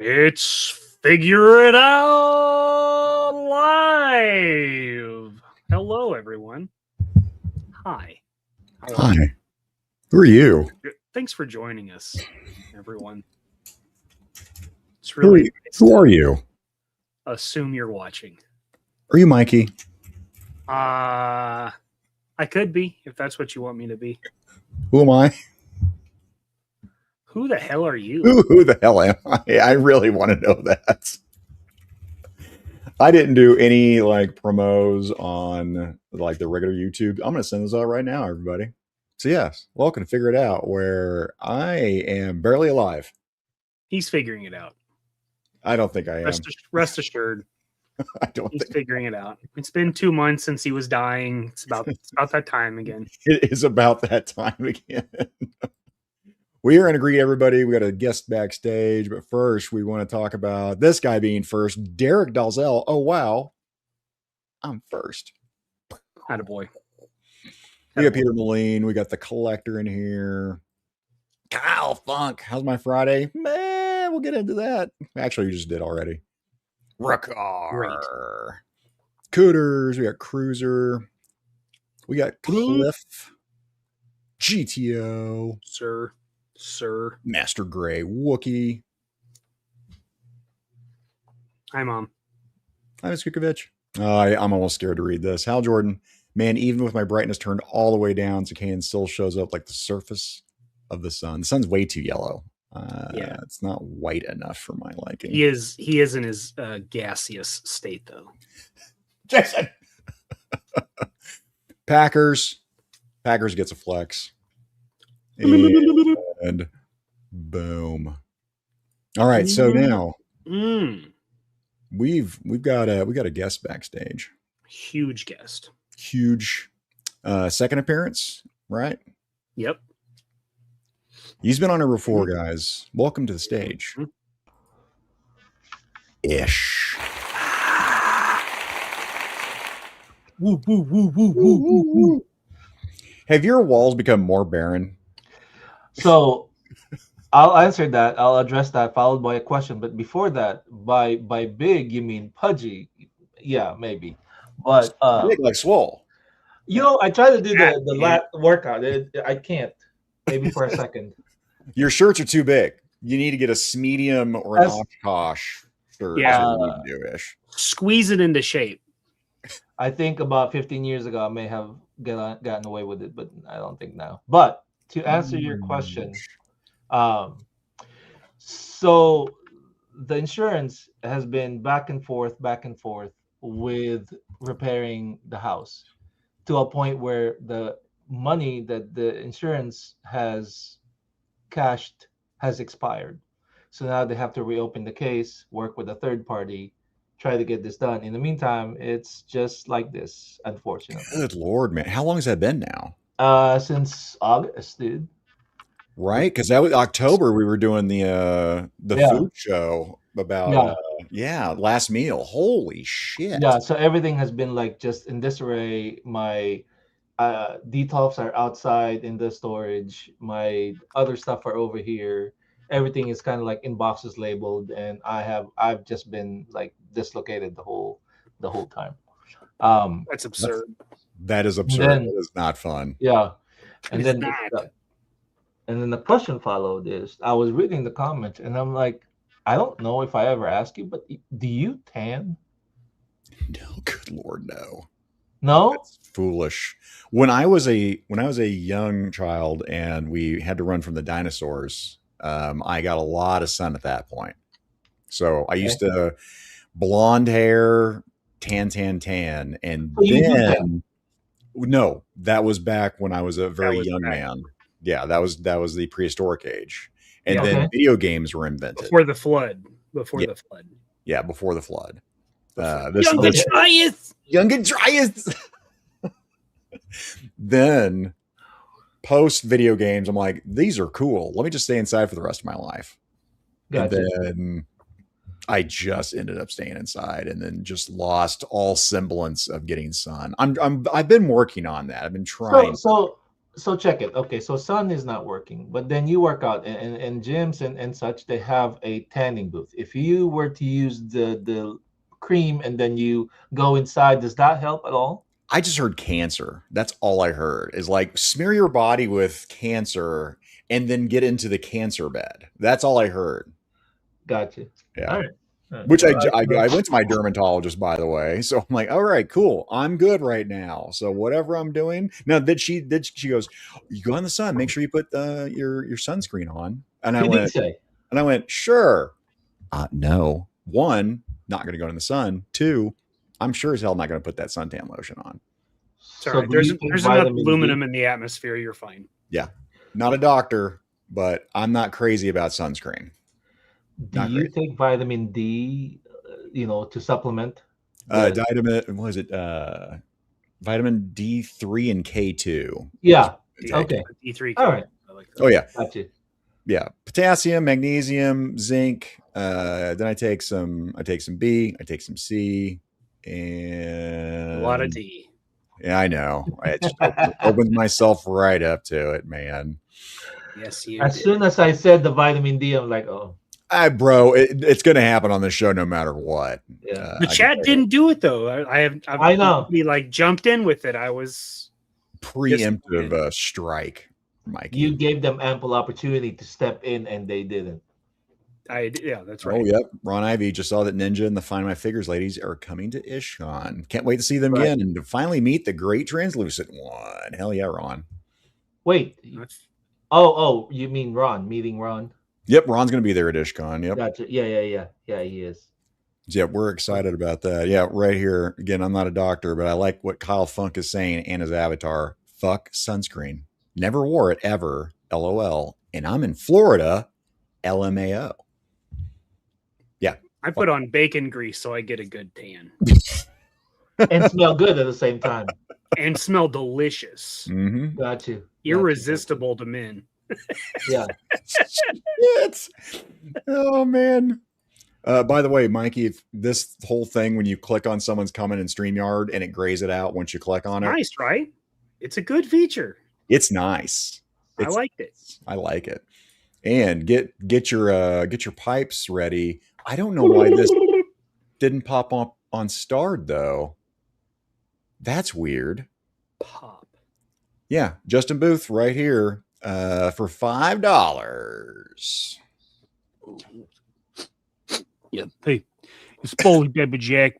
It's Figure It Out Live. Hello, everyone. Hi. Hi. Who are you? Thanks for joining us, everyone. It's really nice Who are you? assume you're watching. Are you Mikey? I could be, if that's what you want me to be. Who am I? Who the hell are you? Who the hell am I? I really want to know that. I didn't do any like promos on like the regular YouTube. I'm going to send those out right now, everybody. So yes, welcome to Figure It Out, where I am barely alive. He's figuring it out. I don't think I am. Rest assured. He's figuring it out. It's been 2 months since he was dying. It's about that time again. It is about that time again. We are going to greet everybody. We got a guest backstage, but first we want to talk about this guy being first, Derek Dalzell. Oh wow, I'm first. Attaboy. We got Peter Moline. We got the Collector in here. Kyle Funk. How's my Friday? Man, we'll get into that. Actually, we just did already. Ruckar. Cooters. We got Cruiser. We got Cliff. GTO. Sir. Master Gray. Wookie. Hi, Mom. Hi, Ms. Kukovic. I'm almost scared to read this. Hal Jordan. Man, even with my brightness turned all the way down, Cicayan still shows up like the surface of the sun. The sun's way too yellow. Yeah, it's not white enough for my liking. He is in his gaseous state, though. Jason. Packers gets a flex. And boom. All right, so now we've got a guest backstage. Huge guest. Huge second appearance, right? Yep. He's been on here before, guys. Welcome to the stage. Ish. Woo, woo, woo, woo, woo, woo, woo. Have your walls become more barren? So I'll answer that. I'll address that, followed by a question. But before that, by big, you mean pudgy? Yeah, maybe. But big like swole. You know, I try to do the lat workout. I can't. Maybe for a second. Your shirts are too big. You need to get a medium or an Oshkosh shirt. Yeah. Do-ish. Squeeze it into shape. I think about 15 years ago, I may have gotten away with it, but I don't think now. But to answer your question, so the insurance has been back and forth with repairing the house to a point where the money that the insurance has cashed has expired. So now they have to reopen the case, work with a third party, try to get this done. In the meantime, it's just like this, unfortunately. Good Lord, man. How long has that been now? Since August, dude. Right? Because that was October. We were doing the food show about last meal. Holy shit. Yeah, so everything has been like just in disarray. My detox are outside in the storage. My other stuff are over here. Everything is kind of like in boxes labeled, and I've just been like dislocated the whole time. That's absurd. That is absurd. That is not fun. Yeah. And then the question followed is, I was reading the comments and I'm like, I don't know if I ever asked you, but do you tan? No, good Lord, no. No? That's foolish. When I was a young child and we had to run from the dinosaurs, I got a lot of sun at that point. So I used to blonde hair, tan, and then no, that was back when I was a very young man. Yeah, that was the prehistoric age. And then video games were invented. Before the flood. Yeah, before the flood. Young and Dryas. Then post video games, I'm like, these are cool. Let me just stay inside for the rest of my life. Gotcha. And then I just ended up staying inside and then just lost all semblance of getting sun. I've been working on that. I've been trying. So check it. Okay, so sun is not working, but then you work out and gyms and such, they have a tanning booth. If you were to use the cream and then you go inside, does that help at all? I just heard cancer. That's all I heard is like smear your body with cancer and then get into the cancer bed. That's all I heard. Gotcha. Yeah. All right. All right. Which Well, I went to my dermatologist, by the way. So I'm like, all right, cool. I'm good right now. So whatever I'm doing. Now, she goes, you go in the sun, make sure you put your sunscreen on. And I went, sure. No. One, not going to go in the sun. Two, I'm sure as hell not going to put that suntan lotion on. Sorry, there's enough aluminum in the atmosphere. You're fine. Yeah. Not a doctor, but I'm not crazy about sunscreen. Do you take vitamin D, to supplement? Vitamin D3 and K2. Yeah. Okay. D3. All right. I like that. Oh yeah. Gotcha. Yeah. Potassium, magnesium, zinc. Then I take some B, I take some C, and a lot of D. Yeah, I know. I just opened myself right up to it, man. Yes, you As did. soon as I said the vitamin D, I'm like, oh. Bro, it's going to happen on the show no matter what. Yeah. The chat didn't do it though. I know. We like jumped in with it. I was preemptive strike, Mikey. You gave them ample opportunity to step in, and they didn't. Yeah, that's right. Oh, yep. Ron Ivy just saw that Ninja and the Find My Figures ladies are coming to Ishcon. Can't wait to see them again and to finally meet the great translucent one. Hell yeah, Ron. Wait. Oh, you mean Ron? Meeting Ron? Yep, Ron's going to be there at Ishcon. Yep. Gotcha. Yeah, he is. Yeah, we're excited about that. Yeah, right here. Again, I'm not a doctor, but I like what Kyle Funk is saying and his avatar. Fuck sunscreen. Never wore it ever. LOL. And I'm in Florida. LMAO. Yeah. I put on bacon grease so I get a good tan. And smell good at the same time. And smell delicious. Mm-hmm. Got you. Irresistible to men. Yeah. Oh, man. By the way, Mikey, if this whole thing, when you click on someone's comment in StreamYard and it grays it out once you click on it. Nice, right? It's a good feature. It's nice. I liked it. I like it. And get your pipes ready. I don't know why this didn't pop up on Starred though. That's weird. Pop. Yeah, Justin Booth right here for $5. Yeah. Hey, it's Foley Pepper Jack,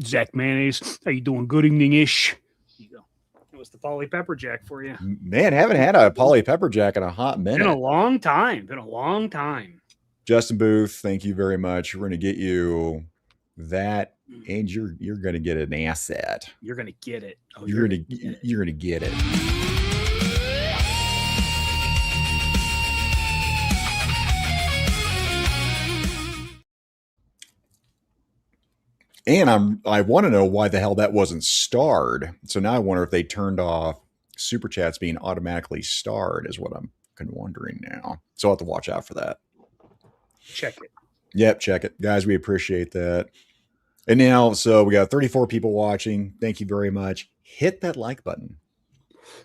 Zach Mayonnaise. How you doing? Good evening, Ish. Here you go. It was the Foley Pepper Jack for you. Man, haven't had a Polly Pepper Jack in a hot minute. Been a long time. Justin Booth, thank you very much. We're going to get you that, and you're going to get an asset. You're going to get it. Oh, you're going to get it. And I want to know why the hell that wasn't starred. So now I wonder if they turned off super chats being automatically starred is what I'm kind of wondering now. So I'll have to watch out for that. Check it. Yep, check it. Guys, we appreciate that. And now, so we got 34 people watching. Thank you very much. Hit that like button.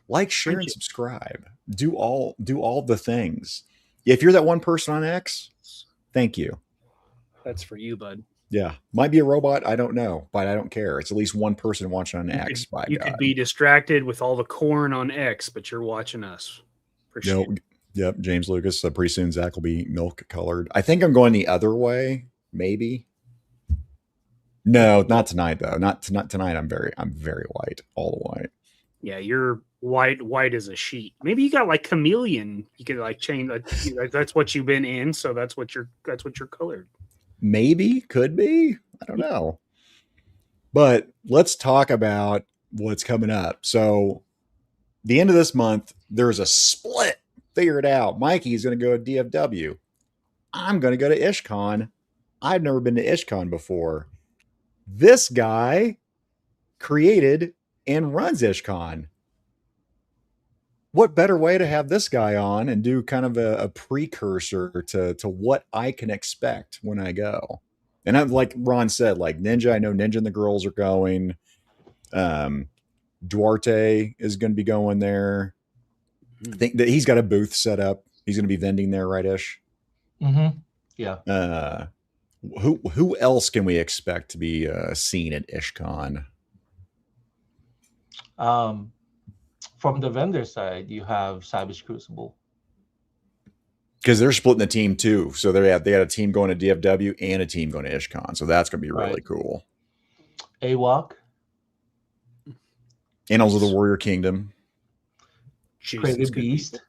Like, share, and subscribe. Do all the things. If you're that one person on X, thank you. That's for you, bud. Yeah. Might be a robot. I don't know, but I don't care. It's at least one person watching on X. You could be distracted with all the corn on X, but you're watching us. Nope. Yep. James Lucas. Pretty soon Zach will be milk colored. I think I'm going the other way. Maybe. No, not tonight though. Not tonight. I'm very white. All the white. Yeah, you're white as a sheet. Maybe you got like chameleon. You could like change. That's what you've been in, so that's what you're colored. Maybe, could be. I don't know. But let's talk about what's coming up. So the end of this month, there's a split. Figure it out. Mikey's going to go to DFW. I'm going to go to Ishcon. I've never been to Ishcon before. This guy created and runs Ishcon. What better way to have this guy on and do kind of a precursor to what I can expect when I go? And I'm like Ron said, like Ninja, I know Ninja and the girls are going. Duarte is going to be going there. I think that he's got a booth set up. He's going to be vending there, right, Ish? Mm-hmm. Yeah. Who else can we expect to be seen at Ishcon? From the vendor side, you have Savage Crucible. Because they're splitting the team too. So they had a team going to DFW and a team going to Ishcon. So that's going to be really cool. AWOC. Annals of the Warrior Kingdom. Creative Beast.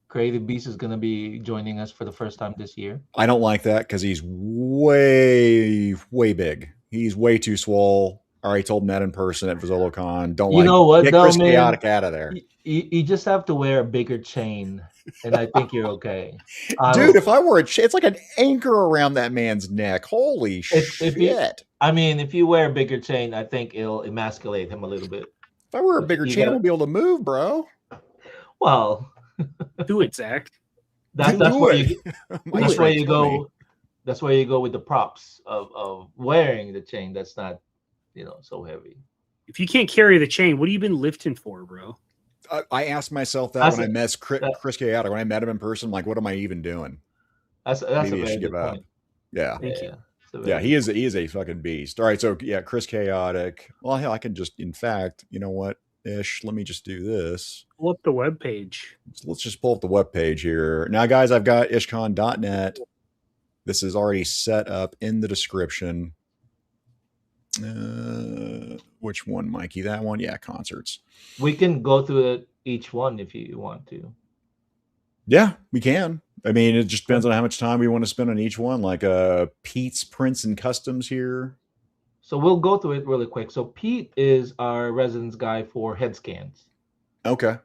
Creative Beast is going to be joining us for the first time this year. I don't like that because he's way big. He's way too swole. I already told Matt in person at VazoloCon. Get Chris Chaotic out of there. You just have to wear a bigger chain, and I think you're okay. Dude, if I wore a chain, it's like an anchor around that man's neck. Holy shit. If you wear a bigger chain, I think it'll emasculate him a little bit. If I wear a bigger chain, I won't be able to move, bro. Well, do it, Zach. That's where you go. That's where you go with the props of wearing the chain. That's not, so heavy. If you can't carry the chain, what have you been lifting for, bro? I asked myself that when I met Chris Chaotic. When I met him in person, I'm like, what am I even doing? Maybe I should give up. Yeah. Thank you. Yeah, he is a fucking beast. All right, so yeah, Chris Chaotic. Well, hell, I can just, in fact, you know what, Ish, let me just do this. Pull up the webpage. Let's just pull up the webpage here. Now, guys, I've got ishcon.net. This is already set up in the description. Which one, Mikey? That one? Yeah, concerts. We can go through each one if you want to. Yeah, we can. I mean, it just depends on how much time we want to spend on each one. Like Pete's Prints and Customs here. So we'll go through it really quick. So Pete is our residence guy for head scans. Okay.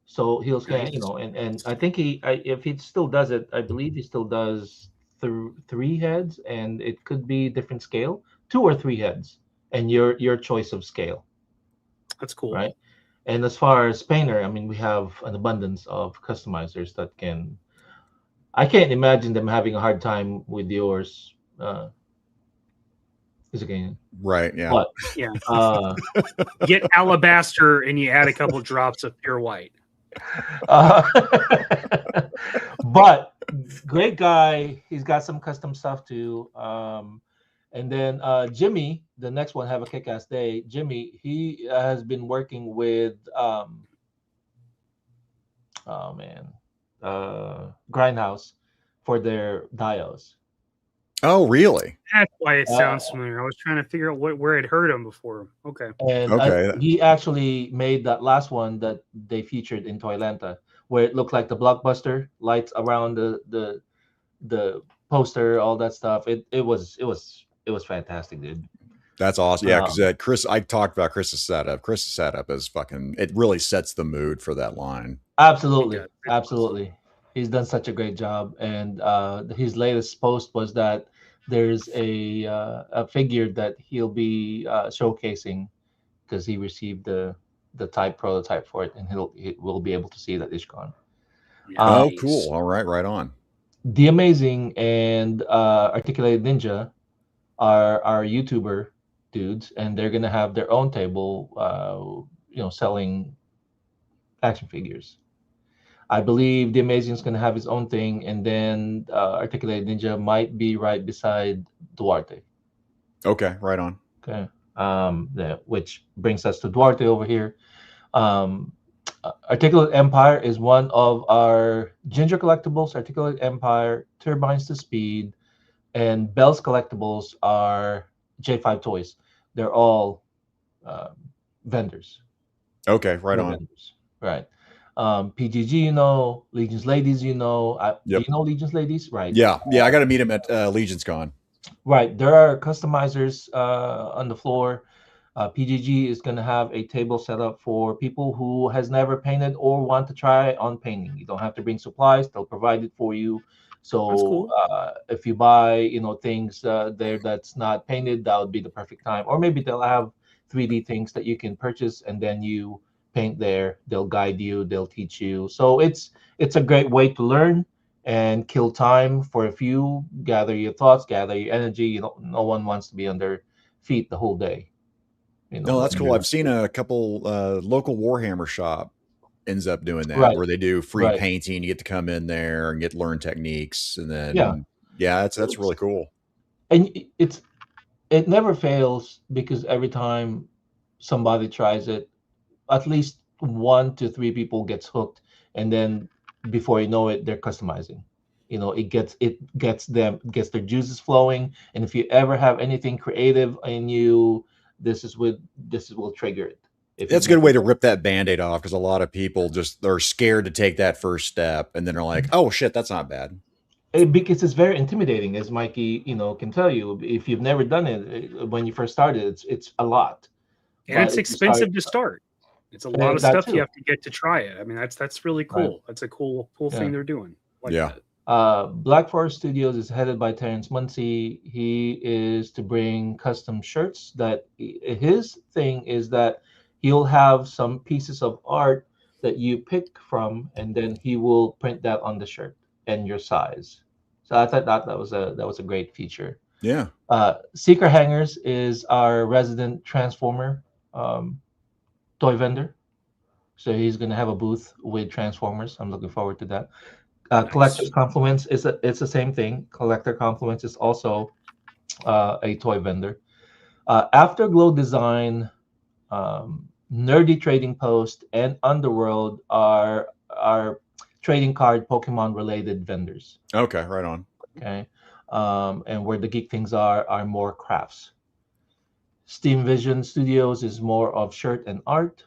So he'll scan, and I think if he still does it, I believe he still does 3 heads, and it could be different scale, 2 or 3 heads, and your choice of scale. That's cool, right? And as far as painter, I mean, we have an abundance of customizers that can. I can't imagine them having a hard time with yours. Is again right? Yeah, but yeah. Get alabaster and you add a couple drops of pure white. But great guy. He's got some custom stuff too. And then Jimmy, the next one, have a kick-ass day. Jimmy, he has been working with Grindhouse for their dials. Oh, really? That's why it sounds familiar. I was trying to figure out where I'd heard him before. Okay. And he actually made that last one that they featured in Toylanta, where it looked like the Blockbuster lights around the poster, all that stuff. It was fantastic, dude. That's awesome. Yeah, because Chris, I talked about Chris's setup. Chris's setup is fucking. It really sets the mood for that line. Absolutely. He's done such a great job, and his latest post was that there's a figure that he'll be showcasing because he received the type prototype for it, and we'll be able to see it at Ishcon. Oh, cool! All right, right on. The Amazing and Articulated Ninja are our YouTuber dudes, and they're gonna have their own table, selling action figures. I believe The Amazing is going to have his own thing, and then Articulated Ninja might be right beside Duarte. Okay, right on. Okay, which brings us to Duarte over here. Articulate Empire is one of our Ginger Collectibles. Articulate Empire, Turbines to Speed, and Bell's Collectibles are J5 Toys. They're all vendors. Okay, right on. Vendors. Right. PGG, Legion's Ladies, Yep. Do you know Legion's Ladies? Right. Yeah. I got to meet him at Legion's Con. Right. There are customizers on the floor. PGG is going to have a table set up for people who has never painted or want to try on painting. You don't have to bring supplies. They'll provide it for you. So that's cool. If you buy, things there that's not painted, that would be the perfect time. Or maybe they'll have 3D things that you can purchase, and then you paint there. They'll guide you, they'll teach you. So it's a great way to learn and kill time for a few, gather your thoughts, gather your energy. No one wants to be on their feet the whole day. No, that's cool. I've seen a couple local Warhammer shop ends up doing that, Right. where they do free Right. painting. You get to come in there and get learn techniques, and then Yeah. that's really cool. And it never fails, because every time somebody tries it, at least 1 to 3 people gets hooked, and then before you know it, they're customizing. It gets their juices flowing, and if you ever have anything creative in you, this will trigger it. If That's you've a good never way to rip that band-aid off, because a lot of people they're scared to take that first step, and then they're like, oh shit, that's not bad. Because it's very intimidating, as Mikey can tell you. If you've never done it, when you first started, it's a lot, and it's expensive to start. It's a lot of stuff you have to get to try it. I mean, that's really cool. Right. That's a cool thing they're doing. Black Forest Studios is headed by Terrence Muncie. He is to bring custom shirts. That his thing is that he'll have some pieces of art that you pick from, and then he will print that on the shirt and your size. So I thought that was a great feature. Yeah. Secret Hangers is our resident Transformer toy vendor. So he's going to have a booth with Transformers. I'm looking forward to that. Nice. Collector's Compliments it's the same thing. Collector Compliments is also a toy vendor. Afterglow Design, Nerdy Trading Post, and Underworld are trading card Pokemon related vendors. Okay, right on. Okay, and where the geek things are more crafts. Steam Vision Studios is more of shirt and art,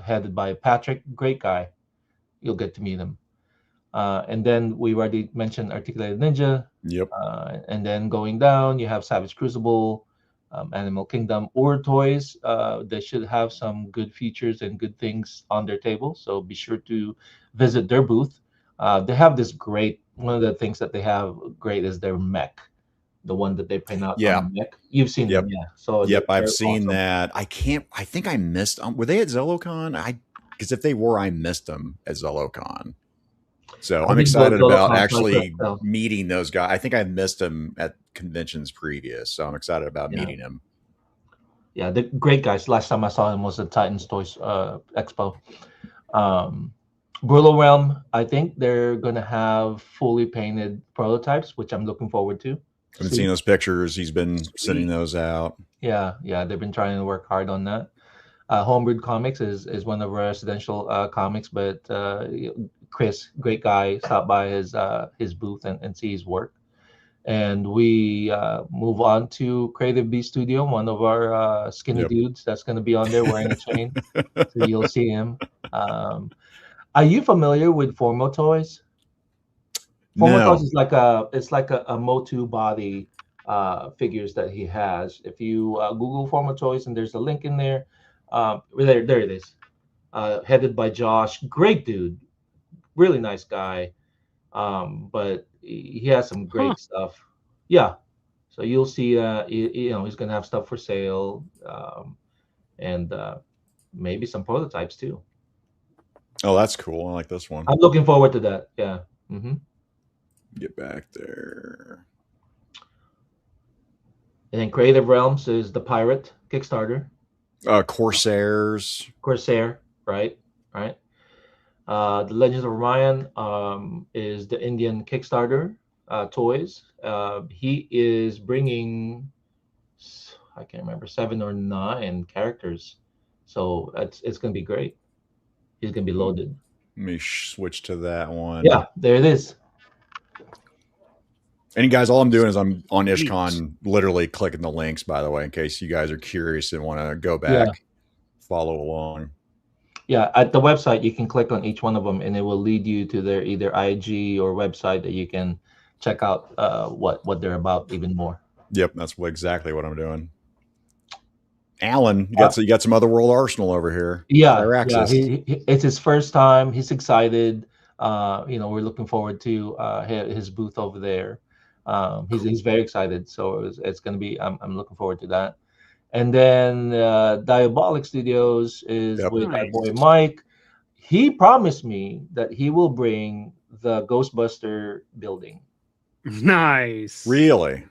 headed by Patrick. Great guy. You'll get to meet him. And then we already mentioned Articulated Ninja. Yep. And then going down, you have Savage Crucible, Animal Kingdom, or Toys. They should have some good features and good things on their table. So be sure to visit their booth. They have this great, one of the things that they have great is their mech. The one that they print out on the mech. You've seen them, yeah. So I've seen that. I think I missed were they at ZeloCon? Because if they were, I missed them at ZeloCon. So I'm excited about actually meeting those guys. I think I missed them at conventions previous, so I'm excited about meeting them. Yeah, they're great guys. Last time I saw them was at Titans Toys Expo. Burlo Realm, I think they're going to have fully painted prototypes, which I'm looking forward to. I've been seeing those pictures. He's been sending those out. Yeah, they've been trying to work hard on that. Homebrewed Comics is one of our residential comics, but Chris, great guy, stopped by his booth and see his work. And we move on to Creative Bee Studio, one of our skinny dudes that's going to be on there wearing a chain. So you'll see him. Are you familiar with Formo Toys? Formo Toys is like a Motu body figures that he has. If you Google Formo Toys, and there's a link in there. There it is. Headed by Josh, great dude, really nice guy. But he has some great stuff. Yeah, so you'll see. He's gonna have stuff for sale, and maybe some prototypes too. Oh, that's cool. I like this one. I'm looking forward to that. Yeah. Mm-hmm. Get back there. And then Creative Realms is the pirate Kickstarter. Corsair, right. The Legends of Orion is the Indian Kickstarter toys. He is bringing, I can't remember, 7 or 9 characters, so it's going to be great. He's going to be loaded. Let me switch to that one. Yeah, there it is. And guys, all I'm doing is I'm on Ishcon, literally clicking the links, by the way, in case you guys are curious and want to go back, follow along. Yeah, at the website, you can click on each one of them, and it will lead you to their either IG or website that you can check out what they're about even more. Yep, that's exactly what I'm doing. Alan, you got some Otherworld Arsenal over here. Yeah, it's his first time. He's excited. We're looking forward to his booth over there. He's very excited, so it's going to be. I'm looking forward to that. And then Diabolic Studios is with our boy Mike. He promised me that he will bring the Ghostbuster building. Nice. Really?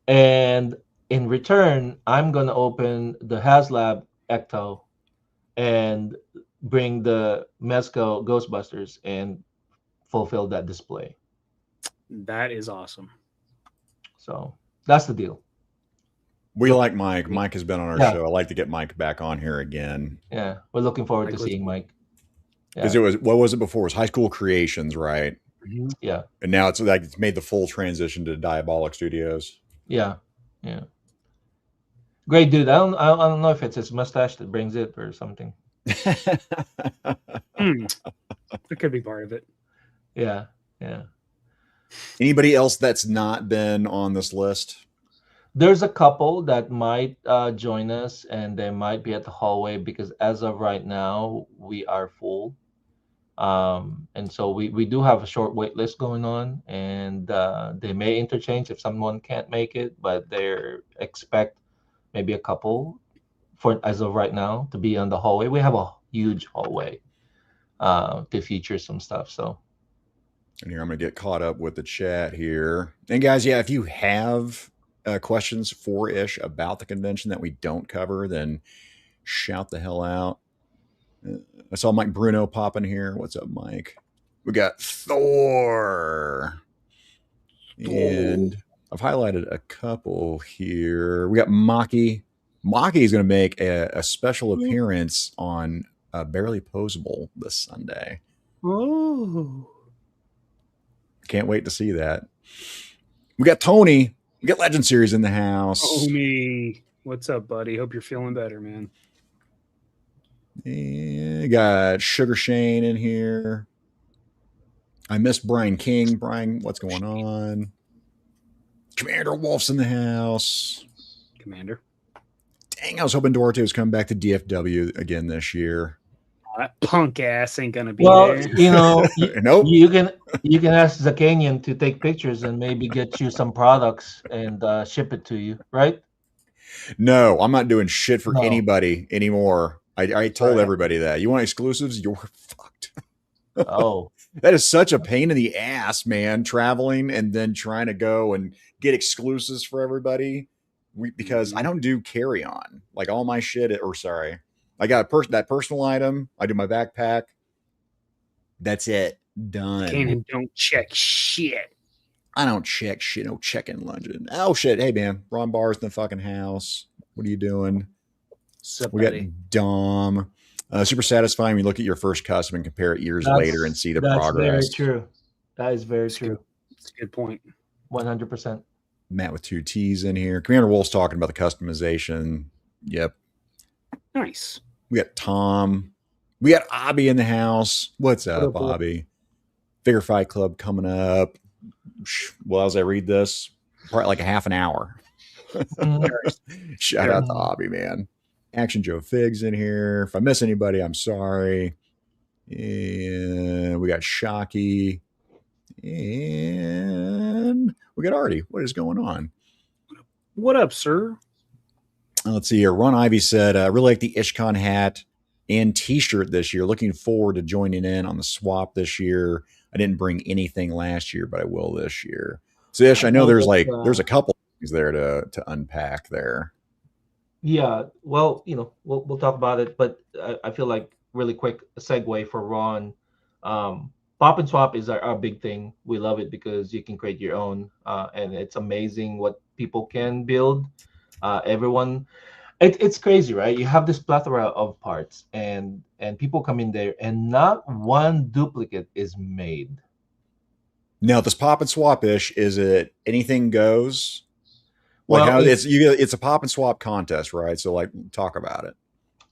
And in return, I'm going to open the HasLab Ecto, and bring the Mezco Ghostbusters and fulfill that display. That is awesome. So that's the deal. We like Mike. Mike has been on our Yeah. show. I'd like to get Mike back on here again. Yeah, we're looking forward Mike to was- seeing Mike. Because it was, what was it before? It was High School Creations, right? Mhm. Yeah, And now it's like it's made the full transition to Diabolic Studios. yeah, yeah. Great dude. I don't know if it's his mustache that brings it or something. That could be part of it. Yeah, yeah. Anybody else that's not been on this list? There's a couple that might join us, and they might be at the hallway because as of right now, we are full. And so we do have a short wait list going on, and they may interchange if someone can't make it, but they expect maybe a couple for as of right now to be on the hallway. We have a huge hallway to feature some stuff. So And here I'm going to get caught up with the chat here. And guys, yeah, if you have questions for Ish about the convention that we don't cover, then shout the hell out. I saw Mike Bruno popping here. What's up, Mike? We got Thor. And I've highlighted a couple here. We got Maki. Maki is going to make a special appearance on Barely Posable this Sunday. Oh, Can't wait to see that. We got Tony. We got Legend Series in the house. Tony, what's up, buddy? Hope you're feeling better, man. And got Sugar Shane in here. I missed Brian King. Brian, what's going on? Commander Wolf's in the house. Commander. Dang, I was hoping Duarte was coming back to DFW again this year. That punk ass ain't gonna be well, there. you know, Nope. you can ask Zakanian to take pictures and maybe get you some products and ship it to you, right? No, I'm not doing shit for No. anybody anymore. I told Right. everybody that. You want exclusives? You're fucked. Oh, That is such a pain in the ass, man, traveling and then trying to go and get exclusives for everybody. Because I don't do carry on. Like all my shit, I got that personal item. I do my backpack. That's it. Done. Canaan don't check shit. I don't check shit. No check-in luncheon. Oh, shit. Hey, man. Ron Barr's in the fucking house. What are you doing? Sup, We got buddy? Dom. Super satisfying. You look at your first custom and compare it years later and see the that's progress. very true. That is very That's true. That's a good point. 100%. Matt with 2 T's in here. Commander Wolf's talking about the customization. Yep. Nice. We got Tom. We got Abby in the house. What's up, up, boy? Abby? Figure Fight Club coming up. Well, as I read this, probably like a half an hour. Shout out to Abby, man. Action Joe Figs in here. If I miss anybody, I'm sorry. And we got Shocky. And we got Artie. What is going on? What up, sir? Let's see here. Ron Ivy said, I really like the Ishcon hat and t-shirt this year. Looking forward to joining in on the swap this year. I didn't bring anything last year, but I will this year. So Ish, I know there's there's a couple things there to unpack there. Yeah, well, we'll talk about it, but I feel like really quick segue for Ron. Pop and swap is our big thing. We love it because you can create your own, and it's amazing what people can build. Everyone, it's crazy, right? You have this plethora of parts, and people come in there, and not one duplicate is made. Now, this pop and swap Ish, is it anything goes? Well, Like how it's a pop and swap contest, right? So like talk about it.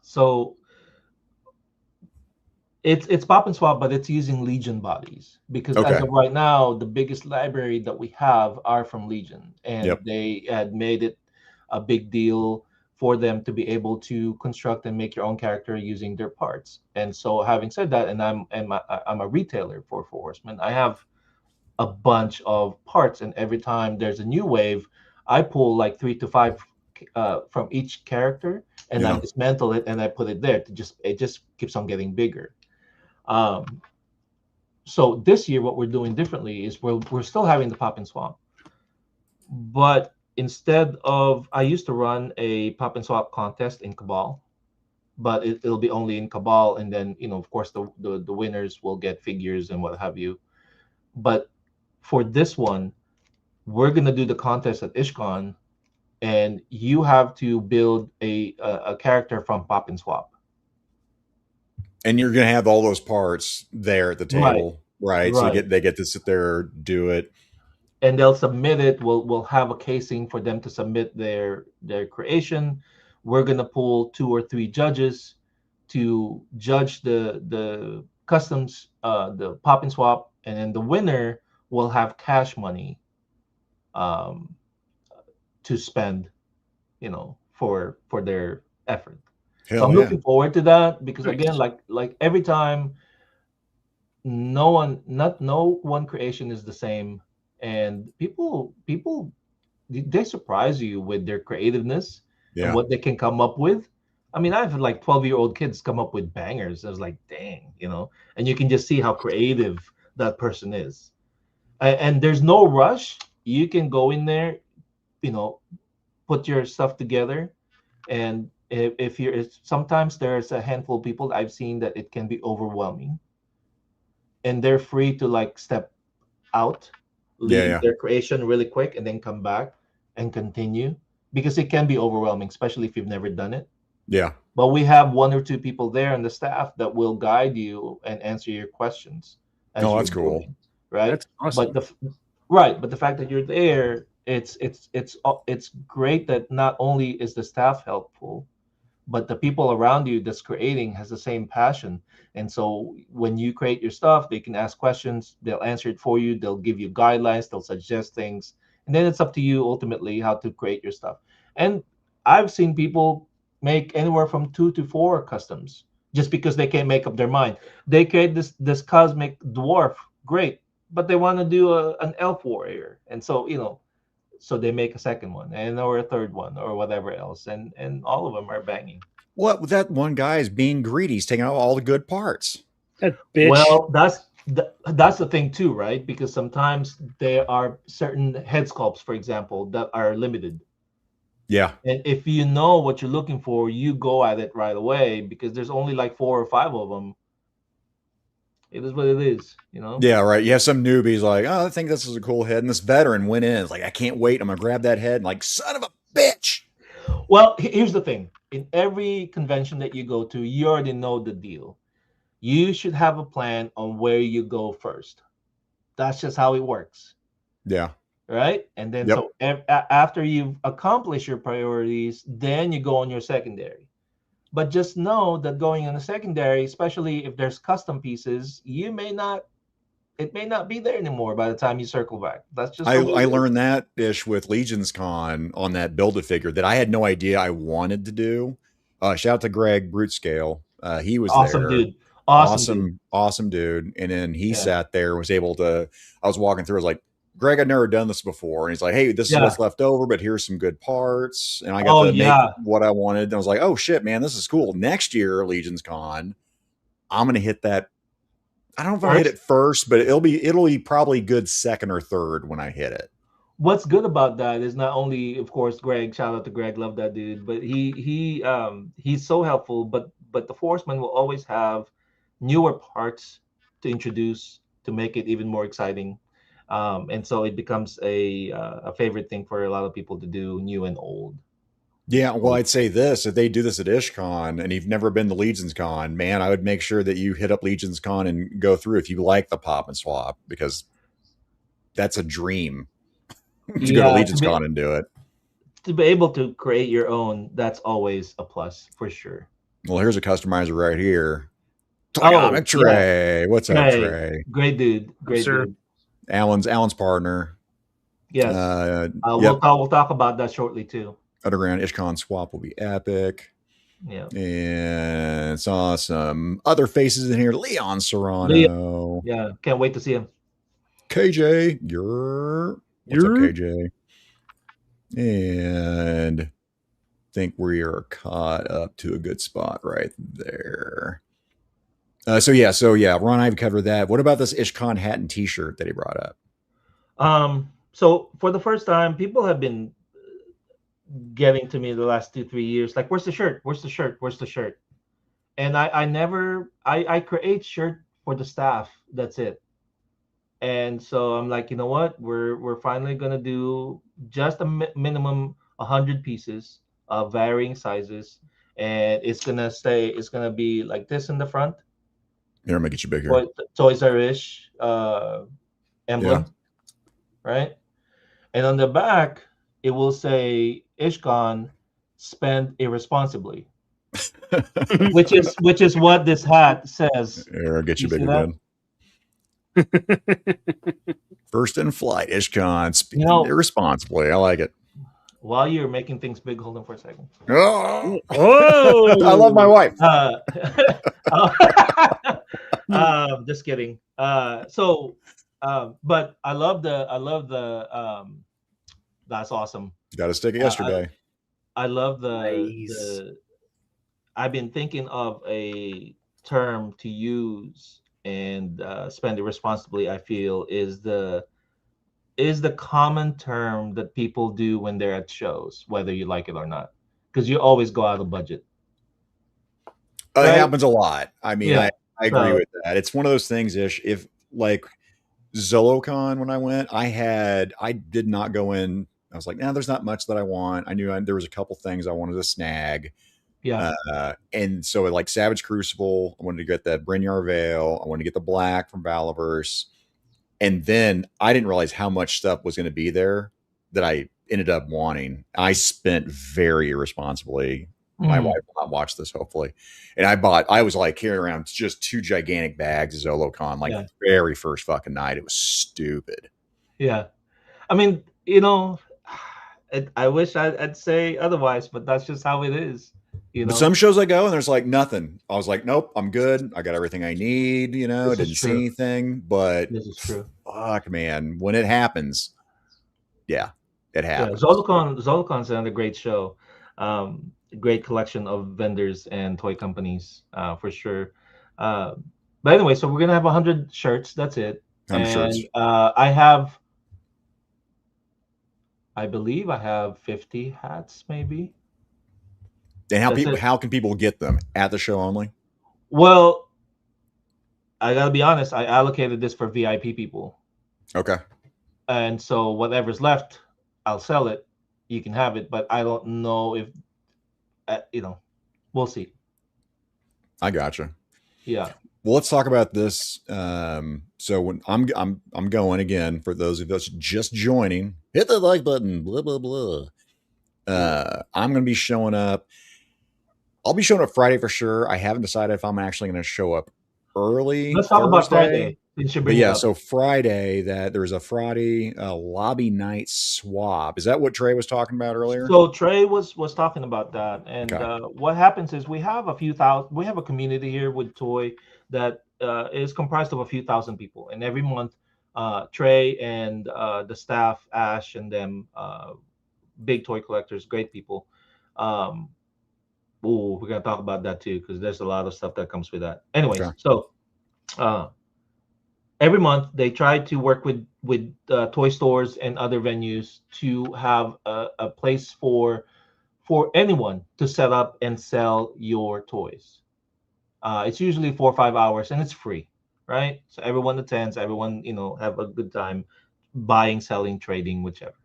So it's pop and swap, but it's using Legion bodies because as of right now, the biggest library that we have are from Legion, and they had made it a big deal for them to be able to construct and make your own character using their parts. And so, having said that, and I'm a retailer for Horseman, I have a bunch of parts, and every time there's a new wave, I pull like 3 to 5 from each character, and I dismantle it and I put it there it just keeps on getting bigger. So this year, what we're doing differently is we're still having the pop and swap, but instead of, I used to run a pop and swap contest in Cabal, but it'll be only in Cabal, and then of course the winners will get figures and what have you. But for this one, we're gonna do the contest at Ishcon, and you have to build a character from Pop and Swap. And you're going to have all those parts there at the table, right? So Right. they get to sit there, do it. And they'll submit it. We'll have a casing for them to submit their creation. We're gonna pull 2 or 3 judges to judge the customs, the Pop and Swap, and then the winner will have cash money um, to spend, for their effort. So I'm looking forward to that, because again, like every time, no one creation is the same, and people they surprise you with their creativeness and what they can come up with. I mean, I've had like 12-year-old kids come up with bangers. I was like, dang, and you can just see how creative that person is. And there's no rush. You can go in there, put your stuff together, and if you're sometimes there's a handful of people I've seen that it can be overwhelming, and they're free to like step out, leave their creation really quick, and then come back and continue, because it can be overwhelming, especially if you've never done it. Yeah. But we have 1 or 2 people there on the staff that will guide you and answer your questions. Oh, that's cool. Right? That's awesome. But the fact that you're there, it's great that not only is the staff helpful, but the people around you that's creating has the same passion. And so when you create your stuff, they can ask questions, they'll answer it for you, they'll give you guidelines, they'll suggest things, and then it's up to you ultimately how to create your stuff. And I've seen people make anywhere from 2 to 4 customs just because they can't make up their mind. They create this cosmic dwarf, great, but they want to do an elf warrior, and so so they make a second one or a third one or whatever else, and all of them are banging. What with that one guy is being greedy. He's taking out all the good parts. That bitch. Well, that's the thing too, right? Because sometimes there are certain head sculpts, for example, that are limited. Yeah. And if you know what you're looking for, you go at it right away, because there's only like 4 or 5 of them. It is what it is, Yeah, right. You have some newbies like, oh, I think this is a cool head. And this veteran went in. It's like, I can't wait. I'm going to grab that head. And like, son of a bitch. Well, here's the thing. In every convention that you go to, you already know the deal. You should have a plan on where you go first. That's just how it works. Yeah. Right? And then so after you've accomplished your priorities, then you go on your secondary. But just know that going on a secondary, especially if there's custom pieces, it may not be there anymore by the time you circle back. That's just I learned that ish with Legion's Con on that Build-A-Figure that I had no idea I wanted to do. Shout out to Greg Brute Scale. He was awesome, there. dude. Awesome dude. And then he sat there, was able to, I was walking through, I was like, Greg, I've never done this before. And he's like, hey, this is what's left over, but here's some good parts. And I got to make what I wanted. And I was like, oh shit, man, this is cool. Next year, Legion's Con, I'm going to hit that. I don't know if I hit it first, but it'll be probably good second or third when I hit it. What's good about that is not only, of course, Greg, shout out to Greg, love that dude, but he's so helpful, but the Forceman will always have newer parts to introduce to make it even more exciting. And so it becomes a favorite thing for a lot of people to do, new and old. Yeah, well, I'd say this, if they do this at Ishcon and you've never been to Legion's Con, man, I would make sure that you hit up Legion's Con and go through if you like the pop and swap, because that's a dream to go to Legion's Con and do it. To be able to create your own, that's always a plus for sure. Well, here's a customizer right here. Trey. What's up, Trey? Great dude. Great dude. Alan's partner. Yes. We'll talk about that shortly too. Underground Ishcon swap will be epic. Yeah. And saw some other faces in here. Leon Serrano. Yeah. Can't wait to see him. KJ. What's up, KJ? And I think we are caught up to a good spot right there. So yeah, Ron, I've covered that. What about this Ishcon hat and t-shirt that he brought up? So for the first time, people have been getting to me the last 2-3 years, like, where's the shirt? Where's the shirt? Where's the shirt? and I create shirt for the staff. That's it. And so I'm like, you know what? We're finally gonna do just a minimum 100 pieces of varying sizes, and it's gonna be like this in the front, Here, I'm gonna get you bigger. Toys R Us Yeah. emblem, right? And on the back, it will say Ishcon, spend irresponsibly, which is what this hat says. Here, I'll get you You see bigger, that? bud. First in flight, Ishcon, speaking irresponsibly. I like it. While you're making things big, hold on for a second. Oh, Oh, I love my wife. Just kidding. But I love the. That's awesome. Got to stick it yesterday. I love Nice. the. I've been thinking of a term to use and spend it responsibly. I feel is the common term that people do when they're at shows, whether you like it or not, because you always go out of budget. It Right? happens a lot. I mean, Yeah. I agree with that. It's one of those things, Ish. If like ZoloCon, when I went, I did not go in. I was like, nah, there's not much that I want. I knew there was a couple things I wanted to snag. Yeah. And so like Savage Crucible, I wanted to get that Brynjar Veil. I wanted to get the black from Valaverse. And then I didn't realize how much stuff was going to be there that I ended up wanting. I spent very irresponsibly. My wife will not watch this, hopefully. And I was like carrying around just 2 gigantic bags of ZoloCon, like the very first fucking night. It was stupid. Yeah. I mean, I wish I'd say otherwise, but that's just how it is. But some shows I go and there's like nothing. I was like, nope, I'm good. I got everything I need. Didn't see anything. But this is true. Fuck, man, when it happens, it happens. Yeah, ZoloCon's another great show. Great collection of vendors and toy companies, for sure. But anyway, so we're gonna have 100 shirts. That's it. 100 shirts. I believe I have 50 hats, maybe. And how can people get them at the show only? Well, I gotta be honest. I allocated this for VIP people. Okay. And so whatever's left, I'll sell it. You can have it, but I don't know if we'll see. I gotcha. Yeah. Well, let's talk about this. So when I'm going again, for those of us just joining, hit the like button. Blah blah blah. I'm gonna be showing up. I'll be showing up Friday for sure. I haven't decided if I'm actually going to show up early. Let's talk about Friday. But yeah, so Friday, there's a Friday lobby night swap. Is that what Trey was talking about earlier? So Trey was talking about that, and what happens is we have a community here with Toy that is comprised of a few thousand people, and every month, Trey and the staff, Ash and them, big toy collectors, great people. We're gonna talk about that too, because there's a lot of stuff that comes with that. Anyways, so every month they try to work with toy stores and other venues to have a place for anyone to set up and sell your toys. It's usually 4 or 5 hours, and it's free, right? So everyone attends, everyone have a good time buying, selling, trading, whichever.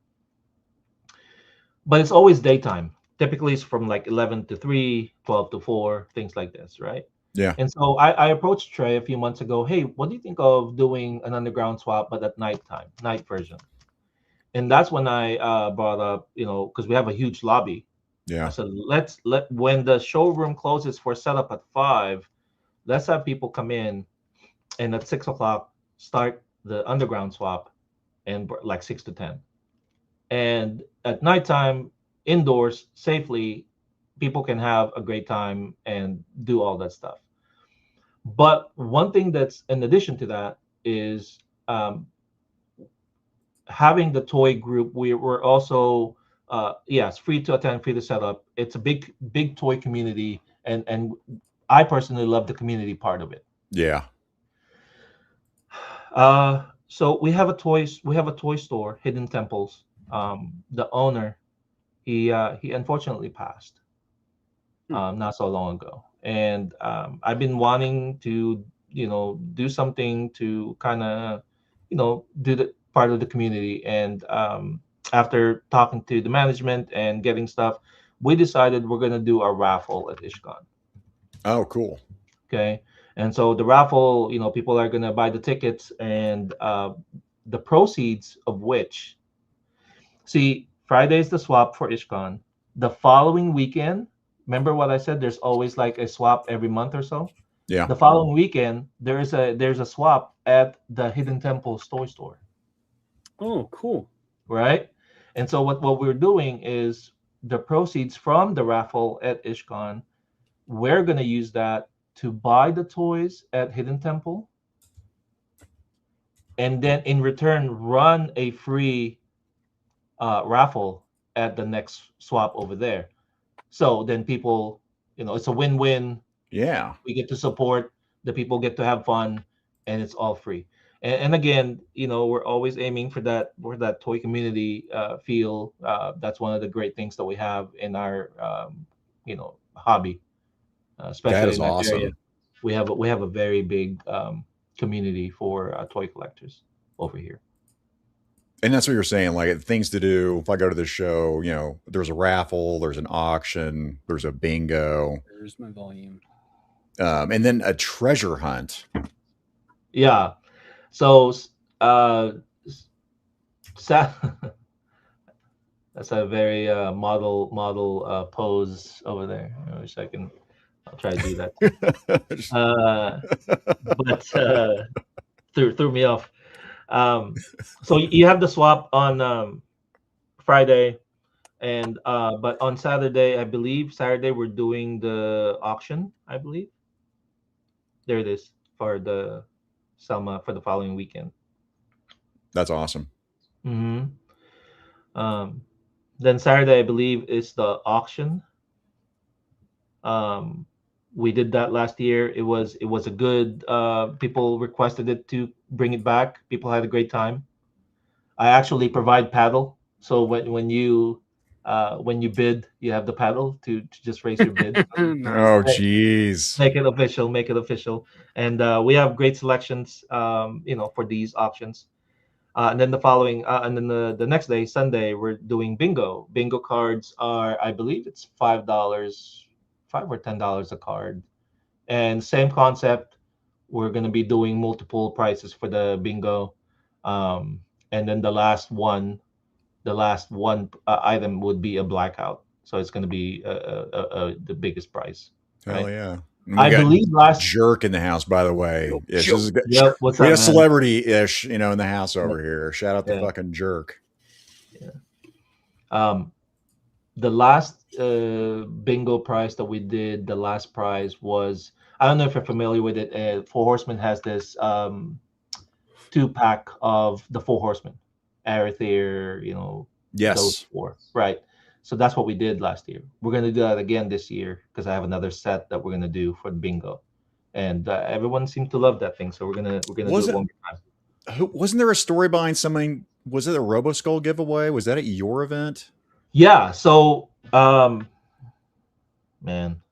But it's always daytime. Typically, it's from like 11 to 3, 12 to 4, things like this, right? Yeah. And so I approached Trey a few months ago. Hey, what do you think of doing an underground swap, but at nighttime, night version? And that's when I brought up, because we have a huge lobby. Yeah. I said, when the showroom closes for setup at 5, let's have people come in, and at 6 o'clock start the underground swap, and like 6 to 10. And at nighttime, indoors safely, people can have a great time and do all that stuff. But one thing that's in addition to that is having the toy group. We're also it's free to attend, free to set up. It's a big toy community, and I personally love the community part of it. Yeah. So we have a toy store, Hidden Temples. The owner, he unfortunately passed not so long ago, and I've been wanting to, do something to kind of, do the part of the community. And after talking to the management and getting stuff, we decided we're gonna do a raffle at Ishcon. Oh, cool. Okay, and so the raffle, people are gonna buy the tickets, and the proceeds of which, see, Friday is the swap for Ishcon. The following weekend, remember what I said? There's always like a swap every month or so. Yeah. The following weekend, there's a swap at the Hidden Temple's toy store, Oh, cool. right? And so what we're doing is the proceeds from the raffle at Ishcon, we're gonna use that to buy the toys at Hidden Temple, and then in return run a free raffle at the next swap over there. So then people, it's a win-win. Yeah. We get to support, the people get to have fun, and it's all free. And again, we're always aiming for that toy community feel. That's one of the great things that we have in our hobby, That especially is in that area. awesome. We have a very big community for toy collectors over here. And that's what you're saying, like things to do. If I go to this show, there's a raffle, there's an auction, there's a bingo, There's my volume. and then a treasure hunt. Yeah. So sa- that's a very model pose over there. I wish I'll try to do that. But threw me off. So you have the swap on Friday, and but on Saturday, I believe Saturday we're doing the auction. I believe there it is for the Selma for the following weekend. That's awesome. hmm Um, then Saturday, I believe, is the auction. Um, we did that last year. It was a good. People requested it to bring it back. People had a great time. I actually provide paddle, so when you bid, you have the paddle to just raise your bid. Nice. Oh, geez. Make it official. Make it official. And we have great selections. For these auctions. And then the next day, Sunday, we're doing bingo. Bingo cards are, I believe, it's $5, $5 or $10 a card, and same concept. We're gonna be doing multiple prices for the bingo, and then the last one item would be a blackout. So it's gonna be the biggest prize. Hell Right. yeah. I believe last. Jerk in the house, by the way. Ish, this is good. Yep. What's We up, had a man? celebrity ish, in the house over here. Shout out to Yeah. fucking Jerk. Um, the last bingo prize that we did, the last prize was, I don't know if you're familiar with it. Four Horsemen has this 2-pack of the Four Horsemen, Arethyr, those Yes. four, right? So that's what we did last year. We're gonna do that again this year because I have another set that we're gonna do for the bingo, and everyone seems to love that thing. So we're gonna do it one more time. Wasn't there a story behind something? Was it a RoboSkull giveaway? Was that at your event? Yeah. So, man,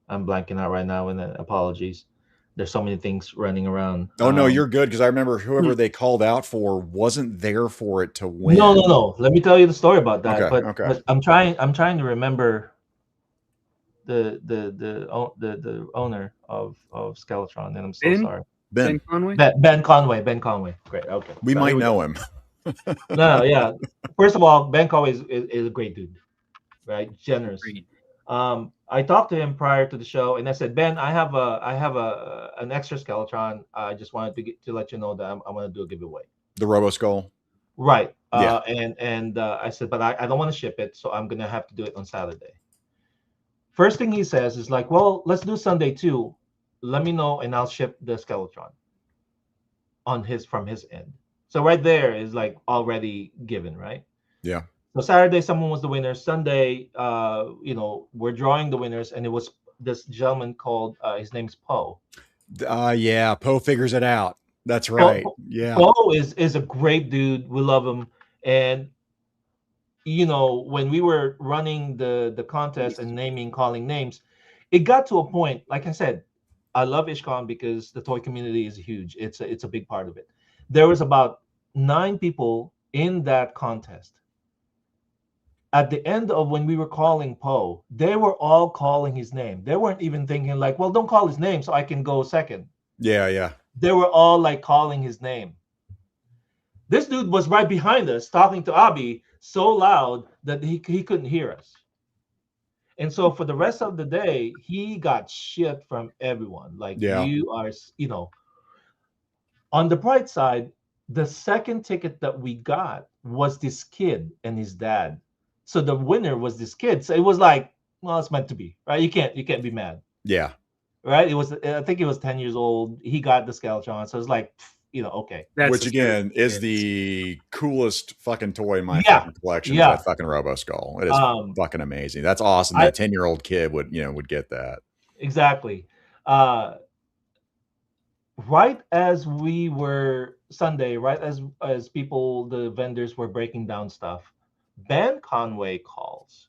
I'm blanking out right now, and apologies. There's so many things running around. Oh, no, you're good, because I remember whoever they called out for wasn't there for it to win. No. Let me tell you the story about that. Okay, but, okay. but I'm trying to remember the owner of Skeletron, and I'm so Ben? sorry. Ben, Conway? Ben Conway. Great. Okay. we So might here know go. him. No, yeah. First of all, Ben Conway is a great dude, right? Generous. Great. I talked to him prior to the show, and I said, Ben, I have an extra Skeletron. I just wanted to let you know that I'm going to do a giveaway. The RoboSkull. Right. Yeah. And I said, but I don't want to ship it, so I'm going to have to do it on Saturday. First thing he says is like, well, let's do Sunday too. Let me know, and I'll ship the Skeletron from his end. So right there is like already given, right? Yeah. So Saturday, someone was the winner. Sunday, we're drawing the winners, and it was this gentleman called, his name's Poe. Yeah, Poe figures it out. That's right. Yeah. Poe is a great dude. We love him. And when we were running the contest and calling names, it got to a point, like I said, I love Ishcon because the toy community is huge. It's a big part of it. There was about 9 people in that contest. At the end of when we were calling Poe, they were all calling his name. They weren't even thinking like, well, don't call his name so I can go second. Yeah. They were all like calling his name. This dude was right behind us talking to Abby so loud that he couldn't hear us. And so for the rest of the day, he got shit from everyone. Like, Yeah. you are, on the bright side, the second ticket that we got was this kid and his dad. So the winner was this kid. So it was like, well, it's meant to be, right? You can't be mad. Yeah. Right? It was, I think he was 10 years old. He got the Skeletron. So it's like, okay. Which again is the coolest fucking toy in my fucking collection. Yeah. Is that fucking Robo Skull. It is fucking amazing. That's awesome. That 10-year-old kid would get that. Exactly. Right as we were Sunday, right as people, the vendors were breaking down stuff, Ben Conway calls.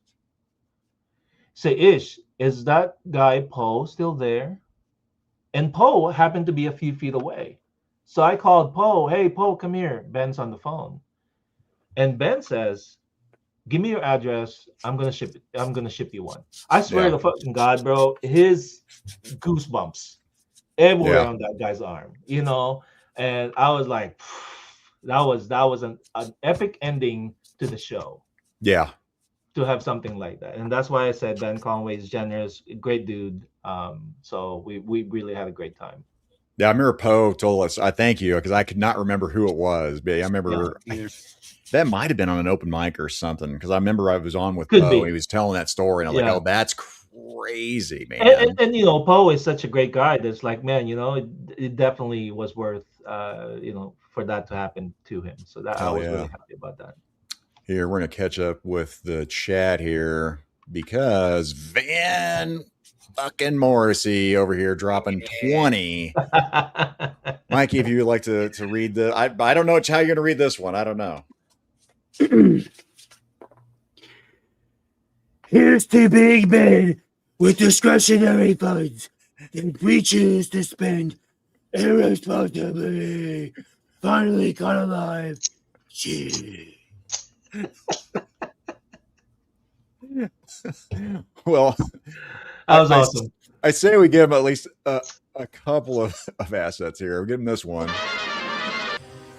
Say, Ish, is that guy Poe still there? And Poe happened to be a few feet away. So I called Poe. Hey, Poe, come here. Ben's on the phone. And Ben says, give me your address. I'm gonna ship you one. I swear to fucking God, bro, his goosebumps everywhere on that guy's arm, and I was like, that was an epic ending to the show. Yeah. To have something like that. And that's why I said Ben Conway is generous, great dude. So we really had a great time. Yeah, I remember Poe told us, I thank you, because I could not remember who it was, but I remember that might have been on an open mic or something, because I remember I was on with Poe, he was telling that story, and I was like, oh, that's crazy, man. And Poe is such a great guy that's like, man, it definitely was worth for that to happen to him. So that I was really happy about that. Here, we're gonna catch up with the chat here because Van fucking Morrissey over here dropping 20. Mikey, if you would like to read I don't know how you're gonna read this one. I don't know. Here's to Big Ben with discretionary funds that we choose to spend irresponsibly. Finally caught alive. Shit. Well, that was awesome. I say we give him at least a couple of assets here. We'll give him this one.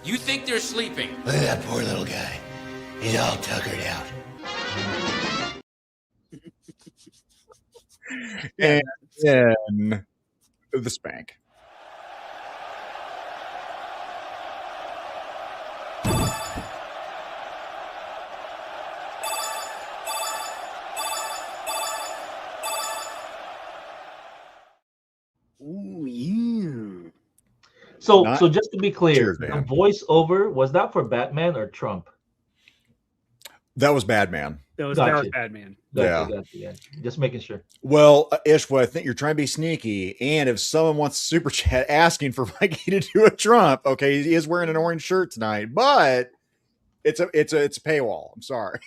You think they're sleeping? Look at that poor little guy. He's all tuckered out. And then the spank. Ooh, yeah. So just to be clear, Cheers, the man. voiceover, was that for Batman or Trump? That was Batman. That was Batman. Gotcha. Just making sure. Well, Ishwa, I think you're trying to be sneaky. And if someone wants to super chat asking for Mikey to do a Trump, okay, he is wearing an orange shirt tonight, but it's a paywall. I'm sorry.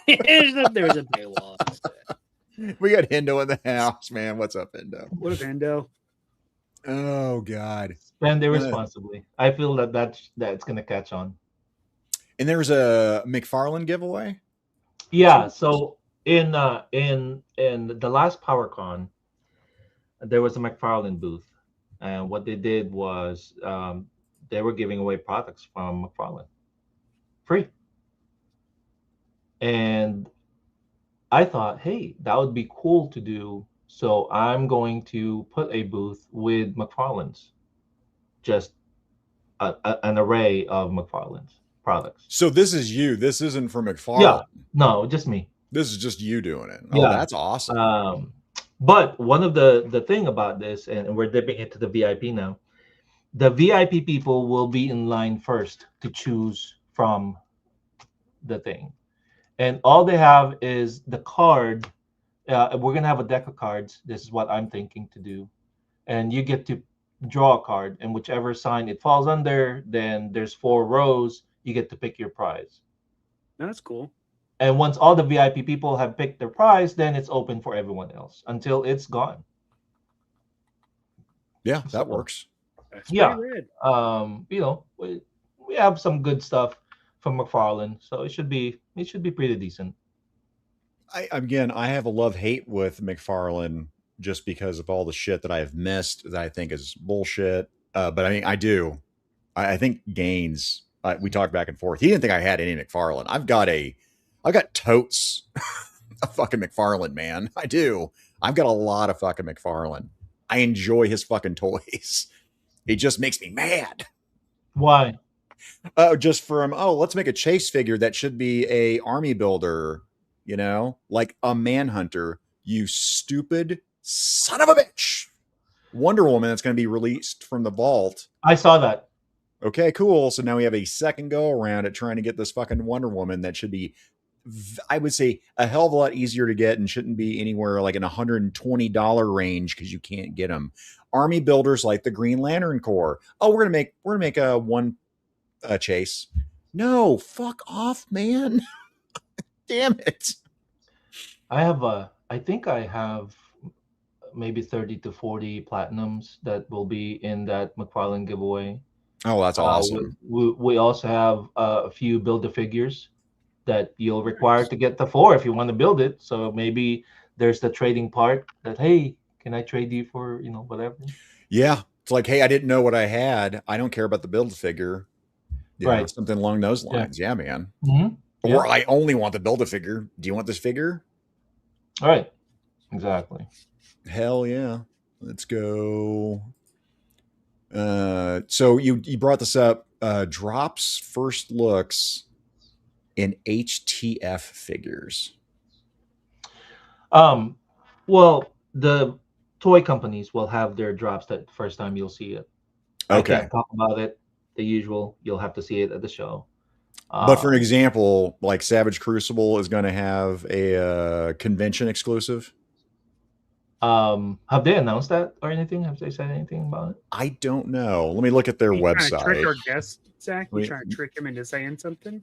There's a paywall. We got Hendo in the house, man. What's up, Hendo? What up, Hendo? Oh God. Spend irresponsibly. I feel that's gonna catch on. And there's a McFarlane giveaway. Yeah. So in the last PowerCon, there was a McFarlane booth, and what they did was they were giving away products from McFarlane, free. And I thought, hey, that would be cool to do. So I'm going to put a booth with McFarlane's, just an array of McFarlane's products. So this is you. This isn't for McFarlane. Yeah, no, just me. This is just you doing it. Oh, that's awesome. But one of the thing about this, and we're dipping into the VIP now, the VIP people will be in line first to choose from the thing. And all they have is the card. We're going to have a deck of cards. This is what I'm thinking to do. And you get to draw a card. And whichever sign it falls under, then there's 4 rows. You get to pick your prize. That's cool. And once all the VIP people have picked their prize, then it's open for everyone else until it's gone. Yeah, that So, works. That's Yeah. pretty rad. You know, we have some good stuff from McFarlane, so it should be pretty decent. I have a love-hate with McFarlane just because of all the shit that I have missed that I think is bullshit. But I mean, I do. I think Gaines. We talked back and forth. He didn't think I had any McFarlane. I've got totes of fucking McFarlane, man. I do. I've got a lot of fucking McFarlane. I enjoy his fucking toys. It just makes me mad. Why? Just from let's make a chase figure that should be a army builder, you know, like a Manhunter. You stupid son of a bitch. Wonder Woman that's going to be released from the vault. I saw that. Okay, cool. So now we have a second go around at trying to get this fucking Wonder Woman that should be, I would say, a hell of a lot easier to get and shouldn't be anywhere like in $120 range because you can't get them. Army builders like the Green Lantern Corps. Oh, we're gonna make a one chase. No, fuck off, man. Damn it. I think I have maybe 30 to 40 platinums that will be in that McFarlane giveaway. Oh, that's awesome. We also have a few Build-A-Figures that you'll require to get the 4 if you want to build it. So maybe there's the trading part that, hey, can I trade you for, whatever? Yeah. It's like, hey, I didn't know what I had. I don't care about the Build-A-Figure. Right. Something along those lines. Yeah, man. Mm-hmm. Or I only want the Build-A-Figure. Do you want this figure? All right. Exactly. Hell yeah. Let's go. So you brought this up. Drops first looks in HTF figures. Well, the toy companies will have their drops that first time you'll see it. Okay. I can't talk about it. The usual, you'll have to see it at the show. But for an example, like Savage Crucible is going to have a convention exclusive. Have they announced that or anything? Have they said anything about it? I don't know. Let me look at their website. Trying to trick our guest, Zach? You trying to trick him into saying something?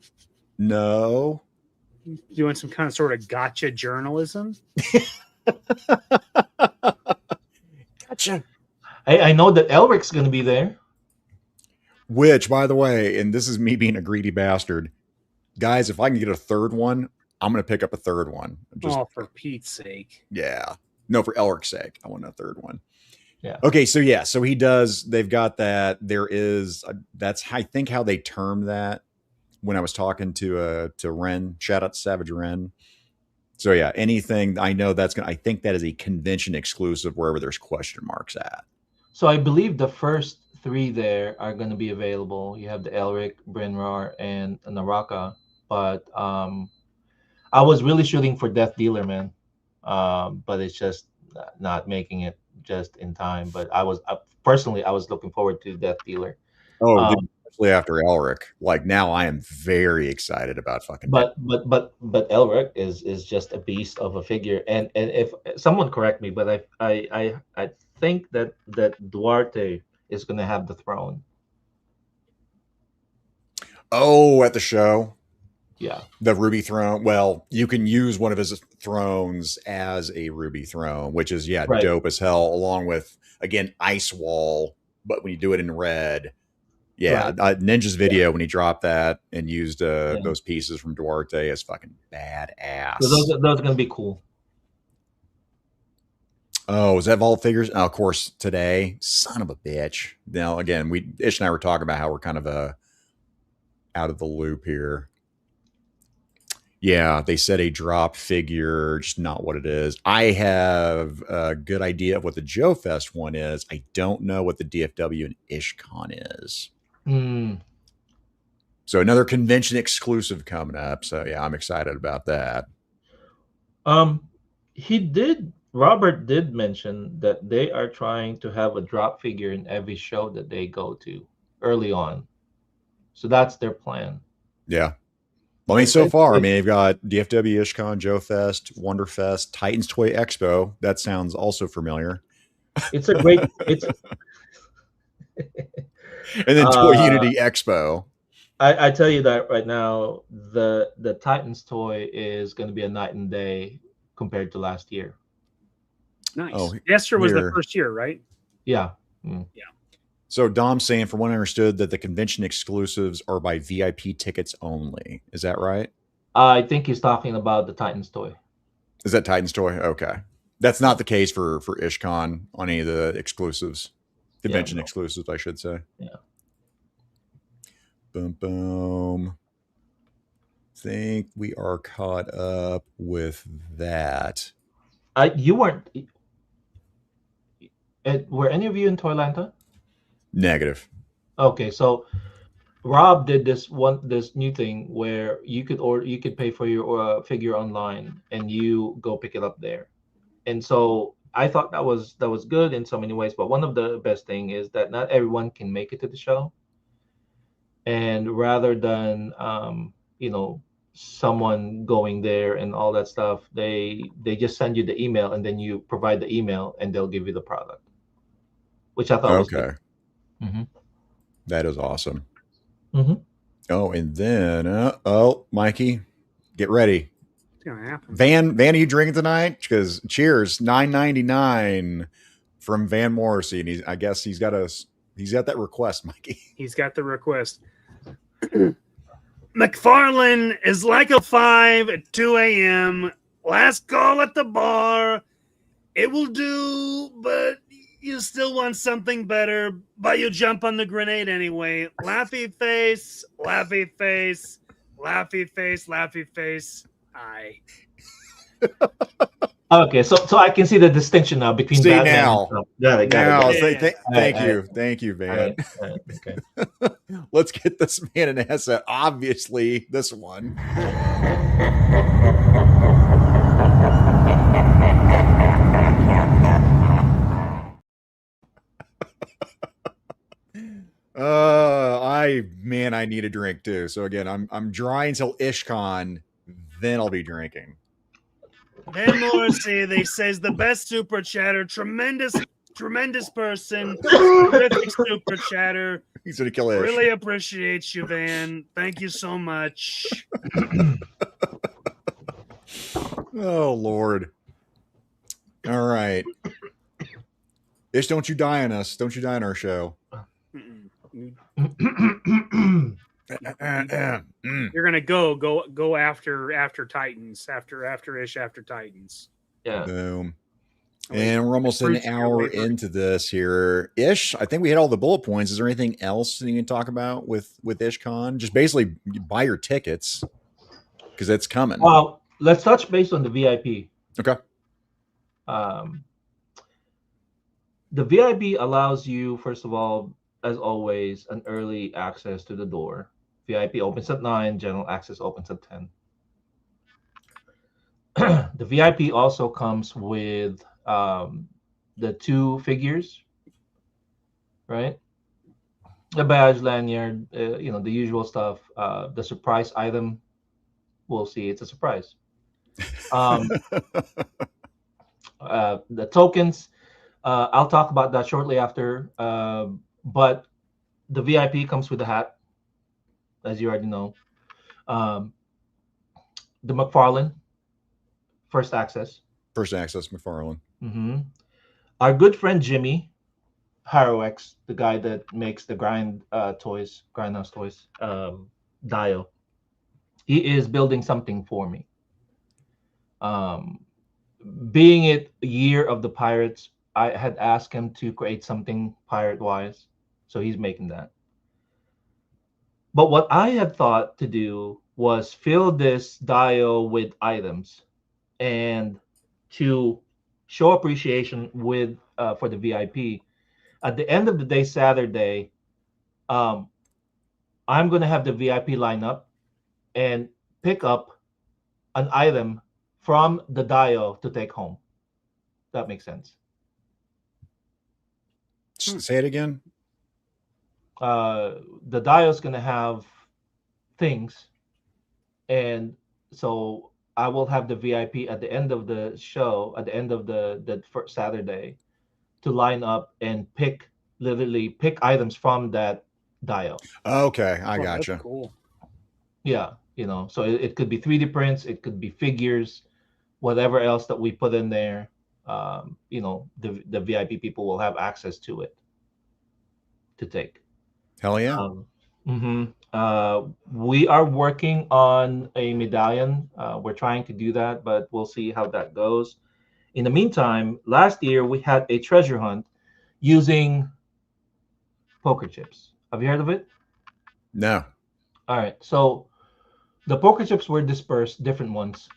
No. Doing some kind of sort of gotcha journalism? Gotcha. I know that Elric's going to be there. Which, by the way, and this is me being a greedy bastard, guys, if I can get a third one, I'm going to pick up a third one. For Pete's sake. Yeah. No, for Elric's sake. I want a third one. Yeah. Okay, so he does. They've got that. There is, that's, I think, how they term that when I was talking to Ren. Shout out to Savage Ren. So yeah, anything, I know I think that is a convention exclusive wherever there's question marks at. So I believe the first 3 there are going to be available. You have the Elric, Brynrar, and Naraka. But I was really shooting for Death Dealer, man. But it's just not making it just in time. But personally, I was looking forward to Death Dealer. Oh, especially after Elric. Like now, I am very excited about fucking. But Elric is just a beast of a figure. And if someone correct me, but I think that Duarte is going to have the throne. Oh, at the show. Yeah. The Ruby Throne. Well, you can use one of his thrones as a Ruby Throne, which is, right. Dope as hell, along with, again, Ice Wall, but when you do it in red. Yeah, right. Ninja's video when he dropped that and used those pieces from Duarte is fucking badass. So those are going to be cool. Oh, is that Vault Figures? Oh, of course, today. Son of a bitch. Now, again, Ish and I were talking about how we're kind of out of the loop here. Yeah, they said a drop figure, just not what it is. I have a good idea of what the Joe Fest one is. I don't know what the DFW and Ishcon is. So another convention exclusive coming up. So yeah, I'm excited about that. Robert did mention that they are trying to have a drop figure in every show that they go to early on. So that's their plan. Yeah. Well, I mean, so far, they've got DFW, Ishcon, Joe Fest, Wonderfest, Titans Toy Expo. That sounds also familiar. It's a great. And then Toy Unity Expo. I tell you that right now, the Titans toy is going to be a night and day compared to last year. Nice. Oh, Yesterday was the here. first year, right? Yeah. So Dom's saying, from what I understood, that the convention exclusives are by VIP tickets only. Is that right? I think he's talking about the Titans toy. Is that Titan's toy? Okay. That's not the case for Ishcon on any of the exclusives. Convention no. exclusives, I should say. Yeah. Boom, boom. Think we are caught up with that. You weren't. Were any of you in Toylanta? Negative. Okay, so Rob did this new thing where you could pay for your figure online and you go pick it up there. And so I thought that was good in so many ways, but one of the best thing is that not everyone can make it to the show. And rather than someone going there and all that stuff, they just send you the email and then you provide the email and they'll give you the product, which I thought was good. Okay. Mm-hmm. That is awesome. Mm-hmm. Oh, and then Mikey, get ready. It's gonna happen. Van, are you drinking tonight? Because cheers, $9.99 from Van Morrissey, and I guess he's got that request, Mikey. He's got the request. McFarlane is like a 5 at 2 a.m. Last call at the bar. It will do, but you still want something better, but you jump on the grenade anyway. Laughy face, laughy face, laughy face, laughy face. Aye. Okay, so I can see the distinction now between See, Batman now. and Got it. Thank you, Van. Okay. Let's get this man an asset. Obviously, this one. I need a drink too. So again, I'm dry until Ishcon, then I'll be drinking. Van Morrissey, they says the best super chatter, tremendous person, terrific super chatter. He's gonna kill Ish. Really appreciate you, Van. Thank you so much. Oh Lord. All right. Ish, don't you die on us. Don't you die on our show. You're gonna go after Titans, after Ish, after Titans. Yeah. Boom. And we're almost an hour into this here. Ish, I think we hit all the bullet points. Is there anything else you can talk about with Ishcon? Just basically buy your tickets because it's coming. Well, let's touch base on the VIP. Okay. The VIP allows you, first of all, as always, an early access to the door. VIP opens at 9, general access opens at 10. The VIP also comes with the 2 figures, right? The badge, lanyard, the usual stuff. The surprise item, we'll see. It's a surprise. The tokens, I'll talk about that shortly after. But the VIP comes with a hat, as you already know. The McFarlane, first access. First access, McFarlane. Mm-hmm. Our good friend Jimmy Harrowex, the guy that makes the Grindhouse toys, Dio. He is building something for me. Being it year of the pirates, I had asked him to create something pirate-wise, so he's making that. But what I had thought to do was fill this Dio with items, and to show appreciation with for the VIP. At the end of the day, Saturday, I'm going to have the VIP line up and pick up an item from the Dio to take home. That makes sense. Say it again. The Dio is going to have things, and so I will have the VIP at the end of the show, at the end of the first Saturday, to line up and literally pick items from that dial. Okay, I Oh, gotcha. that's cool. Yeah, so it could be 3D prints, it could be figures, whatever else that we put in there. The VIP people will have access to it to take. Hell yeah. We are working on a medallion. We're trying to do that, but we'll see how that goes. In the meantime, last year we had a treasure hunt using poker chips. Have you heard of it? No. All right. So the poker chips were dispersed, different ones,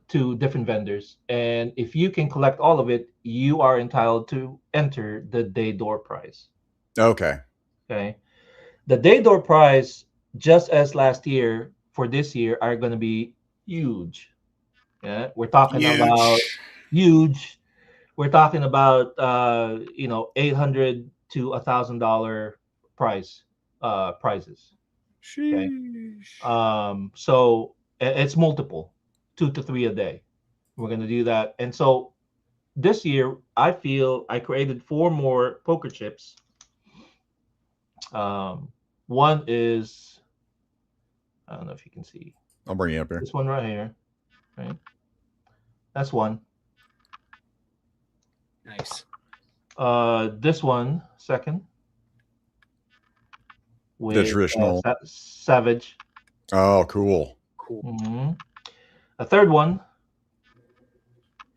to different vendors. And if you can collect all of it, you are entitled to enter the day door prize. Okay. Okay. The day door prize, just as last year, for this year, are going to be huge. Yeah. We're talking about huge. We're talking about 800 to $1,000 prize prizes. Okay. So it's multiple, 2 to 3 a day. We're gonna do that, and so this year I feel I created 4 more poker chips. One is, I don't know if you can see I'll bring you up here. this one right here. Right, that's one. Nice. This one second. The traditional Savage. Oh, cool. Cool. Mm-hmm. A third one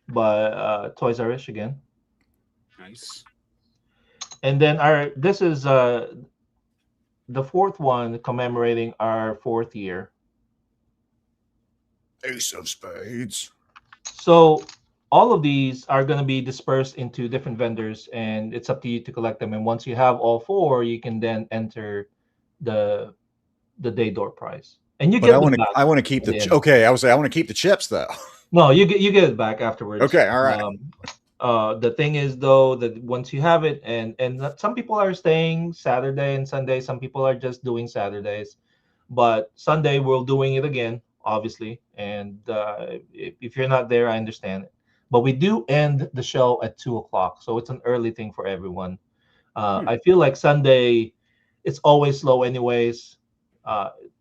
by Toys R Us again. Nice. And then this is the 4th one commemorating our 4th year. Ace of Spades. So all of these are going to be dispersed into different vendors, and it's up to you to collect them. And once you have all 4, you can then enter the day door prize. And you But get I want to keep the okay. I want to keep the chips though. No, you get it back afterwards. Okay, all right. The thing is though that once you have it, and some people are staying Saturday and Sunday, some people are just doing Saturdays, but Sunday we're doing it again, obviously. And if you're not there, I understand it. But we do end the show at 2:00, so it's an early thing for everyone. I feel like Sunday, it's always slow anyways.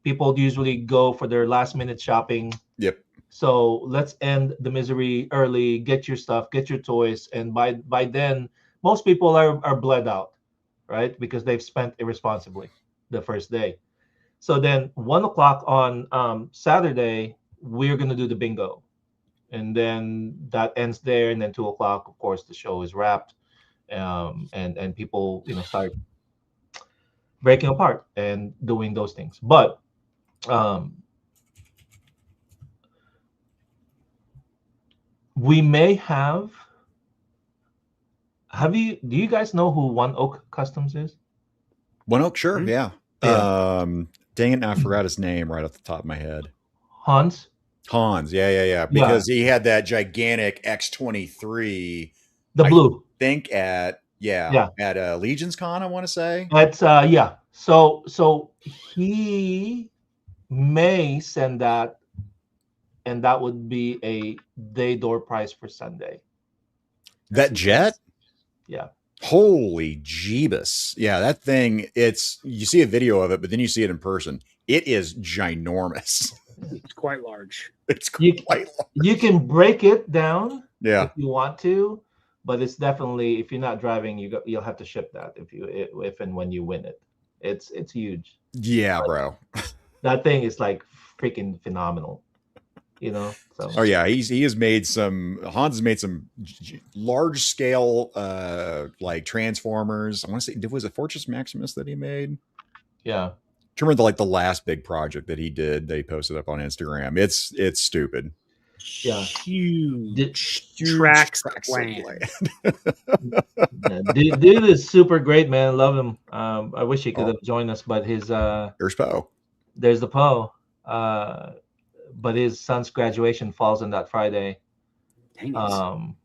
People usually go for their last minute shopping. Yep. So let's end the misery early, get your stuff, get your toys. And by then, most people are bled out, right? Because they've spent irresponsibly the first day. So then 1:00 on Saturday, we're going to do the bingo. And then that ends there. And then 2:00, of course, the show is wrapped. And people, start breaking apart and doing those things. But we may do you guys know who One Oak Customs is? One Oak, sure, yeah. Yeah. Dang it, I forgot his name right off the top of my head. Hans, yeah. Because he had that gigantic X-23. the blue. I think at Legion's Con, I want to say. That's yeah. So he may send that, and that would be a day door prize for Sunday. That jet? Yeah. Holy Jeebus. Yeah, that thing, you see a video of it, but then you see it in person. It is ginormous. It's quite large. It's quite large. You can break it down if you want to, but it's definitely, if you're not driving, you'll have to ship that if and when you win it. It's huge. Yeah, bro. That thing is like freaking phenomenal. So. Oh yeah, Hans has made some large scale like transformers. I want to say, was it Fortress Maximus that he made? Yeah. Do you remember the last big project that he did? They posted up on Instagram. It's stupid. Yeah. Huge tracks of land. Yeah, dude is super great, man. Love him. I wish he could have joined us, but his there's Poe. There's the Poe. But his son's graduation falls on that Friday. Dang it.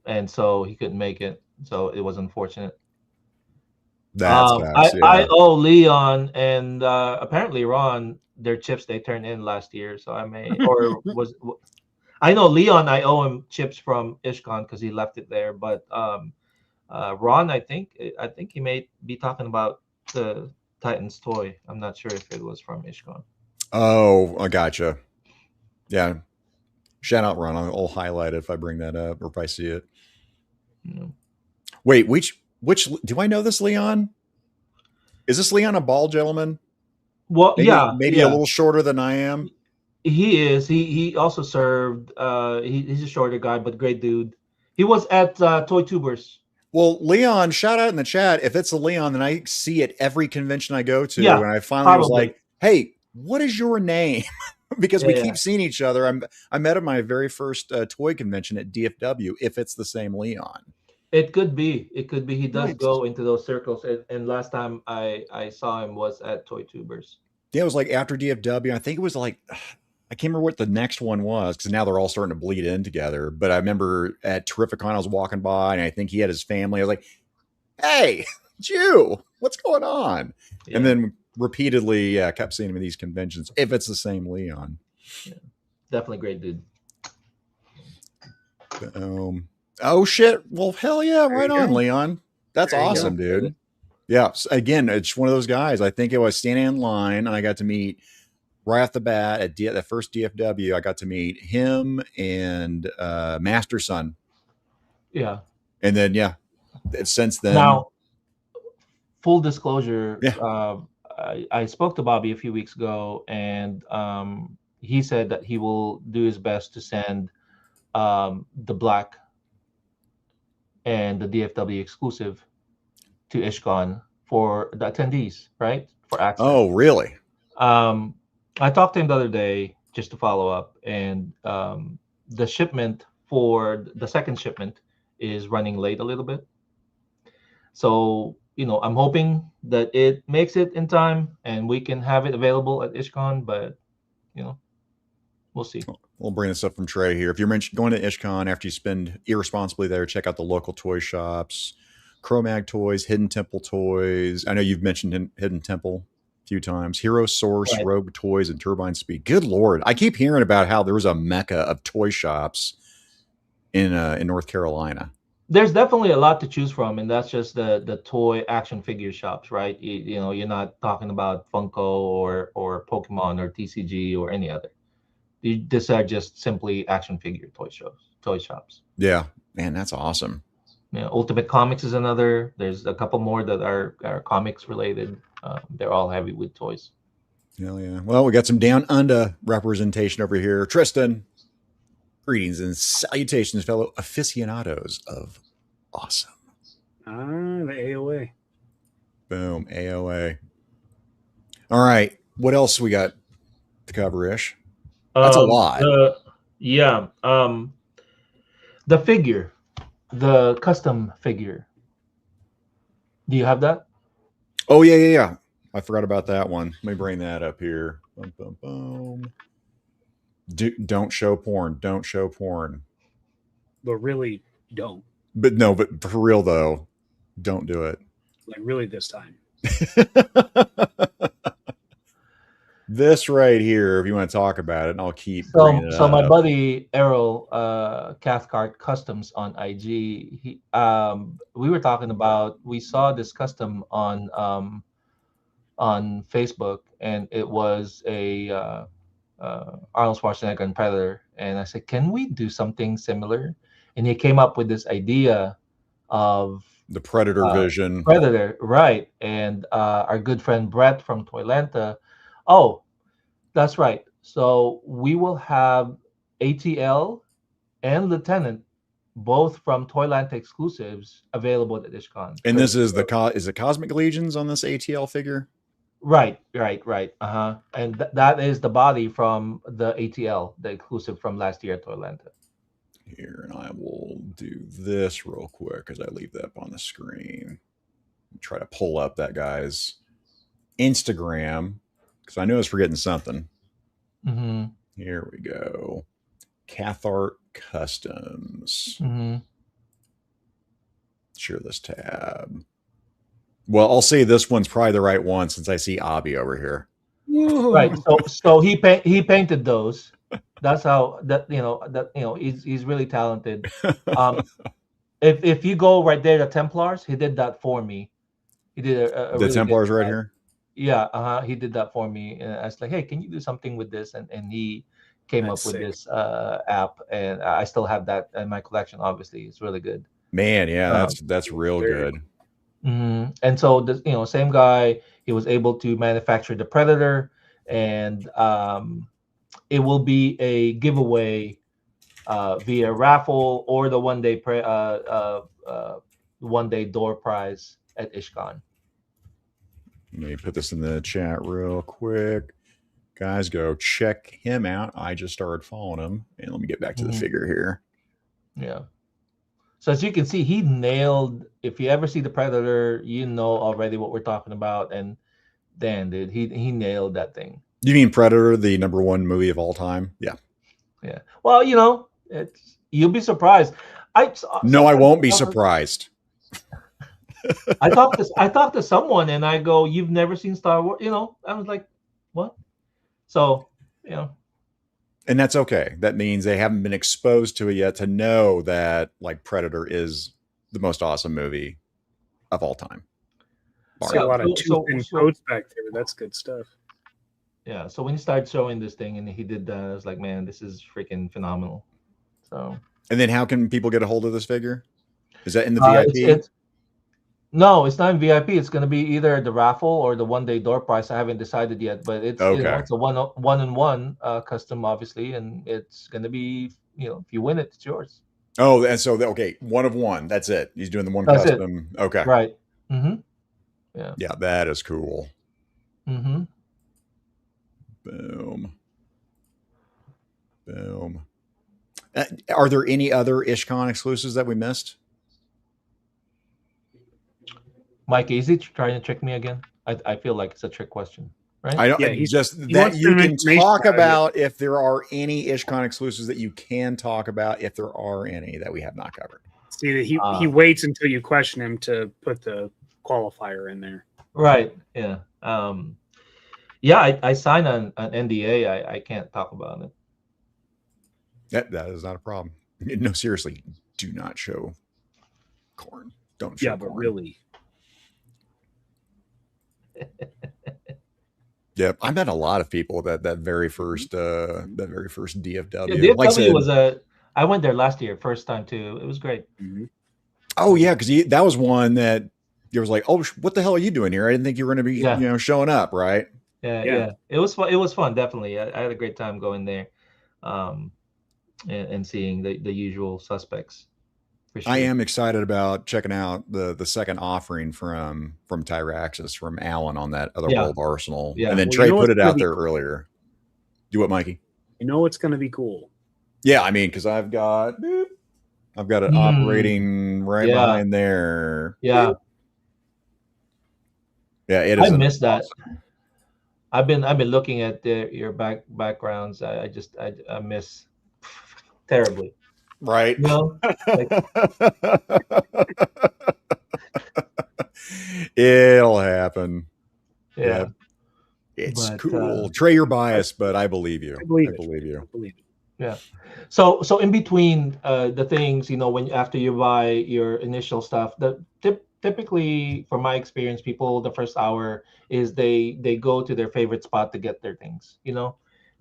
And so he couldn't make it. So it was unfortunate. That's I owe Leon and apparently Ron their chips they turned in last year. So I may I know Leon, I owe him chips from Ishcon because he left it there. But Ron, I think he may be talking about the Titan's toy. I'm not sure if it was from Ishcon. Oh, I gotcha. Yeah. Shout out, Ron. I'll highlight it if I bring that up or if I see it. Yeah. Wait, which do I know this Leon? Is this Leon a bald gentleman? Well, maybe a little shorter than I am. He is. He also served. He's a shorter guy, but great dude. He was at Toy Tubers. Well, Leon, shout out in the chat. If it's a Leon, then I see it every convention I go to. Yeah, and I finally was probably. like, hey, what is your name? Because we keep seeing each other. I met him at my very first toy convention at DFW, if it's the same Leon. It could be. It could be. He does go into those circles. And last time I saw him was at Toy Tubers. Yeah, it was like after DFW. I think it was like, I can't remember what the next one was because now they're all starting to bleed in together. But I remember at Terrificon, I was walking by and I think he had his family. I was like, hey, Jew, what's going on? Yeah. And then repeatedly kept seeing him at these conventions, if it's the same Leon. Yeah. Definitely great dude. Oh, shit. Well, hell yeah. Right on, Leon. That's awesome, dude. Yeah. So again, it's one of those guys. I think it was standing in line and I got to meet right off the bat at the first DFW. I got to meet him and Master Son. Yeah. And then, since then. Now, full disclosure, I spoke to Bobby a few weeks ago and he said that he will do his best to send the black and the DFW exclusive to Ishcon for the attendees, right? For access. Oh, really? I talked to him the other day just to follow up, and the shipment for the second shipment is running late a little bit. So, I'm hoping that it makes it in time and we can have it available at Ishcon, but, we'll see. We'll bring this up from Trey here. If you're going to Ishcon after you spend irresponsibly there, check out the local toy shops, Chromag Toys, Hidden Temple Toys. I know you've mentioned Hidden Temple a few times. Hero Source, right. Rogue Toys, and Turbine Speed. Good Lord. I keep hearing about how there was a mecca of toy shops in North Carolina. There's definitely a lot to choose from, and that's just the toy action figure shops, right? You're not talking about Funko or Pokemon or TCG or any other. These are just simply action figure toy shops. Yeah, man, that's awesome. Yeah, Ultimate Comics is another. There's a couple more that are comics related. They're all heavy with toys. Hell yeah. Well, we got some down under representation over here. Tristan, greetings and salutations, fellow aficionados of awesome. The AOA. Boom, AOA. All right, what else we got to cover, Ish? That's a lot. The figure, the custom figure. Do you have that? Oh, yeah. I forgot about that one. Let me bring that up here. Boom, boom, boom. Don't show porn. Don't show porn. But really, don't. But for real, though, don't do it. Like, really this time. This right here, if you want to talk about it, and I'll keep bringing it up. So my buddy Errol Cathcart Customs on IG, we were talking about, we saw this custom on Facebook, and it was a Arnold Schwarzenegger and Predator, and I said, can we do something similar? And he came up with this idea of the Predator vision. Predator, right? And our good friend Brett from Toylanta. Oh, that's right. So we will have ATL and Lieutenant, both from Toylanta exclusives, available at Ishcon. And this is is it Cosmic Legions on this ATL figure? Right. And that is the body from the ATL, the exclusive from last year at Toylanta. Here, and I will do this real quick as I leave that up on the screen. Try to pull up that guy's Instagram, because I knew I was forgetting something. Mm-hmm. Here we go. Cathart Customs. Mm-hmm. Share this tab. Well, I'll say this one's probably the right one since I see Abby over here. Right. So he painted those. That's how he's really talented. If you go right there, the Templars, he did that for me. He did the really Templars right here. Yeah, he did that for me. And I was like, hey, can you do something with this? And he came That's up with sick. this app, and I still have that in my collection. Obviously, it's really good. Man, yeah, Uh, that's real Very good. And so the same guy, he was able to manufacture the Predator, and it will be a giveaway via raffle or the one day door prize at Ishcon. Let me put this in the chat real quick. Guys, go check him out. I just started following him. And let me get back to the Mhm. figure here. Yeah. So as you can see, he nailed. If you ever see the Predator, you know already what we're talking about. And Dan, dude, he nailed that thing. You mean Predator, the #1 movie of all time? Yeah. Yeah. Well, you'll be surprised. No, I won't be surprised. I talked to someone and I go, "You've never seen Star Wars?" I was like, "What?" So, And that's okay. That means they haven't been exposed to it yet to know that like Predator is the most awesome movie of all time. See a lot of so- tooth and so- coats back there. That's good stuff. yeah. So when he started showing this thing and he did that, I was like, "Man, this is freaking phenomenal." So, And then how can people get a hold of this figure? Is that in the it's, VIP? it's no, it's not in VIP. It's going to be either the raffle or the one day door price. I haven't decided yet, but it's Okay. it's a one-on-one custom, obviously, and it's going to be if you win it, it's yours. Oh, and so okay, 1 of 1. That's it. He's doing the one That's it. custom. Okay. Right. Mm-hmm. Yeah. Yeah, that is cool. Mm-hmm. Boom. Boom. Are there any other Ishcon exclusives that we missed? Mike, is he trying to trick me again? I feel like it's a trick question, right? I don't. Yeah, It's just he that wants you some can information talk out of it. about if there are any Ishcon exclusives that you can talk about if there are any that we have not covered. See that he waits until you question him to put the qualifier in there. Right. Yeah. Yeah. I signed an NDA. I can't talk about it. That is not a problem. No, seriously, do not show corn. Don't show Yeah, but corn. really, Yep, I met a lot of people that very first DFW. Yeah, DFW Like I said, was I went there last year, first time too. It was great. oh yeah, because that was one that you was like, oh, what the hell are you doing here? I didn't think you were going to be Yeah. showing up, right? Yeah. It was fun. It was fun, definitely. I had a great time going there, and seeing the usual suspects. For sure. I am excited about checking out the second offering from Tyraxis from Alan on that other World Arsenal. Yeah. And then Well, Trey you know put what's it gonna out be there cool? earlier. Do what, Mikey? you know what's going to be cool. Yeah, I mean, because I've got it operating right Yeah. behind there. Yeah. Yeah, it I is. missed that. I've been looking at your backgrounds. I miss terribly. Right. No. It'll happen. Yeah. It's But, cool. Trey, you're biased, but I believe you. I believe I it. believe you. I believe it. Yeah. So in between the things, when after you buy your initial stuff, typically, from my experience, people the first hour is they go to their favorite spot to get their things,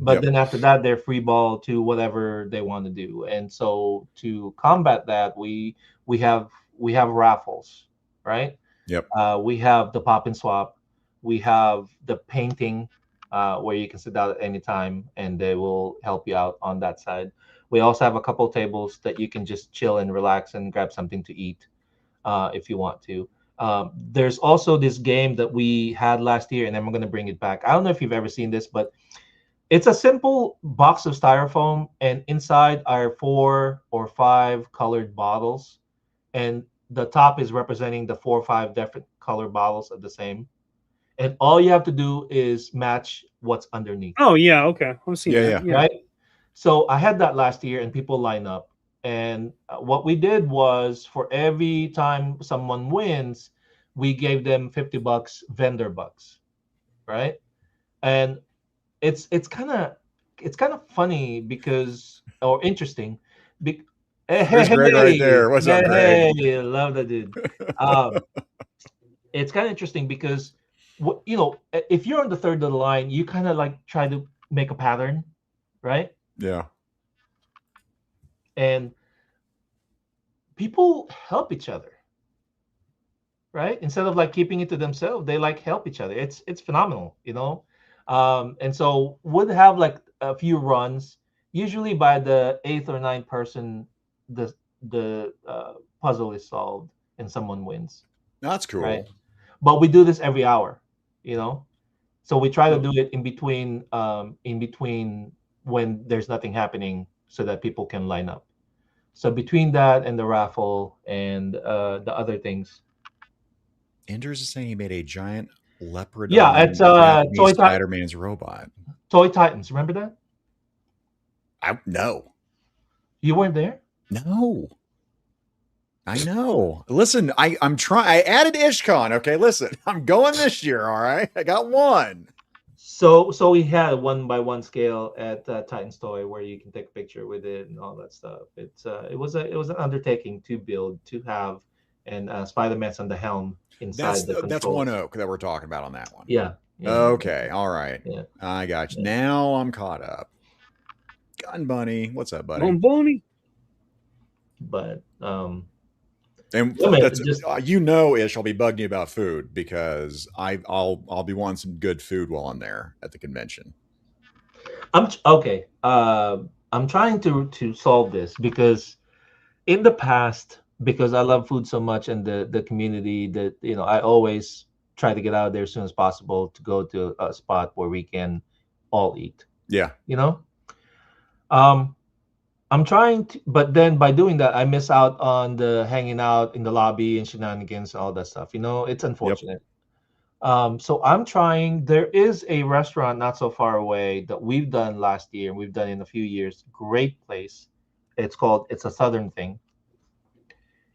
But Yep. then after that, they're free ball to whatever they want to do. And so to combat that, we have raffles, right? Yep. We have the pop and swap. We have the painting, where you can sit down at any time and they will help you out on that side. We also have a couple tables that you can just chill and relax and grab something to eat if you want to. There's also this game that we had last year, and I'm going to bring it back. I don't know if you've ever seen this, but it's a simple box of styrofoam, and inside are 4 or 5 colored bottles, and the top is representing the 4 or 5 different colored bottles of the same. And all you have to do is match what's underneath. Oh yeah, okay. I've seen that. Yeah. Right? So I had that last year, and people line up. And what we did was, for every time someone wins, we gave them $50 vendor bucks, right? And it's kind of funny because, or interesting. There's Greg right there. What's up, Greg? Hey, love that dude. It's kind of interesting because you know, if you're on the third of the line, you kind of like try to make a pattern, right? Yeah. And people help each other, right? Instead of like keeping it to themselves, they like help each other. It's phenomenal, you know. And so would have like a few runs. Usually by the eighth or ninth person, the puzzle is solved and someone wins, That's cool. right? But we do this every hour, you know. So we try to do it in between when there's nothing happening, so that people can line up. So between that and the raffle and the other things. Anders is saying he made a giant leopard Yeah, it's Japanese Spider-Man's robot. Toy Titans. Remember that? No. You weren't there? No. I know. Listen, I'm trying. I added Ishcon. Okay, listen, I'm going this year. All right, I got one. So we had a 1x1 scale at Titans Toy where you can take a picture with it and all that stuff. It was an undertaking to build, to have, and Spider-Man's on the helm inside the controls. That's One Oak that we're talking about on that one. Yeah. Okay. All right. Yeah. I got you. Now I'm caught up. Gun Bunny, what's up, buddy? Bunny. But and that's, you know, Ish, I'll be bugging you about food because I'll be wanting some good food while I'm there at the convention. I'm trying to solve this because in the past, because I love food so much and the community, that, you know, I always try to get out of there as soon as possible to go to a spot where we can all eat. Yeah. You know? I'm trying to, but then by doing that, I miss out on the hanging out in the lobby and shenanigans and all that stuff. You know, it's unfortunate. Yep. So I'm trying. There is a restaurant not so far away that we've done last year and we've done in a few years. Great place. It's a Southern thing.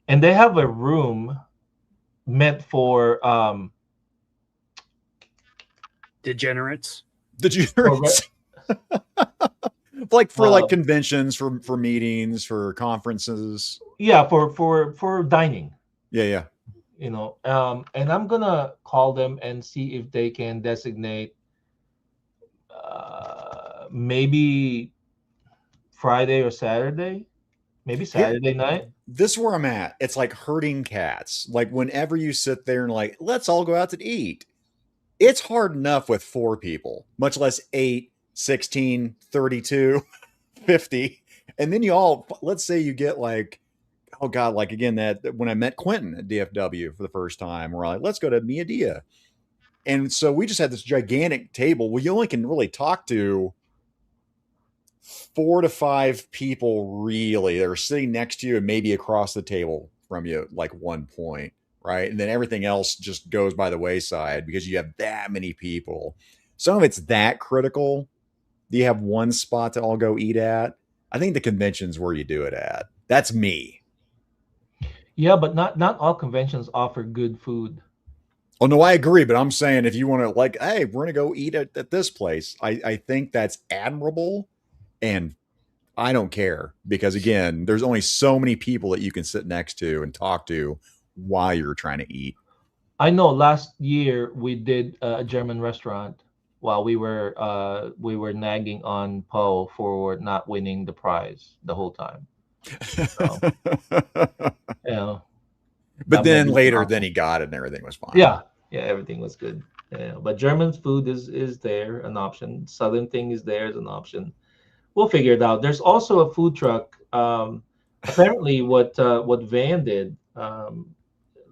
And they have a room meant for degenerates. Like for like conventions, for meetings, for conferences. Yeah, for dining. Yeah. You know, and I'm gonna call them and see if they can designate maybe Friday or Saturday, maybe Saturday night. This is where I'm at. It's like herding cats. Like whenever you sit there and like, let's all go out to eat. It's hard enough with 4 people, much less 8, 16, 32, 50. And then you all, let's say you get like, oh God, like again, that when I met Quentin at DFW for the first time, we're like, let's go to Mia Dia. And so we just had this gigantic table. Well, you only can really talk to 4 to 5 people really that are sitting next to you and maybe across the table from you, like one point, right? And then everything else just goes by the wayside because you have that many people. Some of it's that critical. Do you have one spot to all go eat at? I think the convention's where you do it at. That's me. Yeah, but not all conventions offer good food. Oh, no, I agree. But I'm saying if you want to like, hey, we're going to go eat at this place. I think that's admirable. And I don't care because, again, there's only so many people that you can sit next to and talk to while you're trying to eat. I know last year we did a German restaurant while we were nagging on Poe for not winning the prize the whole time. So, you know, but then later, then he got it and everything was fine. Yeah, everything was good. Yeah, but German food is there, an option. Southern thing is there as an option. We'll figure it out. There's also a food truck. Apparently, what Van did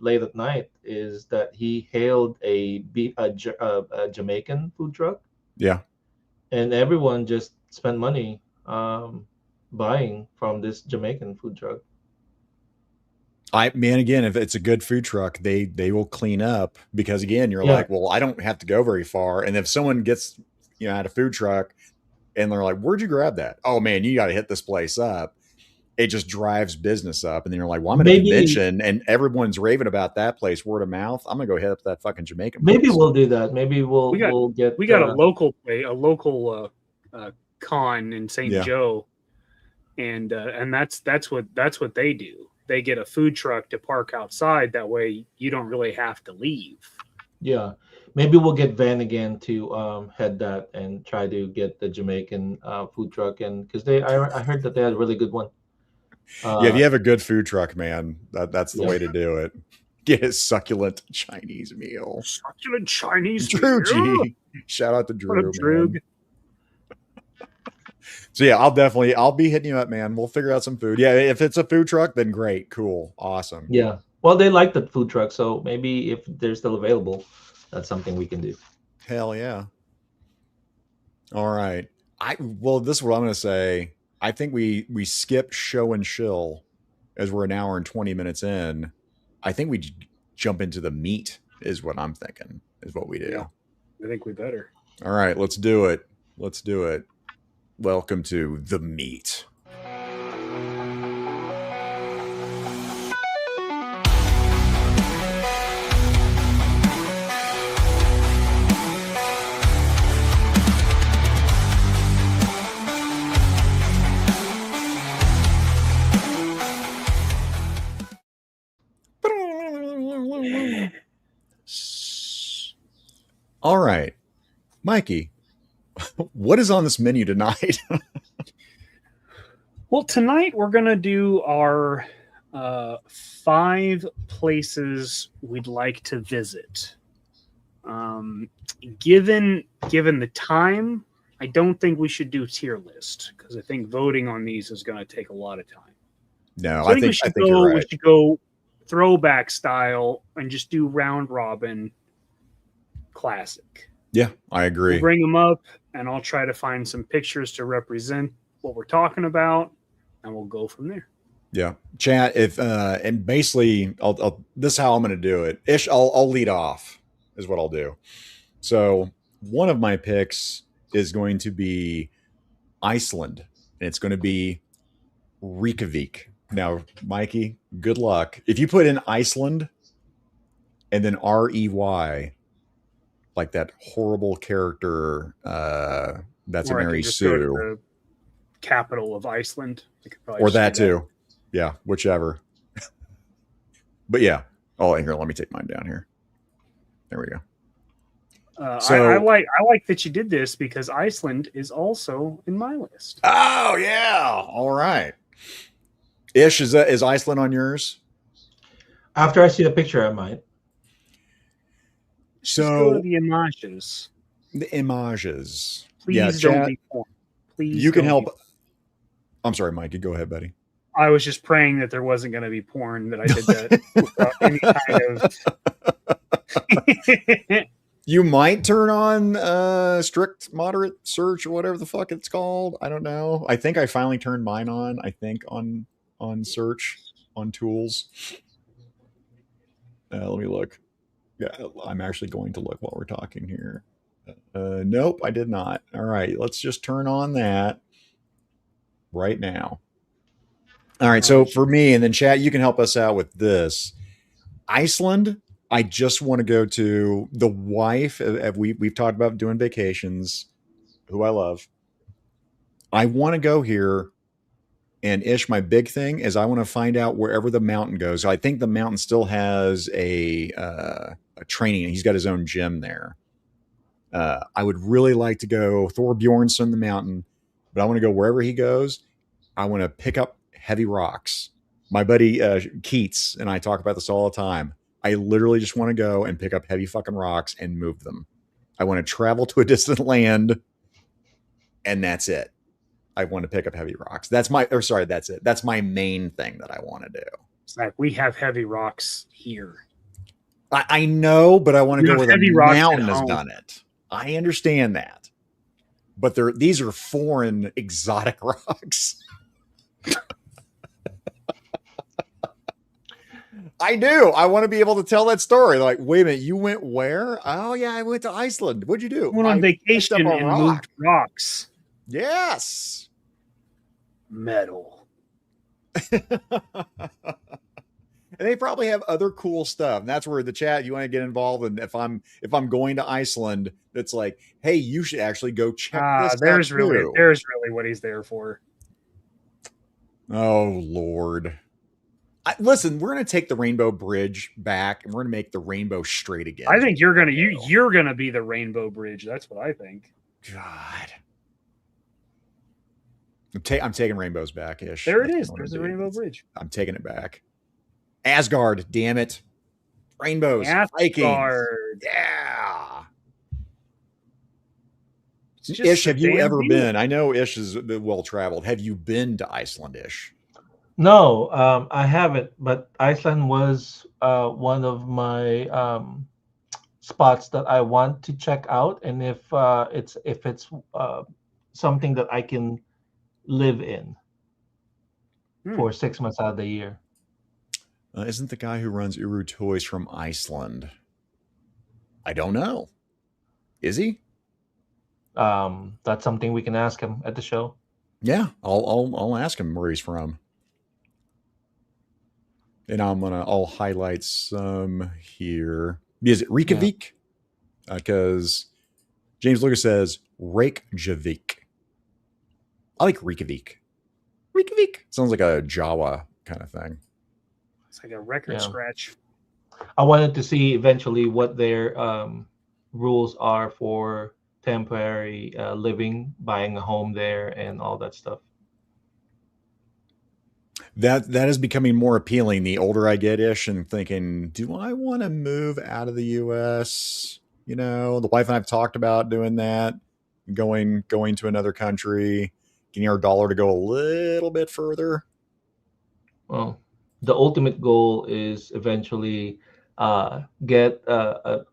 late at night is that he hailed a Jamaican food truck. Yeah. And everyone just spent money buying from this Jamaican food truck. Again, if it's a good food truck, they will clean up because, again, you're like, well, I don't have to go very far. And if someone gets, at a food truck and they're like, where'd you grab that? Oh man, you got to hit this place up. It just drives business up. And then you're like, well, I'm at a convention and everyone's raving about that place, word of mouth. I'm going to go hit up that fucking Jamaican place. Maybe we'll do that. Maybe we got a local con in St. Joe. And that's what they do. They get a food truck to park outside. That way you don't really have to leave. Yeah. Maybe we'll get Van again to head that and try to get the Jamaican food truck, and because I heard that they had a really good one. Yeah, if you have a good food truck, man, that's the Yeah. way to do it. Get a succulent Chinese meal. Succulent Chinese Drew meal. G. Shout out to What Drew, up, Drew? man. So yeah, I'll be hitting you up, man. We'll figure out some food. Yeah, if it's a food truck, then great, cool, awesome. Yeah. Well, they like the food truck, so maybe if they're still available, that's something we can do. Hell yeah. All right. This is what I'm gonna say. I think we skip show and shill as we're an hour and 20 minutes in. I think we jump into the meat is what I'm thinking, is what we do. Yeah. I think we better. All right, let's do it. Let's do it. Welcome to the meat. All right, Mikey, what is on this menu tonight? Well, tonight we're gonna do our 5 places we'd like to visit. Given the time, I don't think we should do tier list because I think voting on these is going to take a lot of time. No, So I think you're right. we should go throwback style and just do round robin classic. Yeah, I agree. We'll bring them up, and I'll try to find some pictures to represent what we're talking about, and we'll go from there. Yeah, chat. If and basically, this is how I'm going to do it. I'll lead off. Is what I'll do. So one of my picks is going to be Iceland, and it's going to be Reykjavik. Now, Mikey, good luck. If you put in Iceland and then REY, like that horrible character that's Or a I Mary can just go to Sue, the capital of Iceland. I could probably or just do that too. Yeah, whichever. But yeah. Oh, here, let me take mine down here. There we go. I like that you did this because Iceland is also in my list. Oh yeah. All right. Ish, is Iceland on yours? After I see the picture, I might. Just go So to the images. the images. Please Yeah, don't chat, be porn. Please. you can don't help. be- I'm sorry, Mikey. Go ahead, buddy. I was just praying that there wasn't going to be porn, that I did that without any kind of. You might turn on strict moderate search or whatever the fuck it's called. I don't know. I think I finally turned mine on. I think on search on tools. Let me look. Yeah, I'm actually going to look while we're talking here. Nope, I did not. All right, let's just turn on that right now. All right, so for me, and then chat, you can help us out with this. Iceland, I just want to go to. The wife, we've talked about doing vacations, who I love. I want to go here, and Ish, my big thing is I want to find out wherever the mountain goes. I think the mountain still has a training. He's got his own gym there. I would really like to go Thor Bjornsson the mountain, but I want to go wherever he goes. I want to pick up heavy rocks. My buddy Keats and I talk about this all the time. I literally just want to go and pick up heavy fucking rocks and move them. I want to travel to a distant land, and that's it. I want to pick up heavy rocks. That's it. That's my main thing that I want to do. It's like we have heavy rocks here. I know, but I want to We go have where the heavy rocks mountain at has home. done it. I understand that. But these are foreign exotic rocks. I do. I want to be able to tell that story. Like, wait a minute, you went where? Oh yeah, I went to Iceland. What'd you do? Went on I vacation picked up a and rock. moved rocks. Yes. Metal. And they probably have other cool stuff. And that's where the chat, you want to get involved. And if I'm going to Iceland, it's like, hey, you should actually go check this There's out really too. there's really what he's there for. Oh Lord. Listen, we're going to take the Rainbow Bridge back, and we're going to make the Rainbow straight again. I think you're gonna be the Rainbow Bridge. That's what I think. God. I'm taking Rainbows back, Ish. There it is. There's the Rainbow Bridge. I'm taking it back. Asgard, damn it. Rainbows. Asgard. Vikings. Yeah. It's just Ish, a have you damn ever view. been? I know Ish is well traveled. Have you been to Iceland, Ish? No, I haven't. But Iceland was one of my spots that I want to check out, and if it's something that I can live in for 6 months out of the year. Isn't the guy who runs Uru Toys from Iceland? I don't know. Is he? That's something we can ask him at the show. Yeah, I'll ask him where he's from. And I'll highlight some here. Is it Reykjavik? Because James Lucas says Reykjavik. I like Reykjavik. Reykjavik sounds like a Jawa kind of thing. It's like a record scratch. I wanted to see eventually what their rules are for temporary living, buying a home there, and all that stuff. That is becoming more appealing the older I get, Ish, and thinking, do I want to move out of the U.S.? You know, the wife and I have talked about doing that, going to another country, getting our dollar to go a little bit further. Well, the ultimate goal is eventually get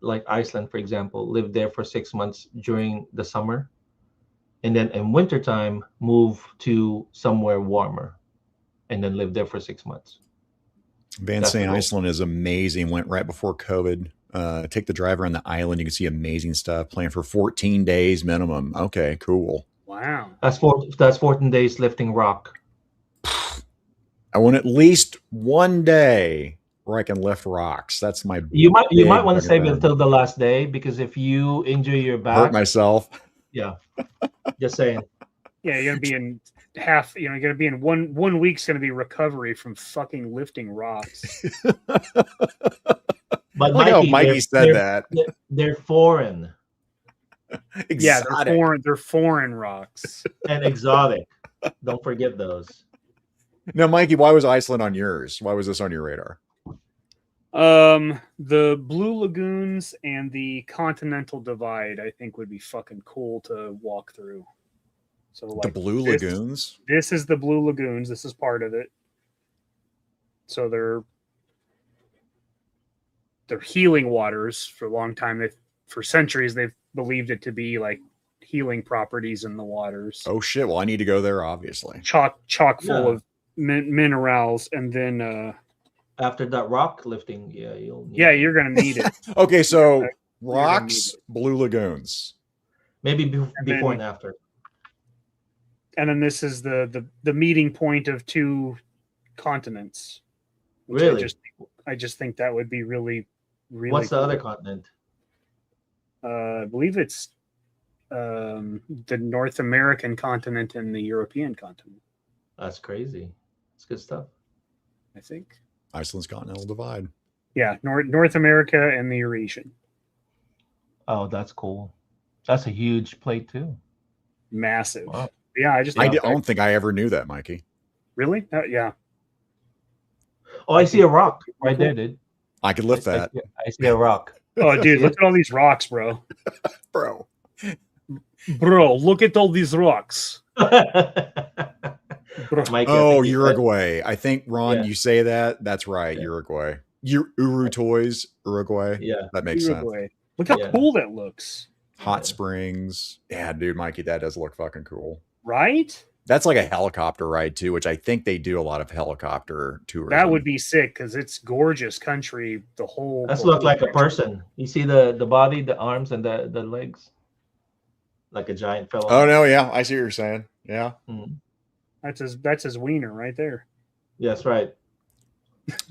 like Iceland, for example, live there for 6 months during the summer, and then in wintertime move to somewhere warmer, and then live there for 6 months. Van St. Iceland is amazing. Went right before COVID. Take the drive around the island. You can see amazing stuff. Playing for 14 days minimum. Okay, cool. Wow. That's 14 days lifting rock. I want at least one day where I can lift rocks. That's my. You might want to save it until the last day, because if you injure your back, hurt myself. Yeah, just saying. Yeah, you're gonna be in half. You're gonna be in 1 week's gonna be recovery from fucking lifting rocks. But Mikey said that they're foreign. Exotic. Yeah, they're foreign rocks and exotic. Don't forget those. Now, Mikey, why was Iceland on yours? Why was this on your radar? The Blue Lagoons and the Continental Divide, I think, would be fucking cool to walk through. So, like, the Blue Lagoons. This is the Blue Lagoons. This is part of it. So they're healing waters. For a long time, for centuries, they've believed it to be like healing properties in the waters. Oh shit! Well, I need to go there. Obviously, chock full of minerals, and then after that rock lifting, you'll need you're gonna need it. Okay, so rocks, Blue Lagoons, maybe before and after. And then this is the meeting point of two continents. Really, I just think that would be really, really. What's cool. the other continent? I believe it's the North American continent and the European continent. That's crazy. It's good stuff. I think Iceland's continental divide. Yeah, North America and the Eurasian. Oh, that's cool. That's a huge plate too. Massive. Wow. Yeah, I don't think I ever knew that, Mikey. Really? Yeah. Oh, I see a rock right there, dude. I could lift that. I see a rock. Oh, dude, look at all these rocks, bro. Bro, look at all these rocks. Mike, Uruguay. I think, Ron, you say that. That's right, Uruguay. Uru Toys, Uruguay. Yeah. That makes sense. Look how cool that looks. Hot springs. Yeah, dude, Mikey, that does look fucking cool. Right? That's like a helicopter ride, too, which I think they do a lot of helicopter tours. That would be sick, because it's gorgeous country. The whole... That's look like a person. You see the body, the arms, and the legs? Like a giant fellow. Oh, no, yeah. I see what you're saying. Yeah. Mm. That's his wiener right there. Yes, right.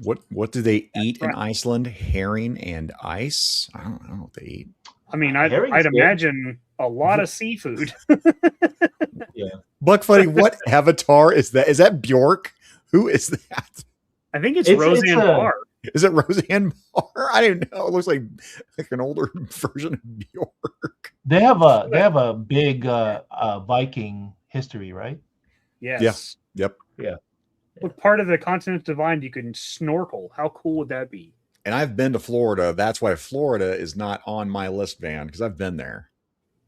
What do they eat in Iceland? Herring and ice? I don't know what they eat. I mean, I'd imagine a lot of seafood. Yeah. Buck Funny, what avatar is that? Is that Bjork? Who is that? I think it's It's Roseanne a- Barr. Is it Roseanne Barr? I didn't know. It looks like an older version of Bjork. They have a big Viking history, right? Yes. Yep. Look, part of the continent divine, you can snorkel. How cool would that be? And I've been to Florida. That's why Florida is not on my list, Van, because I've been there.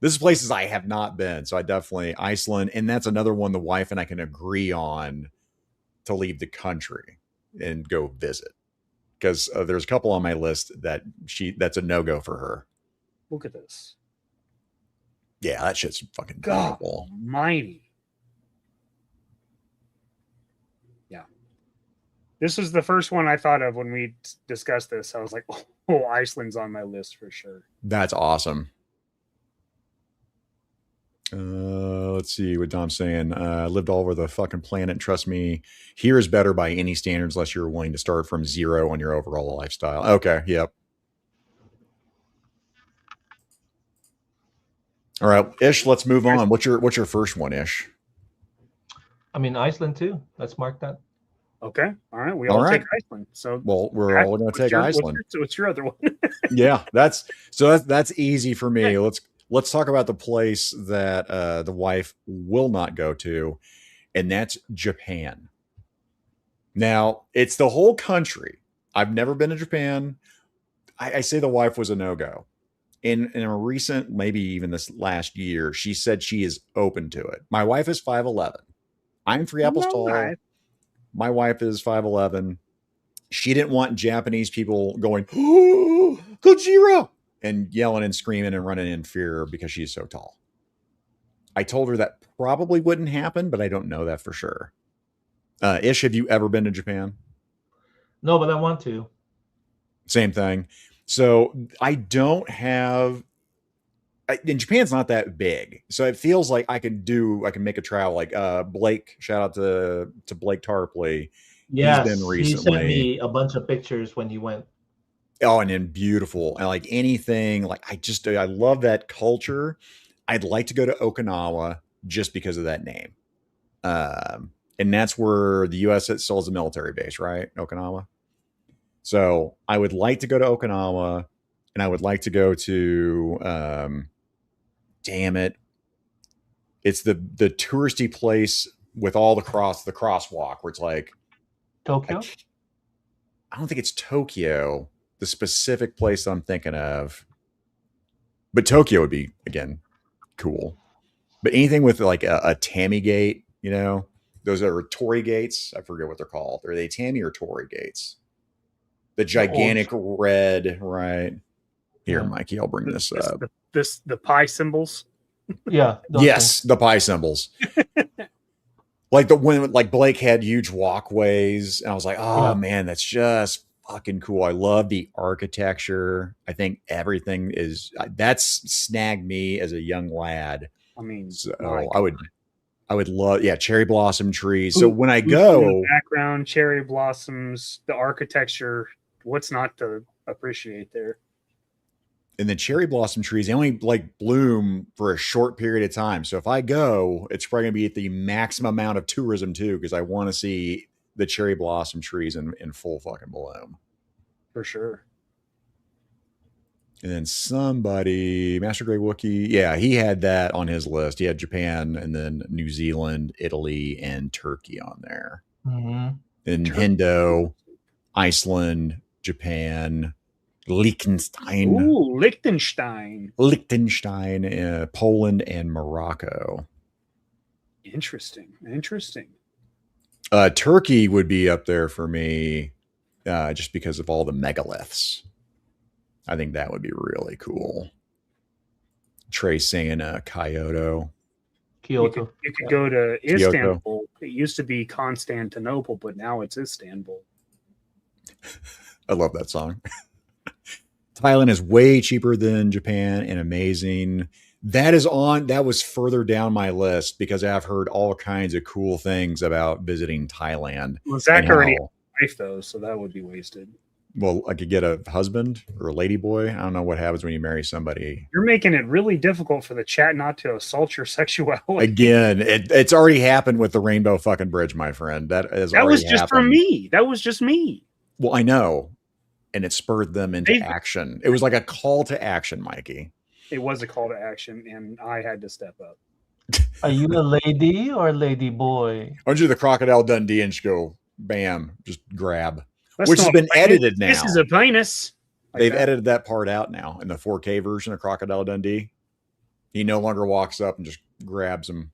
This is places I have not been. So I definitely Iceland. And that's another one the wife and I can agree on to leave the country and go visit. Because there's a couple on my list that's a no-go for her. Look at this. Yeah, that shit's fucking God beautiful. almighty. Yeah. This was the first one I thought of when we discussed this. I was like, oh, Iceland's on my list for sure. That's awesome. Let's see what Dom's saying. Lived all over the fucking planet. Trust me, here is better by any standards unless you're willing to start from zero on your overall lifestyle. Okay, yep. All right, Ish, let's move on. What's your first one, Ish? I mean, Iceland too. Let's mark that. Okay. All right. We All all right. take Iceland. So Well, we're all going to take Iceland. What's your other one? Yeah, that's easy for me. Let's talk about the place that the wife will not go to, and that's Japan. Now, it's the whole country. I've never been to Japan. I say the wife was a no-go. In a recent, maybe even this last year, she said she is open to it. My wife is 5'11". I'm 3 apples tall. Right. My wife is 5'11". She didn't want Japanese people going, "Oh, Gojira," and yelling and screaming and running in fear because she's so tall. I told her that probably wouldn't happen, but I don't know that for sure. Ish, have you ever been to Japan? No, but I want to. Same thing. So I don't have. And Japan's not that big, so it feels like I can make a travel. Like Blake, shout out to Blake Tarpley. Yes, He's been he sent recently. me a bunch of pictures when he went. Oh, and then beautiful. And like anything, like I love that culture. I'd like to go to Okinawa just because of that name. And that's where the U.S. still has a military base, right? Okinawa. So I would like to go to Okinawa, and I would like to go to, damn it. It's the touristy place with all the crosswalk where it's like, Tokyo? I don't think it's Tokyo, the specific place I'm thinking of. But Tokyo would be, again, cool. But anything with like a Tammy gate, those are Torii gates. I forget what they're called. Are they Tammy or Torii gates? The gigantic red, right? Here, Yeah. Mikey, I'll bring this up. The pie symbols. Yeah. Yes, the pie symbols. Like when Blake had huge walkways, and I was like, oh Yeah. man, that's just fucking cool. I love the architecture. I think everything that's snagged me as a young lad. I mean, So my I would love, cherry blossom trees. So when I in go, the background, cherry blossoms, the architecture. What's not to appreciate there? and the cherry blossom trees, they only bloom for a short period of time. So if I go, it's probably gonna be at the maximum amount of tourism too, because I want to see the cherry blossom trees in full fucking bloom. For sure. And then somebody, Master Grey Wookie, yeah, he had that on his list. He had Japan and then New Zealand, Italy, and Turkey on there. Mm-hmm. And Turkey. Indo, Iceland, Japan, Liechtenstein, Ooh, Liechtenstein. Poland, and Morocco. Interesting. Turkey would be up there for me just because of all the megaliths. I think that would be really cool. Trey saying Kyoto. Kyoto. You could go to Kyoto. Istanbul. It used to be Constantinople, but now it's Istanbul. I love that song. Thailand is way cheaper than Japan and amazing. That was further down my list because I've heard all kinds of cool things about visiting Thailand. Well, Zach and already how- had a wife though, so that would be wasted. Well, I could get a husband or a lady boy. I don't know what happens when you marry somebody. You're making it really difficult for the chat not to assault your sexuality. Again, it's already happened with the Rainbow fucking Bridge, my friend. That was just for me. That was just me. Well, I know. And it spurred them into action. It was like a call to action, Mikey. It was a call to action, and I had to step up. Are you a lady or a lady boy? Aren't you the Crocodile Dundee and just go, bam, just grab. Which has been edited now. This is a penis. They've edited that part out now in the 4K version of Crocodile Dundee. He no longer walks up and just grabs him.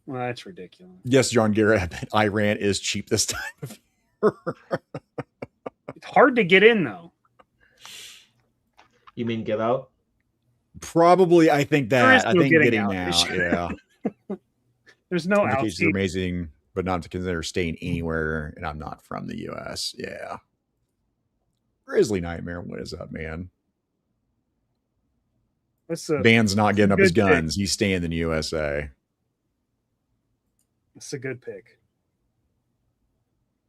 Well, that's ridiculous. Yes, John Garrett, I bet Iran is cheap this time of year. It's hard to get in, though. You mean get out? Probably, I think that. I think getting out. Yeah. There's no out. Indications are amazing, but not to consider staying anywhere, and I'm not from the U.S. Yeah. Grizzly Nightmare, what is up, man? Van's not getting up his guns. He's staying in the USA. That's a good pick.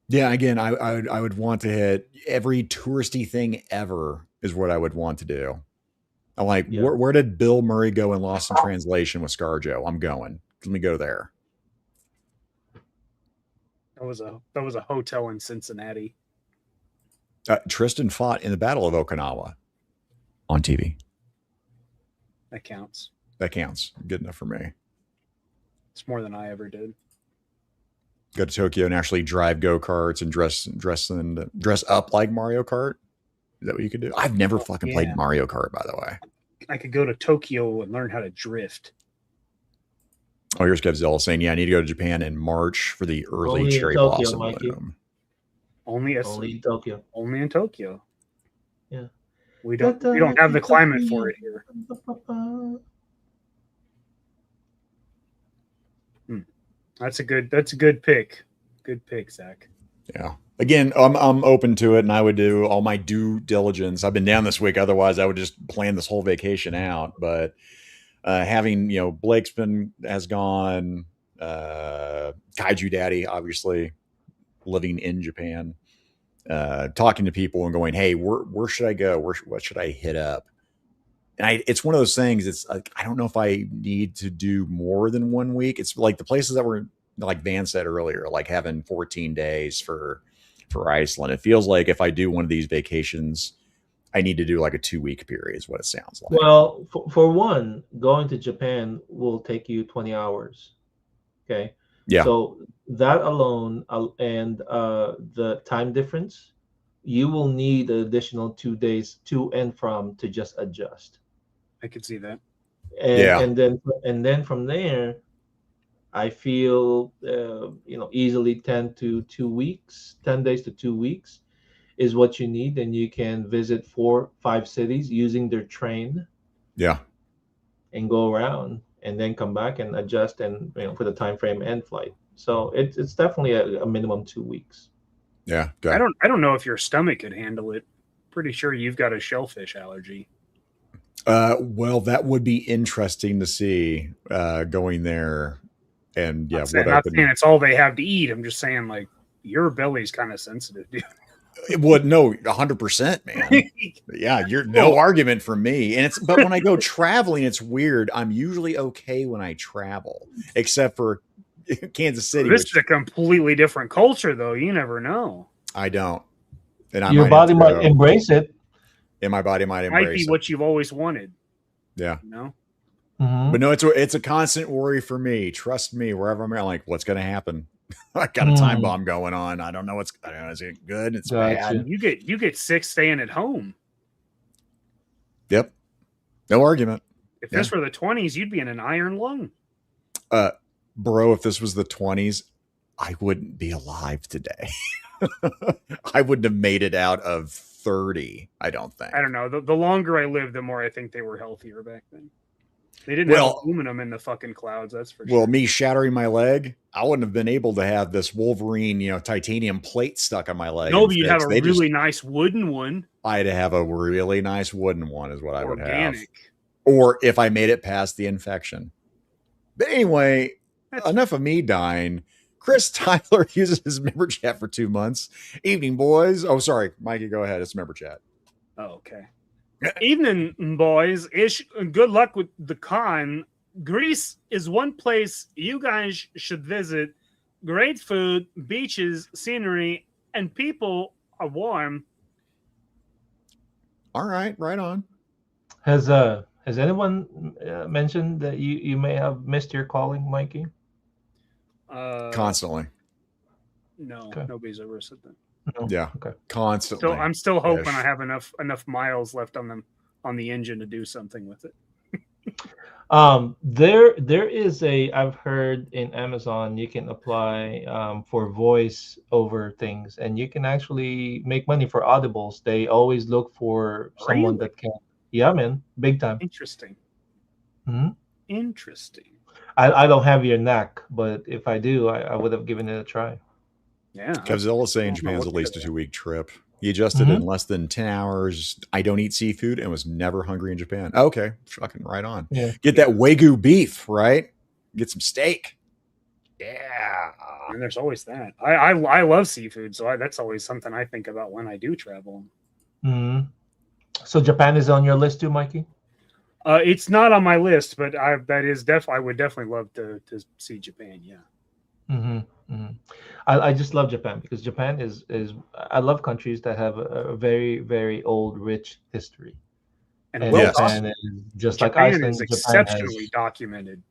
Yeah, again, I would want to hit every touristy thing ever is what I would want to do. I'm like, where did Bill Murray go in Lost in Translation with ScarJo? I'm going. Let me go there. That was a hotel in Cincinnati. Tristan fought in the Battle of Okinawa on TV. That counts. That counts. Good enough for me. It's more than I ever did. Go to Tokyo and actually drive go-karts and dress up like Mario Kart. Is that what you could do? I've never fucking played Mario Kart, by the way. I could go to Tokyo and learn how to drift. Oh, here's Kevzilla saying, yeah, I need to go to Japan in March for the early cherry blossom bloom. Only in Tokyo. Only in Tokyo. Yeah. We don't have the climate for it here. That's a good pick. Good pick, Zach. Yeah. Again, I'm open to it, and I would do all my due diligence. I've been down this week. Otherwise, I would just plan this whole vacation out. But having, Blake's has gone, Kaiju Daddy, obviously, living in Japan, talking to people and going, hey, where should I go? What should I hit up? And it's one of those things. It's like, I don't know if I need to do more than 1 week. It's like the places that were, like Van said earlier, like having 14 days for Iceland. It feels like if I do one of these vacations, I need to do like a 2-week period is what it sounds like. Well, for one, going to Japan will take you 20 hours. Okay. Yeah. So that alone and the time difference, you will need an additional 2 days to and from to just adjust. I could see that. And then from there, I feel easily 10 to 2 weeks, 10 days to 2 weeks is what you need. And you can visit 4-5 cities using their train. Yeah. And go around and then come back and adjust and for the time frame and flight. So it's definitely a minimum 2 weeks. Yeah. I don't know if your stomach could handle it. Pretty sure you've got a shellfish allergy. Well, that would be interesting to see going there. And yeah, I'm not saying it's all they have to eat. I'm just saying, like, your belly's kind of sensitive, dude. It would 100%, man. Yeah, you're no argument for me. But when I go traveling, it's weird. I'm usually okay when I travel, except for Kansas City. This is a completely different culture, though. You never know. I don't. And your body might embrace it. And my body might embrace it. Might be what you've always wanted. Yeah. Mm-hmm. But no, it's a constant worry for me. Trust me, wherever I'm at, like, what's going to happen? I got a time bomb going on. I don't know is it good? It's bad. You get sick staying at home. Yep. No argument. If this were the 20s, you'd be in an iron lung. Bro, if this was the 20s, I wouldn't be alive today. I wouldn't have made it out of 30, I don't think. I don't know. The longer I live, the more I think they were healthier back then. They didn't have aluminum in the fucking clouds, that's for sure. Well, me shattering my leg, I wouldn't have been able to have this Wolverine, titanium plate stuck on my leg. No, but you'd have a really nice wooden one. I'd have a really nice wooden one is what I would have. Organic. Or if I made it past the infection. But anyway, enough of me dying. Chris Tyler uses his member chat for 2 months. Evening, boys. Oh, sorry, Mikey. Go ahead. It's member chat. Oh, okay. Evening, boys. Good luck with the con. Greece is one place you guys should visit. Great food, beaches, scenery, and people are warm. All right, right on. Has anyone mentioned that you may have missed your calling, Mikey? Constantly. No, Okay. nobody's ever said that. No? Yeah. Okay. Constantly. So I'm still hoping Ish. I have enough miles left on the engine to do something with it. There is I've heard in Amazon you can apply for voice over things, and you can actually make money for audibles. They always look for someone Really? that can. Yeah, man, big time. Interesting. Mhm. Interesting. I don't have your knack, but if I do, I would have given it a try. Yeah. Kevzilla's saying I'm Japan's gonna at look least a into 2-week trip. He adjusted in less than 10 hours. I don't eat seafood and was never hungry in Japan. Okay, fucking right on. Yeah. Get that Wagyu beef, right? Get some steak. Yeah. And there's always that. I love seafood, so that's always something I think about when I do travel. hmm So Japan is on your list too, Mikey? It's not on my list, but I would definitely love to see Japan. Yeah. I just love Japan because Japan is I love countries that have a very, very old, rich history. And And well, Yes. Japan is just like Japan Iceland. is Japan exceptionally has, documented.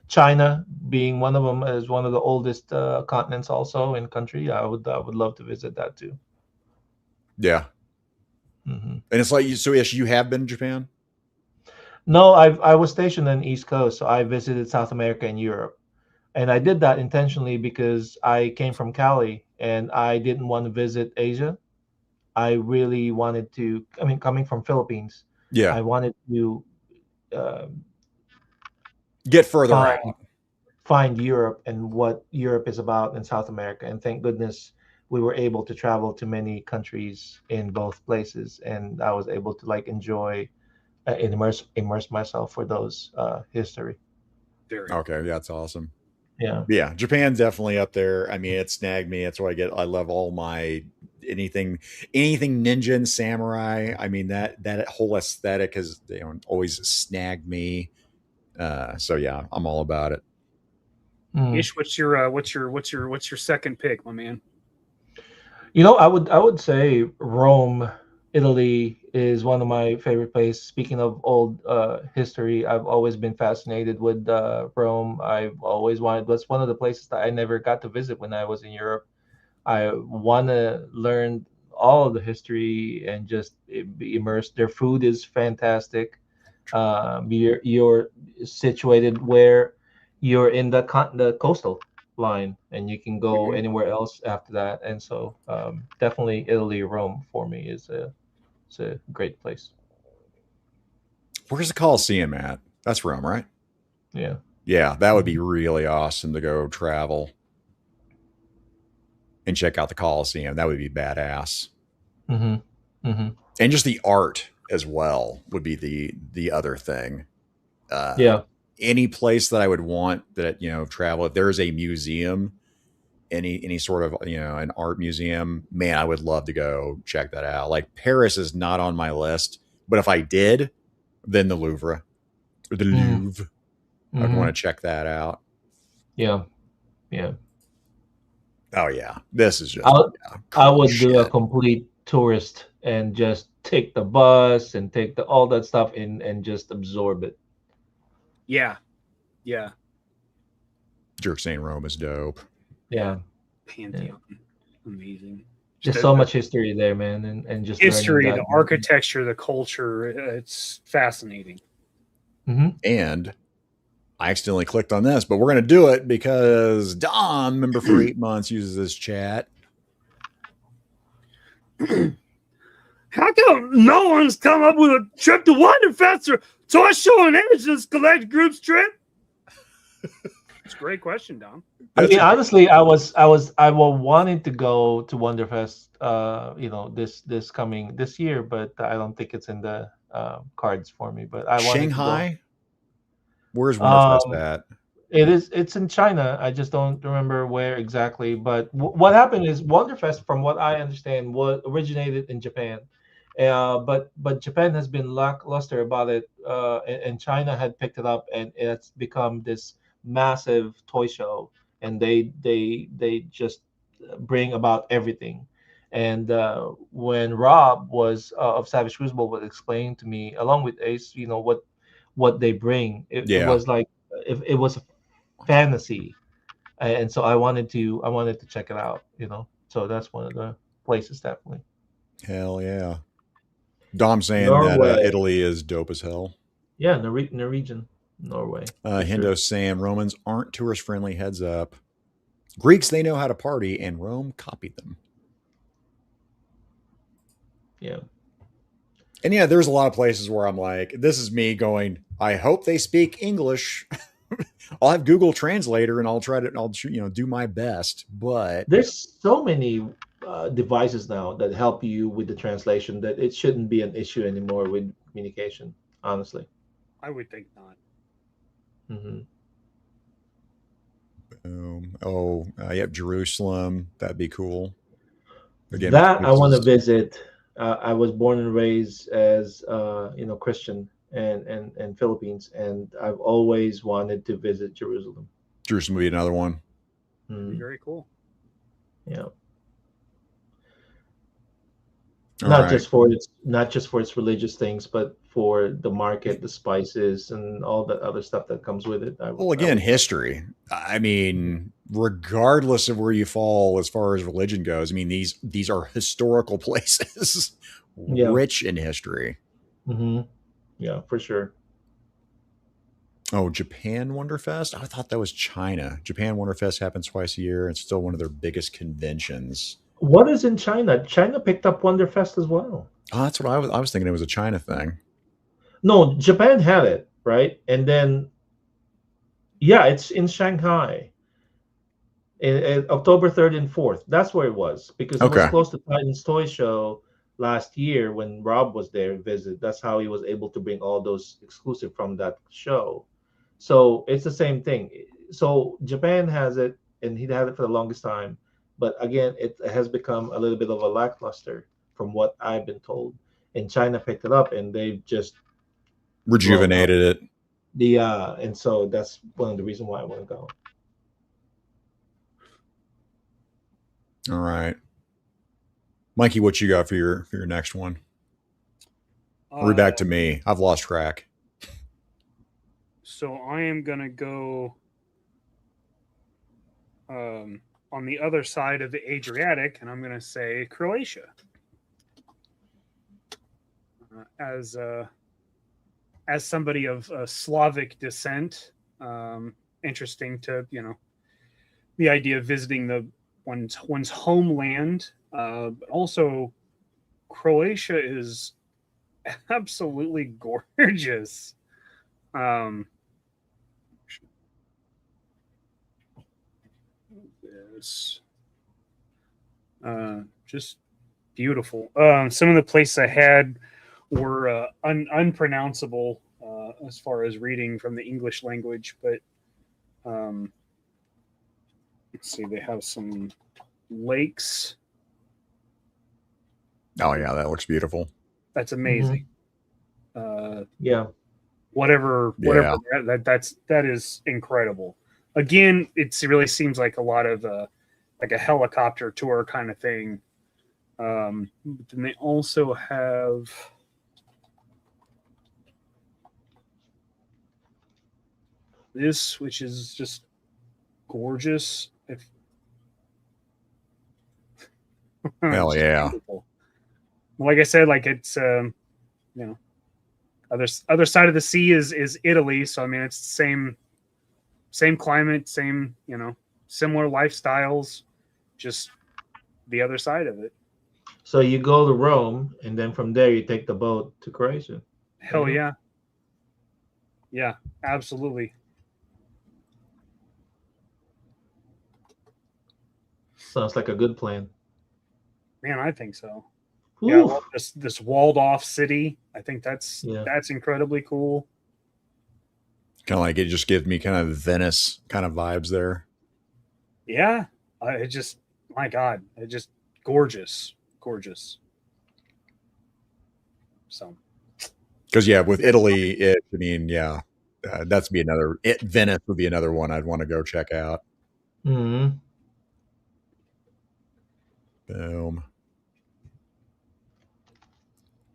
China being one of them is one of the oldest continents also in country. I would love to visit that too. Yeah. hmm And it's like, so Ish, you have been to Japan? No, I was stationed in the East Coast, so I visited South America and Europe. And I did that intentionally because I came from Cali and I didn't want to visit Asia. I really wanted to, coming from Philippines, Yeah. I wanted to Get further find out. find Europe and what Europe is about in South America. And thank goodness we were able to travel to many countries in both places, and I was able to enjoy and immerse myself for those history. Very. Okay, that's awesome. Yeah. Yeah, Japan's definitely up there. I mean, it snagged me. That's why I love all my anything ninja and samurai. I mean, that whole aesthetic has always snagged me. So yeah, I'm all about it. Ish, what's your second pick, my man? I would say Rome, Italy is one of my favorite places. Speaking of old history, I've always been fascinated with Rome. I've always wanted. That's one of the places that I never got to visit when I was in Europe. I want to learn all of the history and just be immersed. Their food is fantastic. You're situated where you're in the coastal line, and you can go anywhere else after that. And so, definitely Italy, Rome for me it's a great place. Where's the Coliseum at? That's Rome, right? Yeah. Yeah, that would be really awesome to go travel and check out the Coliseum. That would be badass. And just the art as well would be the other thing. Any place that I would want that travel, if there is a museum, any sort of an art museum, man, I would love to go check that out. Like Paris is not on my list, but if I did, then the Louvre or the Louvre, I'd want to check that out. Yeah. Oh yeah, this is just. I would do a complete tourist and just take the bus and take all that stuff in and just absorb it. Yeah. Jerk saying Rome is dope. Yeah. Pantheon. Amazing. Just so much history there, man, and just history, the architecture, the culture. It's fascinating. And I accidentally clicked on this, but we're going to do it because Dom, member for 8 months, uses this chat. How come no one's come up with a trip to Wonderfest or Toy Show and Asians Collect Groups trip? It's a great question, Dom. I mean, honestly, I wanted to go to Wonderfest, this year, but I don't think it's in the cards for me. But I wanted Shanghai. to go. Where's Wonderfest at? It's in China. I just don't remember where exactly. But what happened is Wonderfest, from what I understand, was originated in Japan. But Japan has been lackluster about it, and China had picked it up, and it's become this massive toy show, and they just bring about everything. And when Rob was of Savage Crucible was explaining to me, along with Ace, what they bring, it Yeah. was like if it was a fantasy, and so I wanted to check it out. So that's one of the places, definitely. Hell yeah. Dom saying that Norway. Italy is dope as hell. Yeah, Norwegian, Norway. for Hendo sure. saying Romans aren't tourist friendly. Heads up. Greeks, they know how to party, and Rome copied them. Yeah. And yeah, there's a lot of places where I'm like, this is me going, I hope they speak English. I'll have Google Translator and I'll do my best. But There's so many devices now that help you with the translation that it shouldn't be an issue anymore with communication. Honestly. I would think not. Hmm. Yep, Jerusalem. That'd be cool. Again, That I want to places- visit. I was born and raised as Christian and Philippines, and I've always wanted to visit Jerusalem. Jerusalem would be another one. Mm, Very cool. yeah, All not right. just for its religious things, but for the market, the spices, and all the other stuff that comes with it. Well, again, history. I mean, regardless of where you fall as far as religion goes, I mean, these are historical places, Yeah. rich in history. Hmm. Yeah, for sure. Oh, Japan Wonderfest? I thought that was China. Japan Wonderfest happens twice a year. It's still one of their biggest conventions. What is in China? China picked up Wonderfest as well. Oh, that's what I was thinking. It was a China thing. No, Japan had it, right? And then, yeah, it's in Shanghai, in October 3rd and 4th. That's where it was, because it was Okay. close to Titan's Toy Show last year when Rob was there to visit. That's how he was able to bring all those exclusive from that show. So it's the same thing. So Japan has it, and he had it for the longest time. But again, it has become a little bit of a lackluster from what I've been told. And China picked it up, and they've just Rejuvenated it. and so that's one of the reasons why I want to go. All right. Mikey, what you got for your next one? Are we back to me? I've lost track. So I am gonna go on the other side of the Adriatic, and I'm gonna say Croatia. As somebody of Slavic descent, interesting to the idea of visiting one's homeland. But also, Croatia is absolutely gorgeous. This just beautiful. Some of the places I had were unpronounceable as far as reading from the English language, but let's see, they have some lakes. Oh yeah, that looks beautiful. That's amazing. Yeah. Whatever that is incredible. Again, it really seems like a lot of like a helicopter tour kind of thing. But then they also have this, which is just gorgeous. Hell yeah. Beautiful. Like I said, like it's other side of the sea is Italy, so I mean it's the same climate, same similar lifestyles, just the other side of it. So you go to Rome, and then from there you take the boat to Croatia. Hell yeah. Yeah, absolutely. Sounds like a good plan. Man, I think so. Oof. Yeah, I love this walled off city. I think that's Yeah. incredibly cool. Kind of like it just gives me kind of Venice kind of vibes there. Yeah, it just, my God, it just gorgeous. So, because with Italy, that's be another. Venice would be another one I'd want to go check out. Mm-hmm. Boom.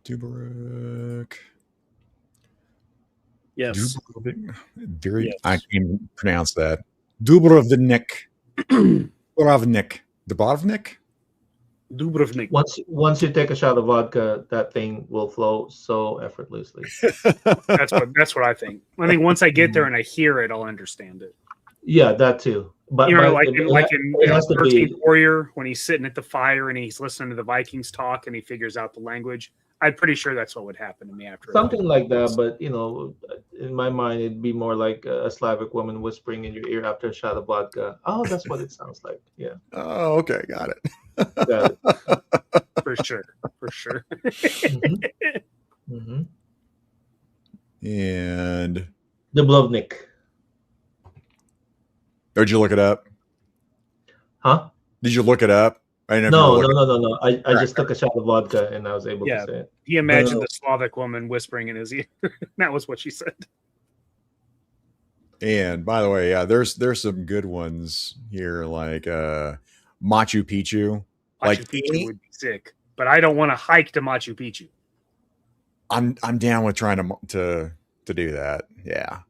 Dubrovnik. yes. Very, Yes. I can't even pronounce that. Dubrovnik. Dubrovnik. Dubrovnik. Once you take a shot of vodka, that thing will flow so effortlessly. That's what I think. I think once I get there and I hear it, I'll understand it. Yeah, that too. But, like it in has to 13th be. Warrior, when he's sitting at the fire and he's listening to the Vikings talk and he figures out the language. I'm pretty sure that's what would happen to me after Something like that, but in my mind, it'd be more like a Slavic woman whispering in your ear after a shot of vodka. Oh, that's what it sounds like. Yeah. Oh, okay, got it. Got it. for sure. Mm-hmm. Mm-hmm. And Dubrovnik. did you look it up? Huh? Did you look it up? I never. No. I just took a shot of vodka and I was able to say it. He imagined the Slavic woman whispering in his ear. That was what she said. And by the way, there's some good ones here, like Machu Picchu. Machu Picchu would be sick, but I don't want to hike to Machu Picchu. I'm down with trying to do that. Yeah.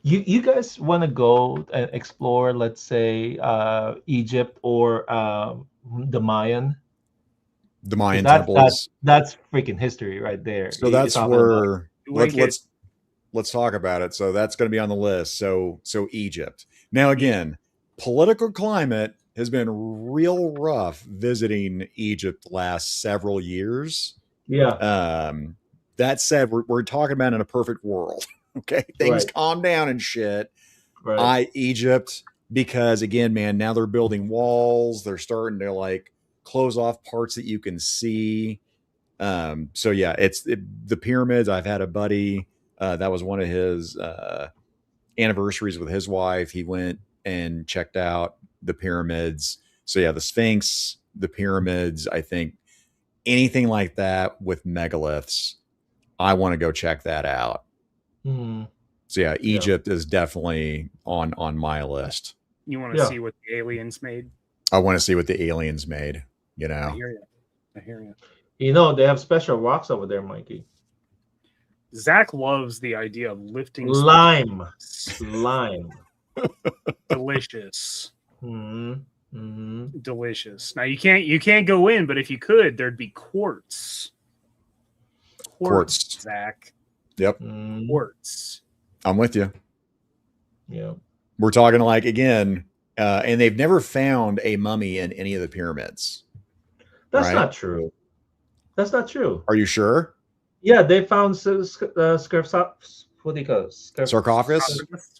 You guys want to go and explore, let's say, Egypt or the Mayan? The Mayan temples. That's freaking history right there. So that's where let's talk about it. So that's going to be on the list. So Egypt. Now again, political climate has been real rough visiting Egypt the last several years. Yeah. That said, we're talking about in a perfect world. Okay, things calm down and shit. Right. Egypt, because again, man, now they're building walls. They're starting to like close off parts that you can see. So yeah, the pyramids. I've had a buddy that was one of his anniversaries with his wife. He went and checked out the pyramids. So yeah, the Sphinx, the pyramids. I think anything like that with megaliths, I want to go check that out. Mm. So yeah, Egypt is definitely on my list. You want to see what the aliens made? I want to see what the aliens made. I hear you. They have special rocks over there, Mikey. Zach loves the idea of lifting lime. Delicious. Mm-hmm. Delicious. Now you can't go in, but if you could, there'd be quartz. Quartz, Zach. Yep. Quartz. I'm with you. Yeah. We're talking like again, and they've never found a mummy in any of the pyramids. That's not true. That's not true. Are you sure? Yeah, they found sarcophagus.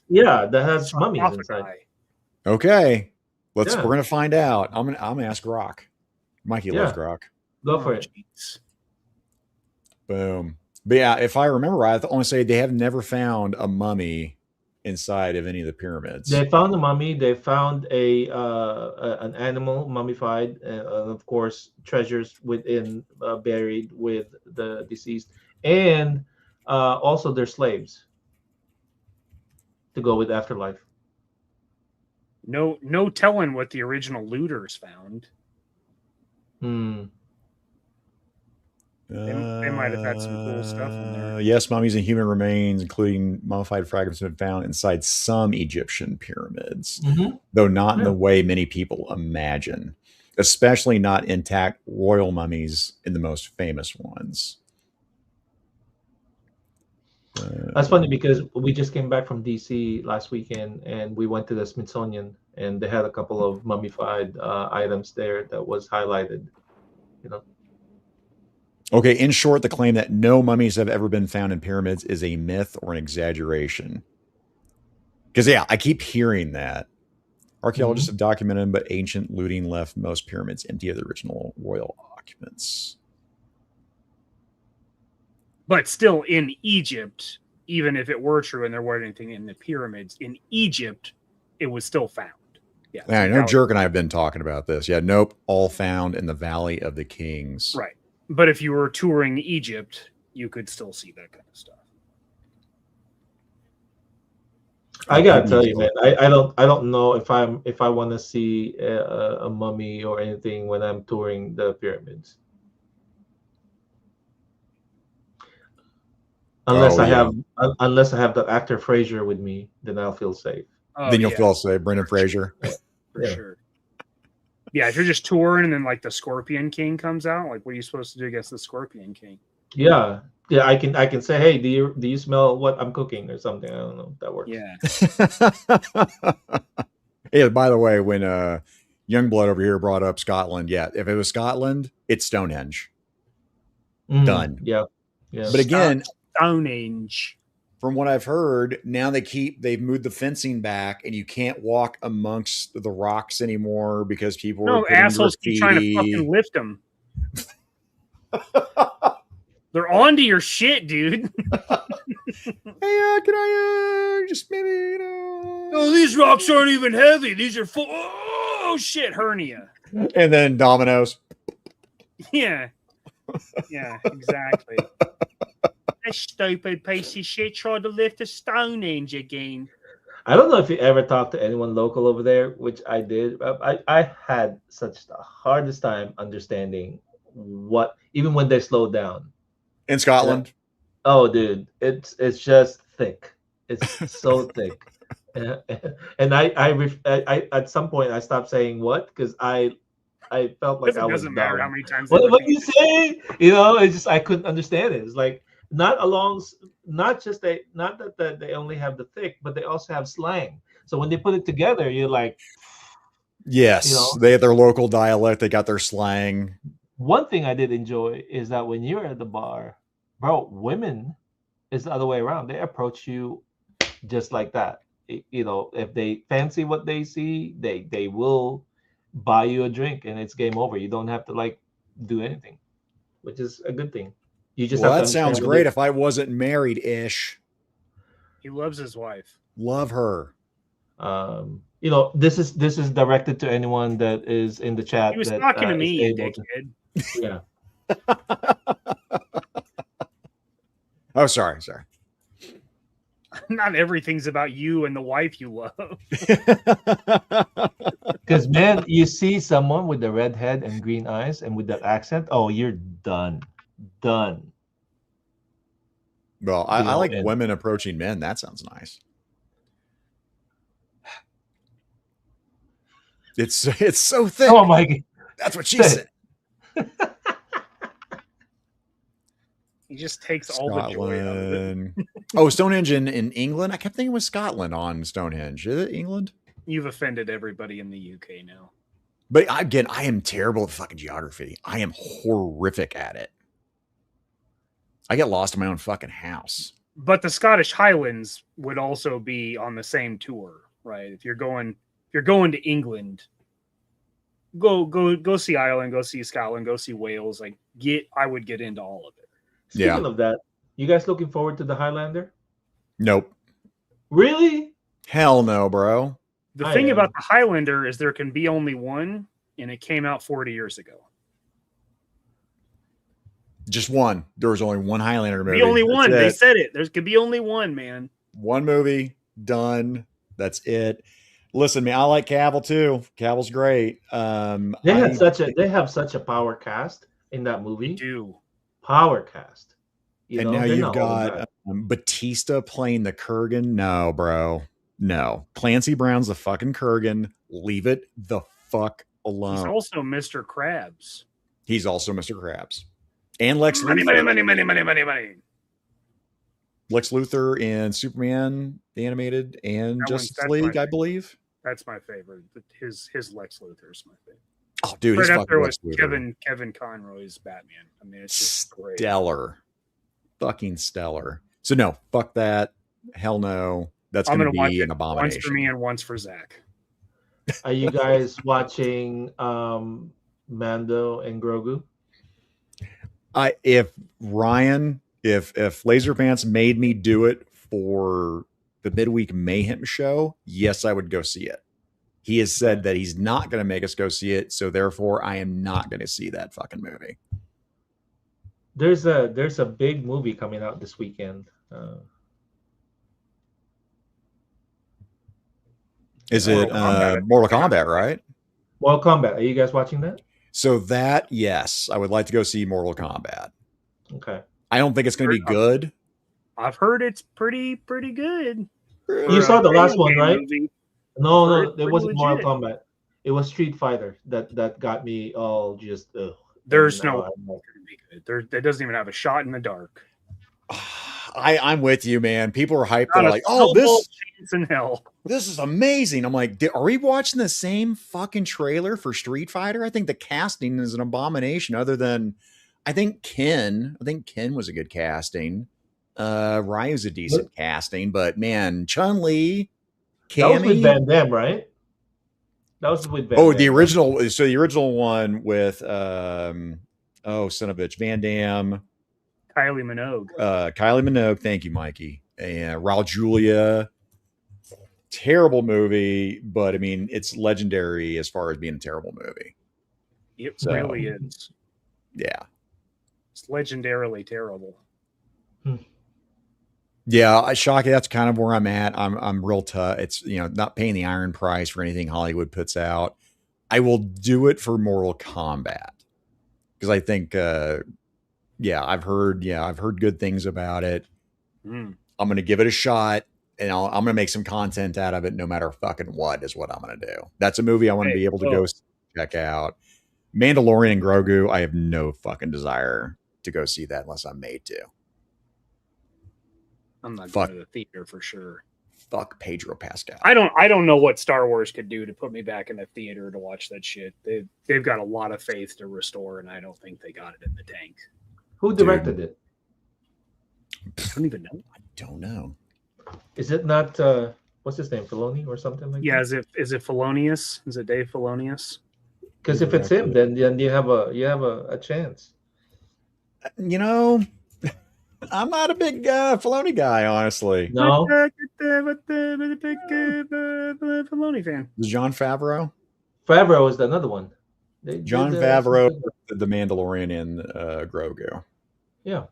Yeah, that has mummies inside. Okay, we're gonna find out. I'm gonna ask Rock. Mikey loves Rock. Go for it. Boom. But yeah, if I remember right, I want to say they have never found a mummy inside of any of the pyramids. They found a mummy. They found an animal mummified, and of course, treasures within buried with the deceased, and also their slaves to go with afterlife. No telling what the original looters found. They might have had some cool stuff in there. Yes, mummies and human remains, including mummified fragments, have been found inside some Egyptian pyramids, though not in the way many people imagine, especially not intact royal mummies in the most famous ones. That's funny because we just came back from DC last weekend and we went to the Smithsonian and they had a couple of mummified items there that was highlighted, Okay, in short, the claim that no mummies have ever been found in pyramids is a myth or an exaggeration. Because, I keep hearing that. Archaeologists have documented, but ancient looting left most pyramids empty of the original royal occupants. But still in Egypt, even if it were true and there wasn't anything in the pyramids in Egypt, it was still found. Yeah, I know Jerk and I have been talking about this. Yeah, nope, all found in the Valley of the Kings. Right. But if you were touring Egypt, you could still see that kind of stuff. I gotta tell you, man, I don't know if I want to see a mummy or anything when I'm touring the pyramids. Unless I have the actor Fraser with me, then I'll feel safe. Oh, Then you'll feel safe, Brendan Fraser. For sure. Yeah, if you're just touring and then like the Scorpion King comes out, like what are you supposed to do against the Scorpion King? Yeah. Yeah, I can say, hey, do you smell what I'm cooking or something? I don't know. That works. Yeah. Yeah, by the way, when Youngblood over here brought up Scotland, yeah, if it was Scotland, it's Stonehenge. Done. Yeah. Yeah. But again, Stonehenge. From what I've heard, now they've moved the fencing back and you can't walk amongst the rocks anymore because people are assholes keep trying to fucking lift them. They're onto your shit, dude. Hey, can I just maybe, you know? Oh, these rocks aren't even heavy. These are full. Oh, shit, hernia. And then dominoes. Yeah. Yeah, exactly. That stupid piece of shit tried to lift a Stonehenge again. I don't know if you ever talked to anyone local over there, which I did. I had such the hardest time understanding what, even when they slowed down. In Scotland? Oh, dude, it's just thick. It's so thick. And I at some point I stopped saying what because I felt like I was doesn't matter how many times. What you say? You know, it's just I couldn't understand it. It's like not that they only have the thick, but they also have slang. So when they put it together, you're like, yes, you know? They have their local dialect. They got their slang. One thing I did enjoy is that when you're at the bar, bro, women is the other way around. They approach you just like that. You know, if they fancy what they see, they will buy you a drink and it's game over. You don't have to like do anything, which is a good thing. You just that sounds great. If I wasn't married, Ish. He loves his wife. Love her. You know, this is directed to anyone that is in the chat. He was that, talking to me, you dickhead. Yeah. Oh, sorry. Not everything's about you and the wife you love. Because, man, you see someone with the red head and green eyes and with that accent, oh, you're done. Done. Well, I like women approaching men. That sounds nice. It's so thick. Oh, my God. That's what she said. He just takes all the joy out of it. Oh, Stonehenge in England? I kept thinking it was Scotland on Stonehenge. Is it England? You've offended everybody in the UK now. But again, I am terrible at fucking geography. I am horrific at it. I get lost in my own fucking house. But the Scottish Highlands would also be on the same tour, right? If you're going to England, go see Ireland, go see Scotland, go see Wales. I would get into all of it. Speaking of that, you guys looking forward to the Highlander? Nope. Really? Hell no, bro. The thing about the Highlander is there can be only one, and it came out 40 years ago. Just one. There was only one Highlander movie. The only one. They said it. There could be only one, man. One movie, done. That's it. Listen, man, I like Cavill too. Cavill's great. They have such a power cast in that movie. They do. Power cast. Now you've got Batista playing the Kurgan. No, bro. No. Clancy Brown's the fucking Kurgan. Leave it the fuck alone. He's also Mr. Krabs. He's also Mr. Krabs. And Lex Luthor. Money. Lex Luthor in Superman, the animated, and Justice League, I believe. That's my favorite. His Lex Luthor is my favorite. Oh, dude, right up there with Kevin Conroy's Batman. I mean, it's just great. Stellar. Fucking stellar. So no, fuck that. Hell no. That's going to be an abomination. Once for me and once for Zach. Are you guys watching Mando and Grogu? If Laserpants made me do it for the midweek mayhem show, yes, I would go see it. He has said that he's not going to make us go see it, so therefore I am not going to see that fucking movie. There's a big movie coming out this weekend. Is it Mortal Kombat, right? Mortal Kombat. Are you guys watching that? So that, yes, I would like to go see Mortal Kombat. Okay. I don't think it's going to be good. I've heard it's pretty good. You saw the last one, right? Movie. No, it wasn't legit. Mortal Kombat. It was Street Fighter that got me all just. There's no gonna be good. That doesn't even have a shot in the dark. I'm with you, man. People are hyped. Not They're a like, "Oh, snowball this chance in hell." this is amazing." I'm like, "Are we watching the same fucking trailer for Street Fighter?" I think the casting is an abomination. Other than, I think Ken was a good casting. Ryu's a decent casting, but man, Chun-Li, Cammy. That was with Van Damme, right? That was with Van Damme. The original. So the original one with son of a bitch, Van Damme, Kylie Minogue. Kylie Minogue. Thank you, Mikey. And Raul Julia. Terrible movie, but I mean, it's legendary as far as being a terrible movie. It really is. Yeah. It's legendarily terrible. Yeah, Shocky, that's kind of where I'm at. I'm real tough. It's, not paying the iron price for anything Hollywood puts out. I will do it for Mortal Kombat because I think, I've heard good things about it. I'm going to give it a shot, and I'm going to make some content out of it, no matter fucking what is what I'm going to do. That's a movie I want to be able to go check out. Mandalorian and Grogu, I have no fucking desire to go see that unless I'm made to. I'm not going to the theater for sure. Fuck Pedro Pascal. I don't know what Star Wars could do to put me back in the theater to watch that shit. They've got a lot of faith to restore, and I don't think they got it in the tank. Who directed it? I don't even know. I don't know. Is it not what's his name, Filoni or something like that? Is it Felonious? Is it Dave Felonious? Because if it's him, then you have a chance. I'm not a big Filoni guy, honestly. No, But the big Filoni fan. John Favreau? Favreau is another one. John Favreau did The Mandalorian and Grogu. Yeah.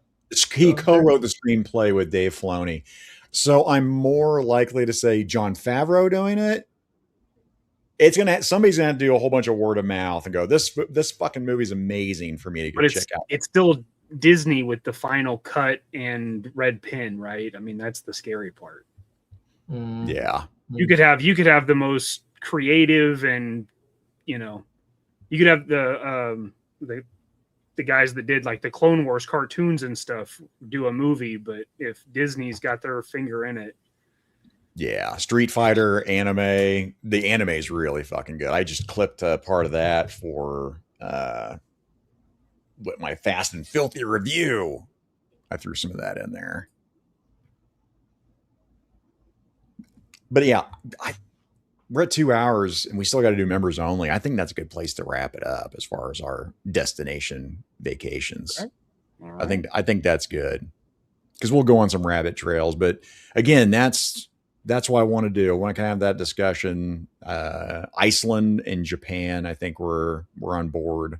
He co-wrote the screenplay with Dave Filoni. So I'm more likely to say John Favreau doing it. Somebody's gonna have to do a whole bunch of word of mouth and go, this fucking movie's amazing for me to go check out. It's still Disney with the final cut and red pin, right? I mean, that's the scary part. Yeah. You could have the most creative, and you could have the guys that did like the Clone Wars cartoons and stuff do a movie, but if Disney's got their finger in it. Yeah, Street Fighter anime. The anime is really fucking good. I just clipped a part of that for my Fast and Filthy review. I threw some of that in there. But yeah, we're at 2 hours and we still got to do members only. I think that's a good place to wrap it up as far as our destination vacations. Okay. All right. I think that's good because we'll go on some rabbit trails. But again, that's what I want to do. I want to kind of have that discussion. Iceland and Japan, I think we're on board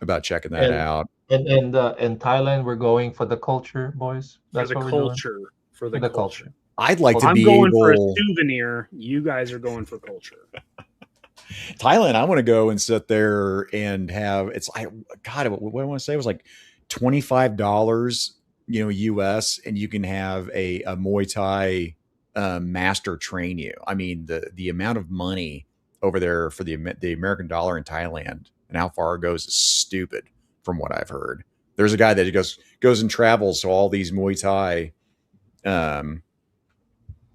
about checking that out. And in Thailand, we're going for the culture, boys. That's for the culture. I'd like to I'm be going able... for a souvenir. You guys are going for culture. Thailand, I want to go and sit there and have what I want to say was like $25, US, and you can have a Muay Thai master train you. I mean, the amount of money over there for the American dollar in Thailand and how far it goes is stupid from what I've heard. There's a guy that goes and travels to all these Muay Thai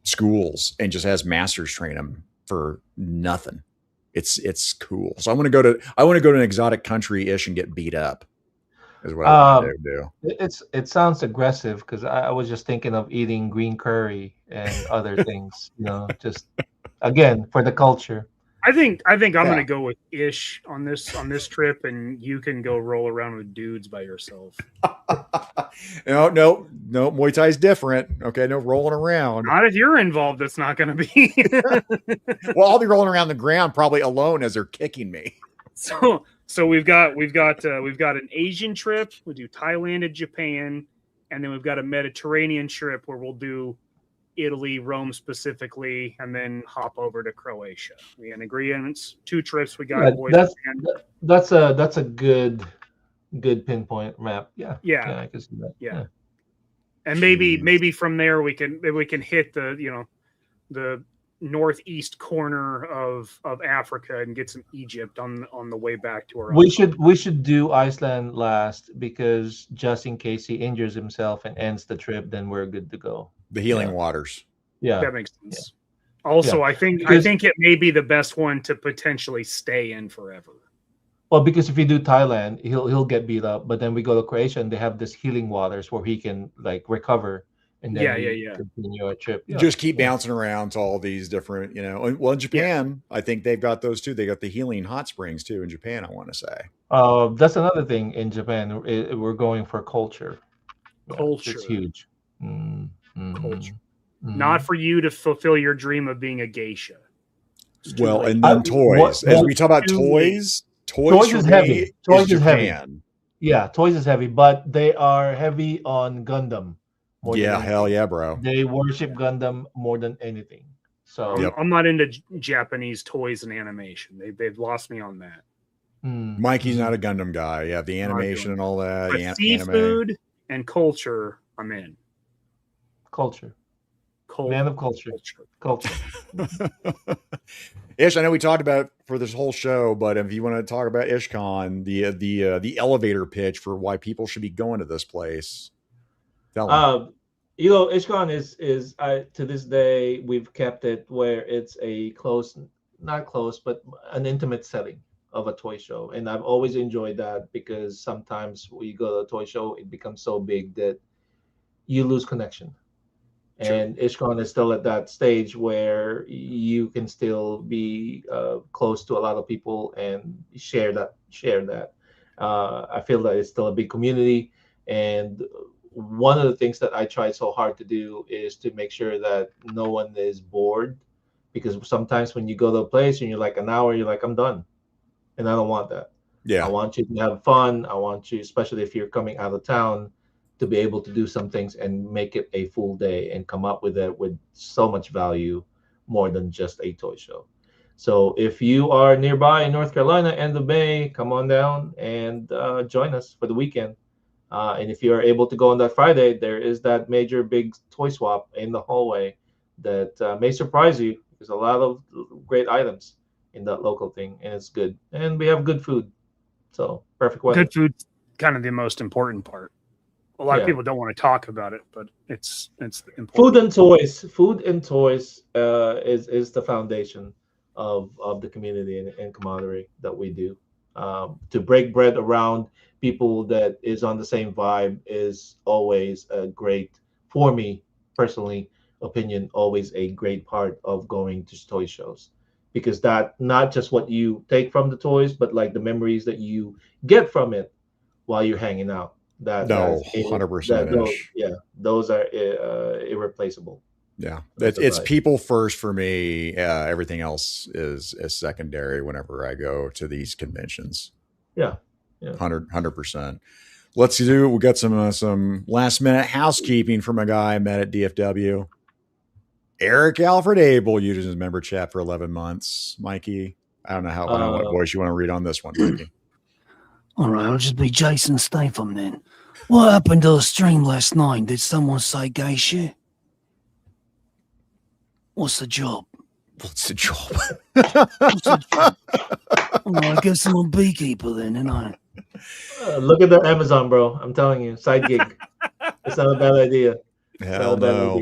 schools and just has masters train them for nothing. It's cool. So I want to go to an exotic country ish and get beat up is what I want to do. It sounds aggressive because I was just thinking of eating green curry and other things, just again for the culture. I think I'm Yeah. gonna go with Ish on this trip, and you can go roll around with dudes by yourself. No, Muay Thai's different. Okay, no rolling around. Not if you're involved. It's not gonna be. Well, I'll be rolling around the ground probably alone as they're kicking me. So we've got an Asian trip. We do Thailand and Japan, and then we've got a Mediterranean trip where we'll do Italy, Rome specifically, and then hop over to Croatia. We had agreements. 2 trips we got. Yeah, boys and- that's a good pinpoint map. Yeah. Yeah. I can see that. Yeah. And maybe from there we can hit the northeast corner of Africa and get some Egypt on the way back to our We should do Iceland last, because just in case he injures himself and ends the trip, then we're good to go. The healing waters. Yeah. That makes sense. Also, I think it may be the best one to potentially stay in forever. Well, because if you do Thailand, he'll get beat up, but then we go to Croatia and they have this healing waters where he can like recover, and then continue our trip. Yeah. Just keep bouncing around to all these different, well, in Japan, I think they've got those too. They got the healing hot springs too in Japan, I want to say. That's another thing in Japan. We're going for culture. Culture. It's huge. Culture. Not for you to fulfill your dream of being a geisha. Well, and then toys. As we talk about toys is heavy. Toys is heavy. Japan. Yeah, toys is heavy, but they are heavy on Gundam. Yeah, hell yeah, bro. They worship Gundam more than anything. So I'm not into Japanese toys and animation. They've lost me on that. Mikey's not a Gundam guy. Yeah, the animation and all that. But seafood and culture, I'm in. Culture. Man of culture. Culture. Ish, I know we talked about for this whole show, but if you want to talk about Ishcon, the elevator pitch for why people should be going to this place, tell them. Ishcon is to this day we've kept it where it's a not close, but an intimate setting of a toy show, and I've always enjoyed that, because sometimes when you go to a toy show, it becomes so big that you lose connection. And Ishcon is still at that stage where you can still be close to a lot of people and share that. I feel that it's still a big community, and one of the things that I try so hard to do is to make sure that no one is bored, because sometimes when you go to a place and you're like an hour, you're like, I'm done, and I don't want that. I want you to have fun. I want you, especially if you're coming out of town, to be able to do some things and make it a full day and come up with it with so much value, more than just a toy show. So if you are nearby in North Carolina and the Bay, come on down and join us for the weekend. And if you are able to go on that Friday, there is that major big toy swap in the hallway that may surprise you. There's a lot of great items in that local thing, and it's good. And we have good food. So perfect weather. Good food's kind of the most important part. A lot of people don't want to talk about it, but it's important. Food and toys is the foundation of the community and camaraderie that we do. To break bread around people that is on the same vibe is always a great, for me personally, opinion, always a great part of going to toy shows, because that not just what you take from the toys, but like the memories that you get from it while you're hanging out. 100%. Those are irreplaceable. Yeah, it's people first for me. Everything else is secondary whenever I go to these conventions. Yeah. 100%. We got some last minute housekeeping from a guy I met at DFW. Eric Alfred Abel uses his member chat for 11 months. Mikey, I don't know what voice you want to read on this one, Mikey. All right, I'll just be Jason Statham then. What happened to the stream last night? Did someone say gay shit? What's the job? What's the job? Well, I guess I'm a beekeeper then, and I. Look at the Amazon, bro. I'm telling you, side gig. It's not a bad idea. Hell no.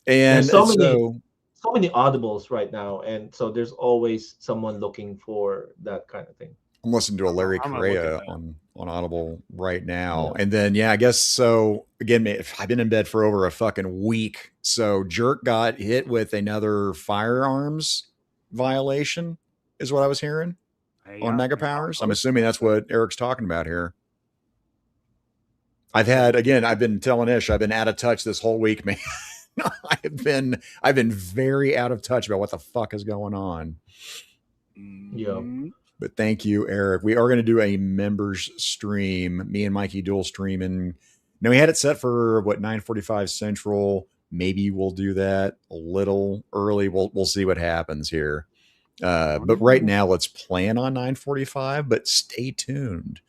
And so many audibles right now, and so there's always someone looking for that kind of thing. I'm listening to a Larry Correa on Audible right now. And then, I guess so. Again, I've been in bed for over a fucking week. So Jerk got hit with another firearms violation. is what I was hearing on Mega Powers. I'm assuming that's what Eric's talking about here. I've been telling Ish, I've been out of touch this whole week, man. I've been very out of touch about what the fuck is going on. Yeah. But thank you, Eric. We are going to do a members stream. Me and Mikey dual streaming. Now we had it set for 9:45 Central. Maybe we'll do that a little early. We'll see what happens here. But right now, let's plan on 9:45. But stay tuned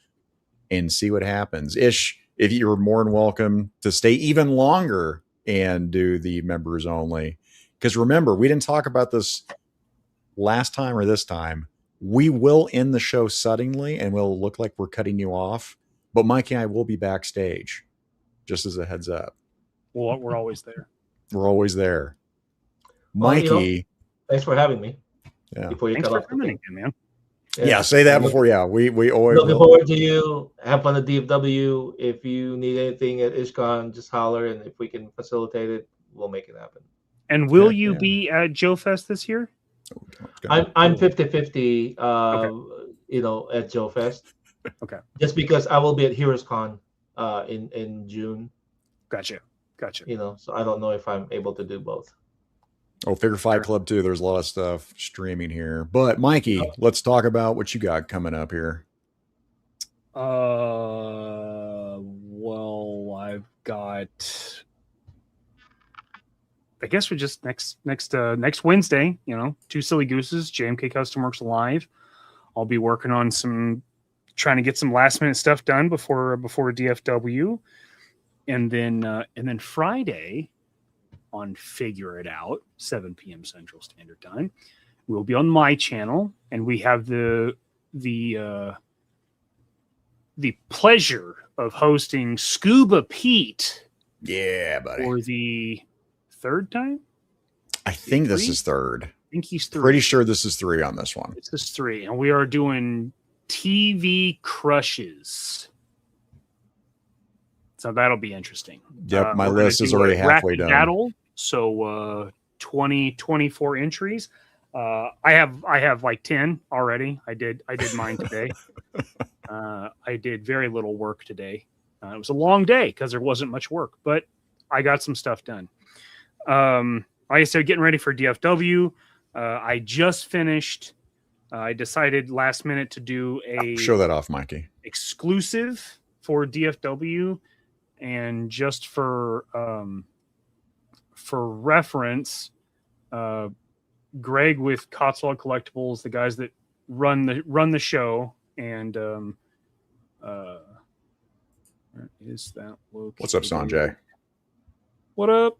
and see what happens. Ish, if you're more than welcome to stay even longer and do the members only. Because remember, we didn't talk about this last time or this time. We will end the show suddenly and we'll look like we're cutting you off. But Mikey and I will be backstage, just as a heads up. Well, we're always there. We're always there. Well, Mikey. Thanks for having me. Yeah. Before you Thanks cut for off coming again, man. Yeah, say that before. Yeah, we always looking forward to you. Have fun at DFW. If you need anything at Ishcon, just holler, and if we can facilitate it, we'll make it happen. And will you be at Joe Fest this year? I'm 50-50, at Joe Fest. Okay. Just because I will be at Heroes Con in June. Gotcha. So I don't know if I'm able to do both. Oh, Figure 5 Club too. There's a lot of stuff streaming here. But Mikey, let's talk about what you got coming up here. Well, I've got. I guess we're just next Wednesday. Two Silly Gooses, JMK Custom Works Live. I'll be working on trying to get some last minute stuff done before DFW, and then Friday on Figure It Out, 7 p.m. Central Standard Time. We'll be on my channel, and we have the pleasure of hosting Scuba Pete. Yeah, buddy. For the third time? I think this is third. I think he's 3. Pretty sure this is 3 on this one. This is 3, and we are doing TV crushes. So that'll be interesting. Yep, my list is already halfway done. Battle, so 24 entries. I have like 10 already. I did mine today. I did very little work today. It was a long day because there wasn't much work, but I got some stuff done. Like I said, getting ready for DFW. I just finished. I decided last minute to do a show that off, Mikey. Exclusive for DFW. And just for reference, Greg with Cotswold Collectibles, the guys that run the show, and where is that located? What's up, Sanjay? What up?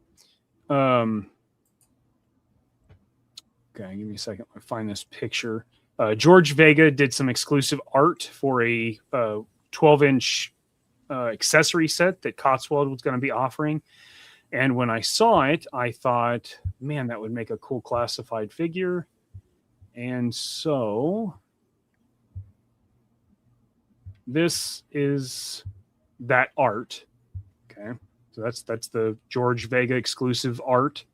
Okay, give me a second. I find this picture. George Vega did some exclusive art for a 12-inch accessory set that Cotswold was going to be offering. And when I saw it, I thought, man, that would make a cool classified figure. And so this is that art. Okay. So that's the George Vega exclusive art.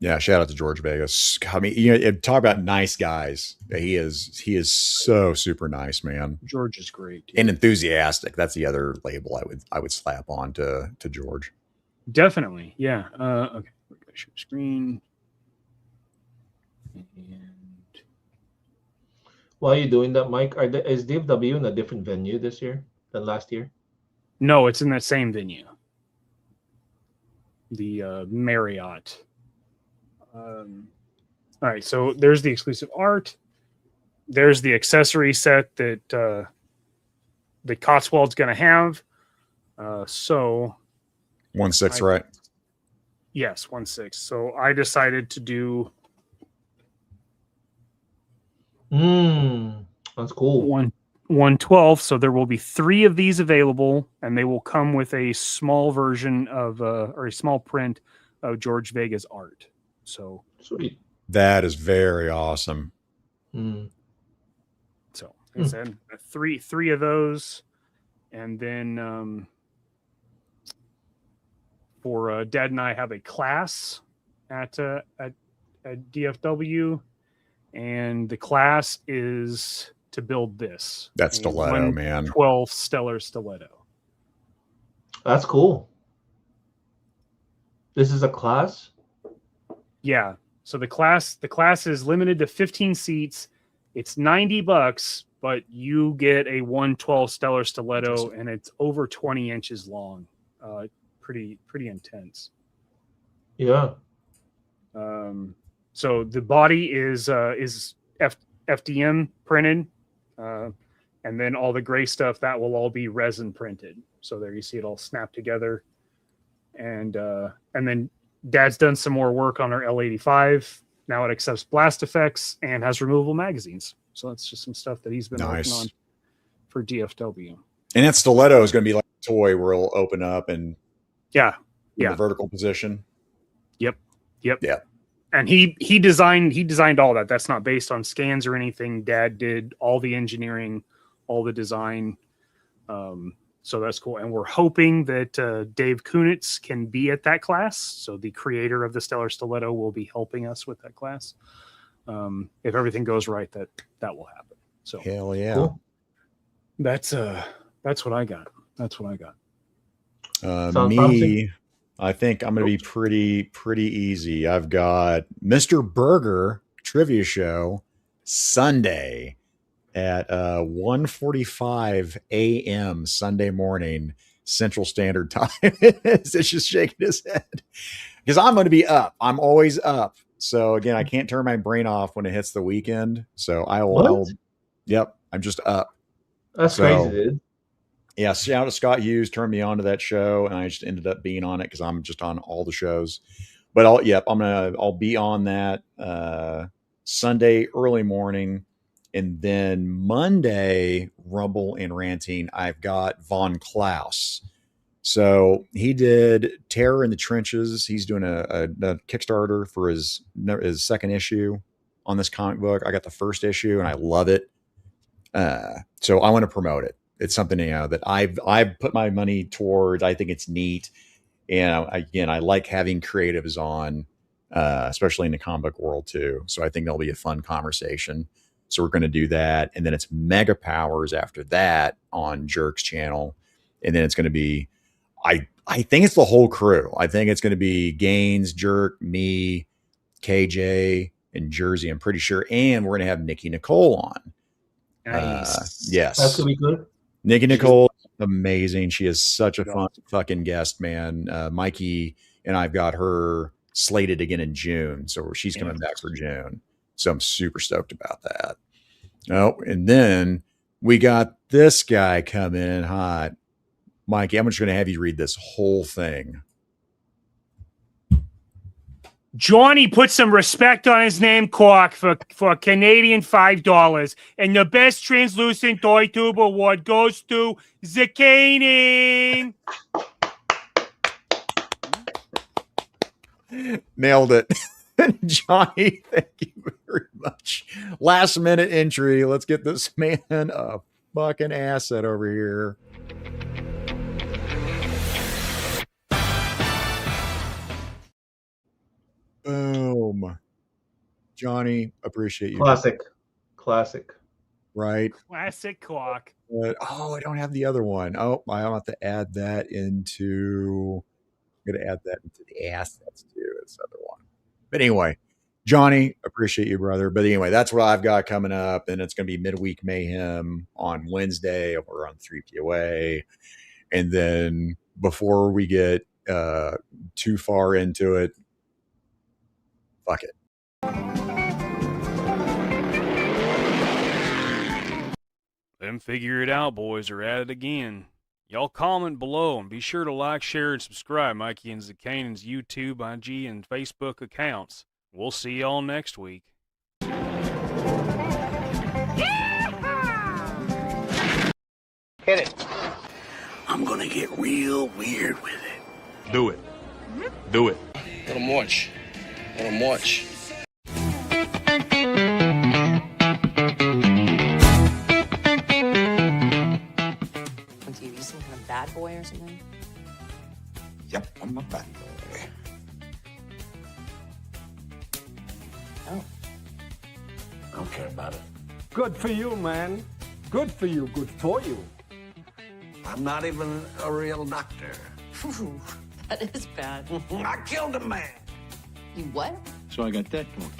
Yeah, shout out to George Vegas. I mean, talk about nice guys. He is so super nice, man. George is great, dude. And enthusiastic. That's the other label I would slap on to George. Definitely, yeah. Okay, we're gonna share screen. And while you're doing that, Mike, is DFW in a different venue this year than last year? No, it's in that same venue. The Marriott. All right, so there's the exclusive art. There's the accessory set that the Cotswold's going to have. So 1/6, right? Yes, 1/6. So I decided to do. That's cool. 1/12. So there will be 3 of these available, and they will come with a small version of or a small print of George Vega's art. So sweet. That is very awesome. So like I said, three of those, and then for Dad and I have a class at DFW, and the class is to build this. That stiletto, man. 12 Stellar Stiletto. That's cool. This is a class? Yeah. So the class is limited to 15 seats. It's $90, but you get a 112 Stellar Stiletto, and it's over 20 inches long. Pretty intense. Yeah. So the body is FDM printed, and then all the gray stuff that will all be resin printed. So there you see it all snapped together, and then Dad's done some more work on our L85. Now it accepts blast effects and has removable magazines. So that's just some stuff that he's been working on for DFW. And that stiletto is going to be like a toy where it'll open up and in the vertical position. Yep. Yeah. And he designed all that. That's not based on scans or anything. Dad did all the engineering, all the design. So that's cool. And we're hoping that Dave Kunitz can be at that class. So the creator of the Stellar Stiletto will be helping us with that class. If everything goes right, that will happen. So hell yeah. Cool. That's what I got. Me, I think I'm going to be pretty easy. I've got Mr. Burger Trivia Show Sunday at 1:45 a.m. Sunday morning Central Standard Time. It's just shaking his head because I'm going to be up. I'm always up. So again, I can't turn my brain off when it hits the weekend. So I'll yep, I'm just up. That's crazy, dude. Yeah, shout out to Scott Hughes, turned me on to that show, and I just ended up being on it because I'm just on all the shows. But I'll be on that Sunday early morning, and then Monday Rumble and Ranting. I've got Von Klaus. So he did Terror in the Trenches. He's doing a Kickstarter for his second issue on this comic book. I got the first issue and I love it. So I want to promote it. It's something, that I've put my money towards. I think it's neat. And I like having creatives on, especially in the comic book world too. So I think that'll be a fun conversation. So we're going to do that. And then it's Mega Powers after that on Jerk's channel. And then it's going to be, I think it's the whole crew. I think it's going to be Gaines, Jerk, me, KJ, and Jersey, I'm pretty sure. And we're going to have Nikki Nicole on. Nice. Yes. That's going to be good. Nikki Nicole, amazing. She is such a fun fucking guest, man. Mikey and I've got her slated again in June. So she's coming back for June. So I'm super stoked about that. Oh, and then we got this guy coming in hot. Mikey, I'm just going to have you read this whole thing. Johnny put some respect on his name, Cork, for Canadian $5. And the best translucent toy tube award goes to Zucchini. Nailed it. Johnny, thank you very much. Last minute entry. Let's get this man a fucking asset over here. Boom. Johnny, appreciate you. Classic. Right? Classic Cork. I don't have the other one. Oh, I'll have to add that into... I'm going to add that into the assets too. This other one. But anyway, Johnny, appreciate you, brother. But anyway, that's what I've got coming up. And it's going to be Midweek Mayhem on Wednesday over on 3POA. And then before we get too far into it, fuck it. Them figure it out boys are at it again. Y'all comment below and be sure to like, share, and subscribe Mikey and Zuccanon's YouTube, IG, and Facebook accounts. We'll see y'all next week. Hit it. I'm gonna get real weird with it. Do it. Do it. Let him watch. Let him watch. On TV, some kind of bad boy or something? Yep, I'm a bad boy. No. I don't care about it. Good for you, man. Good for you. Good for you. I'm not even a real doctor. That is bad. I killed a man. You what? So I got that going.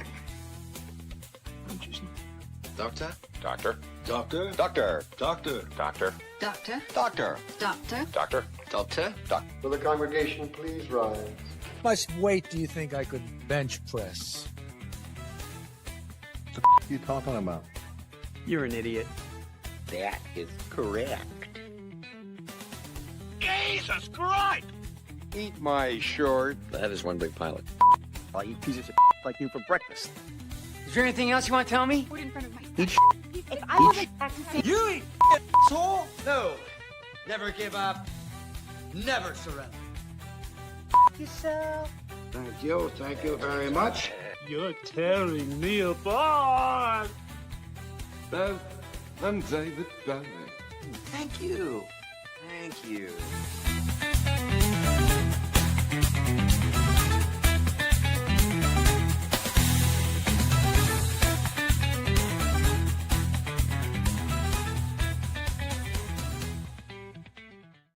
Doctor? Doctor. Doctor? Doctor. Doctor? Doctor. Doctor? Doctor. Doctor? Doctor. Doctor? Will the congregation please rise? How much weight do you think I could bench press? What are you talking about? You're an idiot. That is correct. Jesus Christ! Eat my short. That is one big pilot. I'll eat pieces of like you for breakfast. Is there anything else you want to tell me? Eat If I wasn't You eat asshole? No. Never give up. Never surrender. Yourself. Thank you. Thank you very much. You're tearing me apart. I'm David Bowie. Thank you. Thank you.